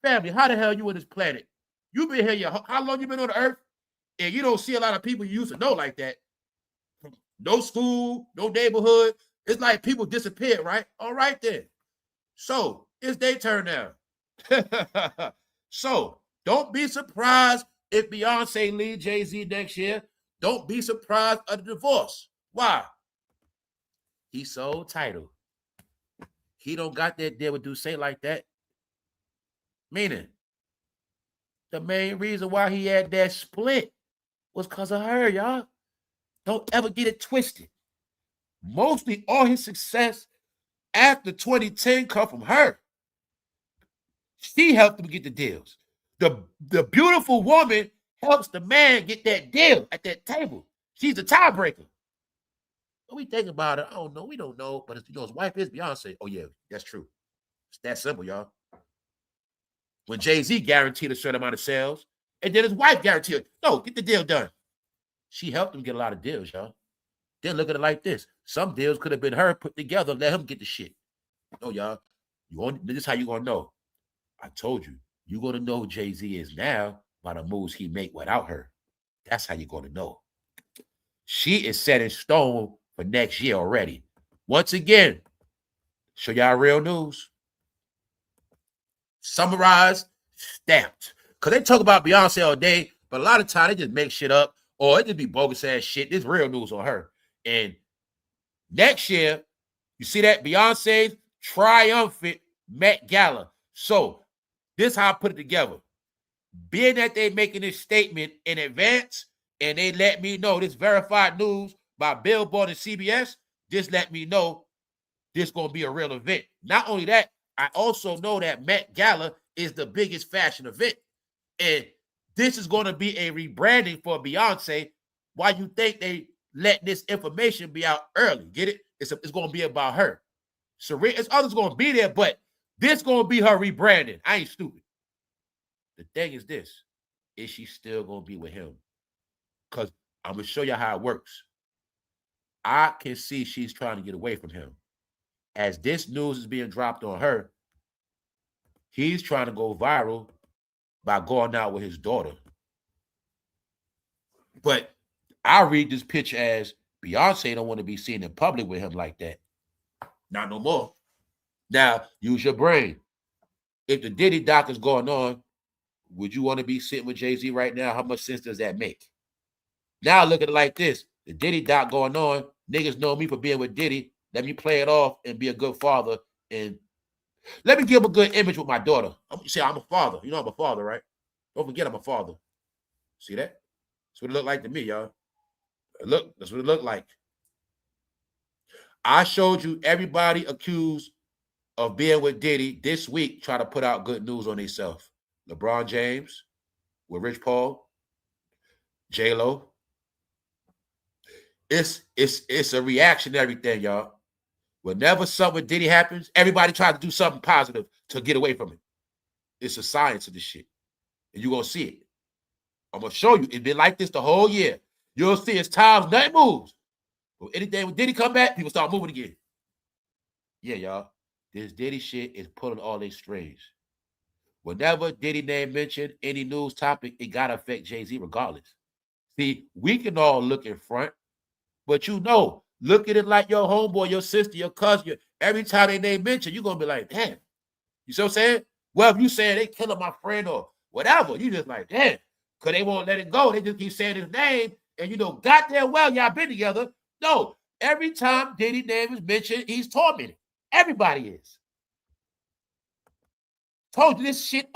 S1: Family, how the hell you on this planet? You been here, how long you been on the earth? And you don't see a lot of people you used to know like that. No school, no neighborhood. It's like people disappeared, right? All right then. So it's their turn now. So don't be surprised if Beyonce leaves Jay-Z next year. Don't be surprised at the divorce. Why? He's so entitled. He don't got that deal with Duce like that. Meaning, the main reason why he had that split was because of her, y'all. Don't ever get it twisted. Mostly all his success after 2010 come from her. She helped him get the deals. The beautiful woman helps the man get that deal at that table. She's the tiebreaker. What we think about it, I don't know. We don't know. But his wife is Beyonce. Oh, yeah, that's true. It's that simple, y'all. When Jay-Z guaranteed a certain amount of sales, and then his wife guaranteed it. No, get the deal done. She helped him get a lot of deals, y'all. Then look at it like this. Some deals could have been her put together, let him get the shit. No, y'all. This is how you're going to know. I told you. You're going to know who Jay-Z is now by the moves he make without her. That's how you're going to know. She is set in stone for next year already. Once again, show y'all real news. Summarized, stamped. Because they talk about Beyonce all day, but a lot of times they just make shit up or it just be bogus ass shit. There's real news on her. And next year, you see that Beyonce's triumphant Met Gala. So this is how I put it together. Being that they making this statement in advance and they let me know this verified news by Billboard and CBS, just let me know this going to be a real event. Not only that, I also know that Met Gala is the biggest fashion event. And this is going to be a rebranding for Beyonce. Why you think they let this information be out early? Get it? It's going to be about her. It's others going to be there, but this going to be her rebranding. I ain't stupid. The thing is this. Is she still going to be with him? Because I'm going to show you how it works. I can see she's trying to get away from him. As this news is being dropped on her, he's trying to go viral by going out with his daughter. But I read this picture as Beyonce don't want to be seen in public with him like that. Not no more. Now, use your brain. If the Diddy doc is going on, would you want to be sitting with Jay-Z right now? How much sense does that make? Now look at it like this. The Diddy doc going on, niggas know me for being with Diddy. Let me play it off and be a good father. And let me give him a good image with my daughter. See, I'm a father. You know I'm a father, right? Don't forget I'm a father. See that? That's what it looked like to me, y'all. Look, that's what it looked like. I showed you everybody accused of being with Diddy this week try to put out good news on themselves. LeBron James with Rich Paul, J-Lo. It's a reactionary thing, y'all. Whenever something with Diddy happens, everybody tries to do something positive to get away from it. It's a science of this shit. And you're going to see it. I'm going to show you. It's been like this the whole year. You'll see it's times nothing moves. But anything when Diddy come back, people start moving again. Yeah, y'all. This Diddy shit is pulling all their strings. Whenever Diddy name mentioned any news topic, it got to affect Jay-Z regardless. See, we can all look in front, but you know, look at it like your homeboy, your sister, your cousin. Every time they name mention, you're going to be like, damn. You see what I'm saying? Well, if you saying they killing my friend or whatever, you just like, damn. Because they won't let it go. They just keep saying his name. And you know, goddamn well, y'all been together. No, every time Diddy name is mentioned, he's tormented. Everybody is. Told you this shit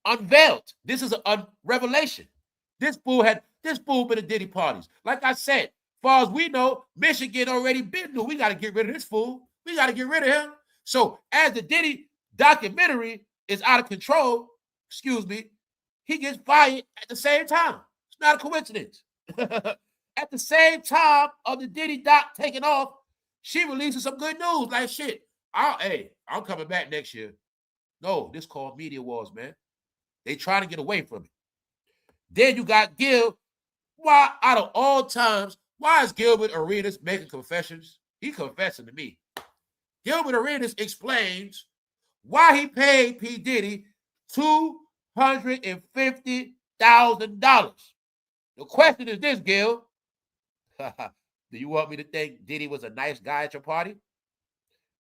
S1: unveiled. This is a revelation. This fool been at Diddy parties. Like I said, as far as we know, Michigan already been new. We got to get rid of this fool. We got to get rid of him. So as the Diddy documentary is out of control, excuse me, he gets fired at the same time. It's not a coincidence. At the same time of the Diddy doc taking off, she releases some good news. Like, shit, I'm coming back next year. No, this called Media Wars, man. They trying to get away from it. Then you got Gil. Why, out of all times, why is Gilbert Arenas making confessions? He confessing to me. Gilbert Arenas explains why he paid P. Diddy $250,000. The question is this, Gil. Do you want me to think Diddy was a nice guy at your party?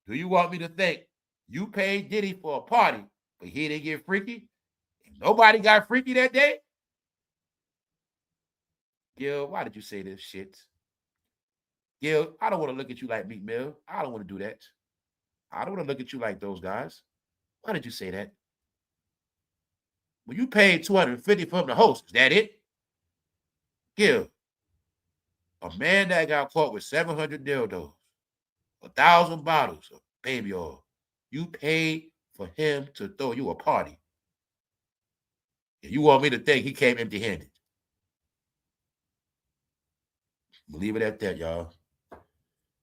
S1: Do you want me to think you paid Diddy for a party, but he didn't get freaky? And nobody got freaky that day? Gil, why did you say this shit? Gil, I don't want to look at you like Meek Mill. I don't want to do that. I don't want to look at you like those guys. Why did you say that? Well, you paid $250 for him to host. Is that it? Gil, a man that got caught with 700 dildos, 1,000 bottles of baby oil, you paid for him to throw you a party. And you want me to think he came empty-handed? Leave it at that, y'all.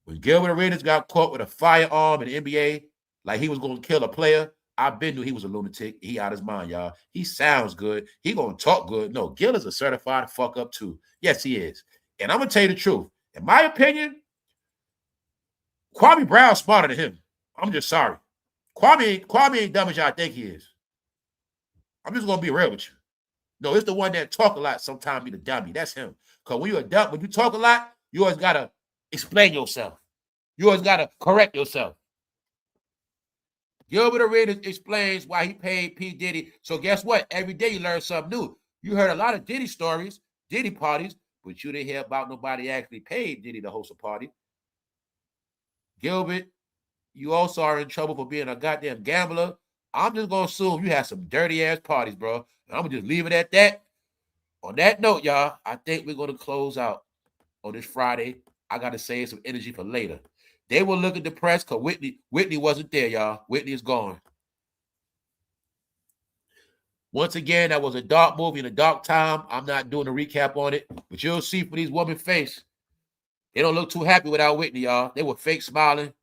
S1: When Gilbert Arenas got caught with a firearm in the NBA, like he was going to kill a player, I been knew he was a lunatic. He out his mind, y'all. He sounds good. He going to talk good. No, Gil is a certified fuck up too. Yes, he is. And I'm going to tell you the truth. In my opinion, Kwame Brown's smarter than him. I'm just sorry. Kwame ain't dumb as y'all think he is. I'm just going to be real with you. No, it's the one that talk a lot sometimes be the dummy. That's him. Because when you're a dumb, when you talk a lot, you always got to explain yourself. You always got to correct yourself. Gilbert Arenas explains why he paid P. Diddy. So guess what? Every day you learn something new. You heard a lot of Diddy stories, Diddy parties, but you didn't hear about nobody actually paid Diddy to host a party. Gilbert, you also are in trouble for being a goddamn gambler. I'm just going to assume you had some dirty-ass parties, bro. And I'm going to just leave it at that. On that note, y'all, I think we're going to close out on this Friday. I got to save some energy for later. They were looking depressed because Whitney wasn't there, y'all. Whitney is gone. Once again, that was a dark movie in a dark time. I'm not doing a recap on it, but you'll see for these women's face. They don't look too happy without Whitney, y'all. They were fake smiling.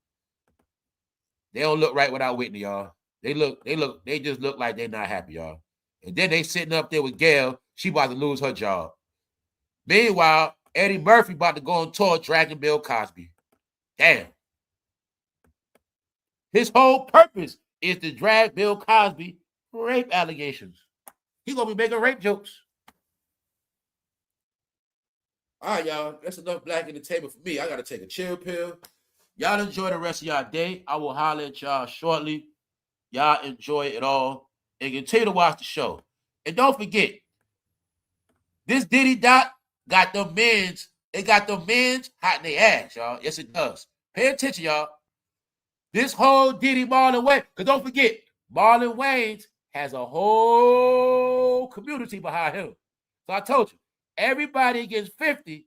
S1: They don't look right without Whitney, y'all. They just look like they're not happy, y'all. And then they sitting up there with Gail. She about to lose her job. Meanwhile, Eddie Murphy about to go on tour dragging Bill Cosby. Damn. His whole purpose is to drag Bill Cosby for rape allegations. He's going to be making rape jokes. All right, y'all. That's enough black entertainment for me. I got to take a chill pill. Y'all enjoy the rest of y'all day. I will holler at y'all shortly. Y'all enjoy it all. And continue to watch the show. And don't forget, this Diddy Dot got the men's. It got the men's hot in their ass, y'all. Yes, it does. Pay attention, y'all. This whole Diddy Marlon Wayans, because don't forget, Marlon Wayans has a whole community behind him. So I told you, everybody against 50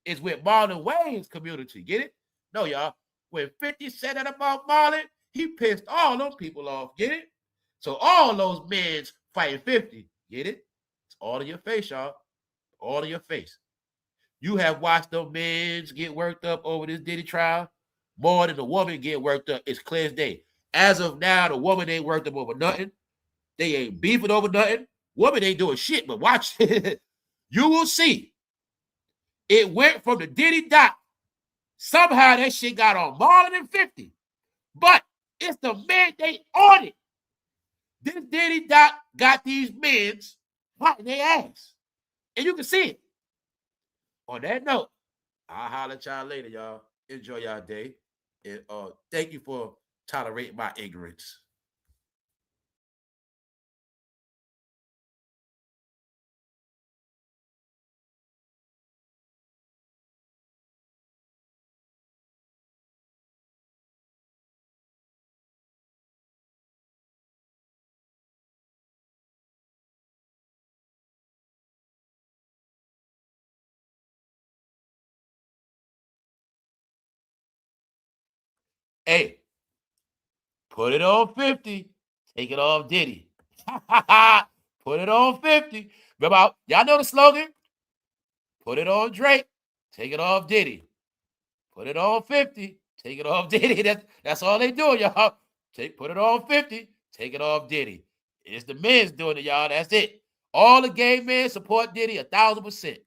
S1: is with Marlon Wayans' community. Get it? No, y'all. When 50 said that about Marlon, he pissed all those people off. Get it? So all those men fighting 50. Get it? It's all in your face, y'all. All in your face. You have watched those men get worked up over this Diddy trial more than the woman get worked up. It's clear as day. As of now, the woman ain't worked up over nothing. They ain't beefing over nothing. Woman ain't doing shit, but watch. You will see. It went from the Diddy Dot. Somehow that shit got on Marlon and 50. But it's the men they on it. This Diddy Dot got these men fighting their ass. And you can see it. On that note, I'll holler at y'all later, y'all. Enjoy y'all day. And thank you for tolerating my ignorance. Hey, put it on 50, take it off Diddy. Put it on 50. Remember, y'all know the slogan? Put it on Drake, take it off Diddy. Put it on 50, take it off Diddy. That's all they do, y'all. Put it on 50, take it off Diddy. It's the men's doing it, y'all. That's it. All the gay men support Diddy 1,000%.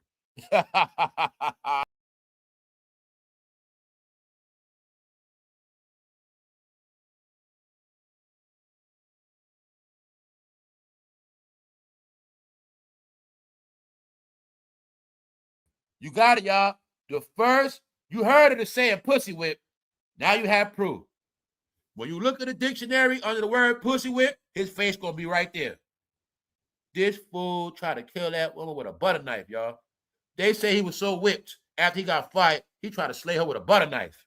S1: You got it, y'all. The first, you heard of the saying pussy whip. Now you have proof. When you look at the dictionary under the word pussy whip, his face gonna be right there. This fool tried to kill that woman with a butter knife, y'all. They say he was so whipped after he got fired, he tried to slay her with a butter knife.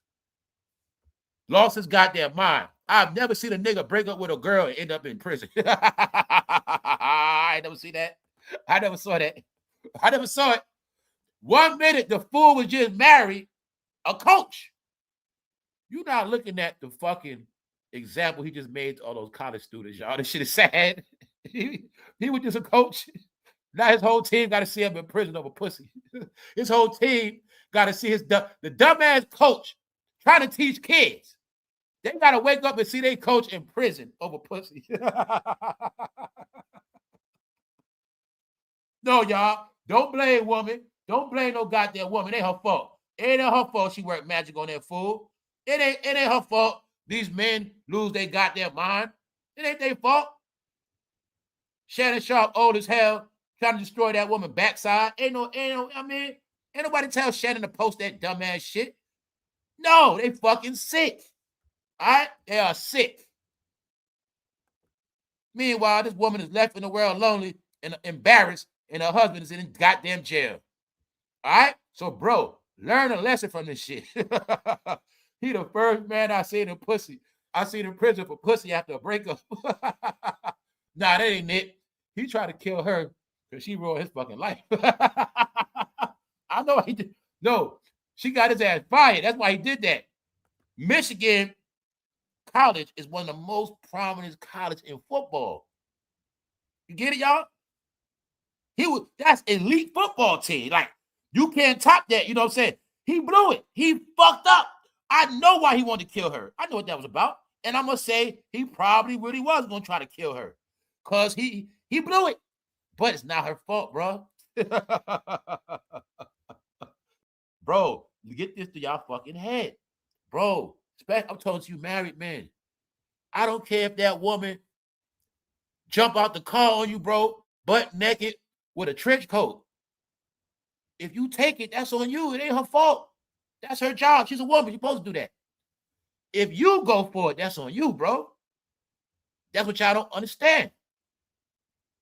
S1: Lost his goddamn mind. I've never seen a nigga break up with a girl and end up in prison. I never see that. I never saw that. I never saw it. 1 minute, the fool was just married a coach. You're not looking at the fucking example he just made to all those college students, y'all. This shit is sad. He was just a coach. Now his whole team got to see him in prison over pussy. His whole team got to see the dumbass coach trying to teach kids. They got to wake up and see their coach in prison over pussy. No, y'all. Don't blame woman. Don't blame no goddamn woman. It ain't her fault. It ain't her fault she worked magic on that fool. It ain't her fault these men lose their goddamn mind. It ain't their fault. Shannonsharpe old as hell trying to destroy that woman backside. Ain't nobody tell Shannon to post that dumbass shit. No, they fucking sick. All right? They are sick. Meanwhile, this woman is left in the world lonely and embarrassed, and her husband is in goddamn jail. All right? So, bro, learn a lesson from this shit. He the first man I seen in pussy. I seen in prison for pussy after a breakup. Nah, that ain't it. He tried to kill her because she ruined his fucking life. I know he did. No, she got his ass fired. That's why he did that. Michigan College is one of the most prominent colleges in football. You get it, y'all? That's elite football team. Like, you can't top that. You know what I'm saying? He blew it. He fucked up. I know why he wanted to kill her. I know what that was about. And I'm going to say he probably really was going to try to kill her. Because he blew it. But it's not her fault, bro. Bro, you get this to y'all fucking head. Bro, I'm talking to you married men. I don't care if that woman jump out the car on you, bro, butt naked with a trench coat. If you take it, that's on you. It ain't her fault. That's her job. She's a woman. She's supposed to do that. If you go for it, that's on you, bro. That's what y'all don't understand.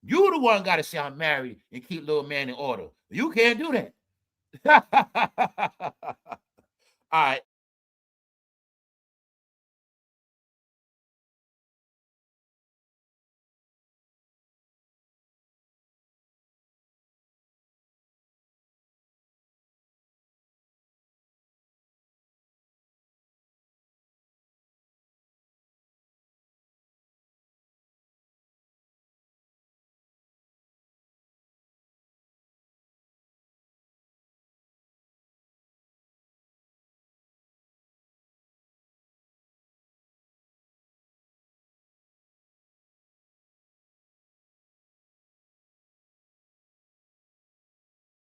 S1: You the one got to say I'm married and keep little man in order. You can't do that. All right.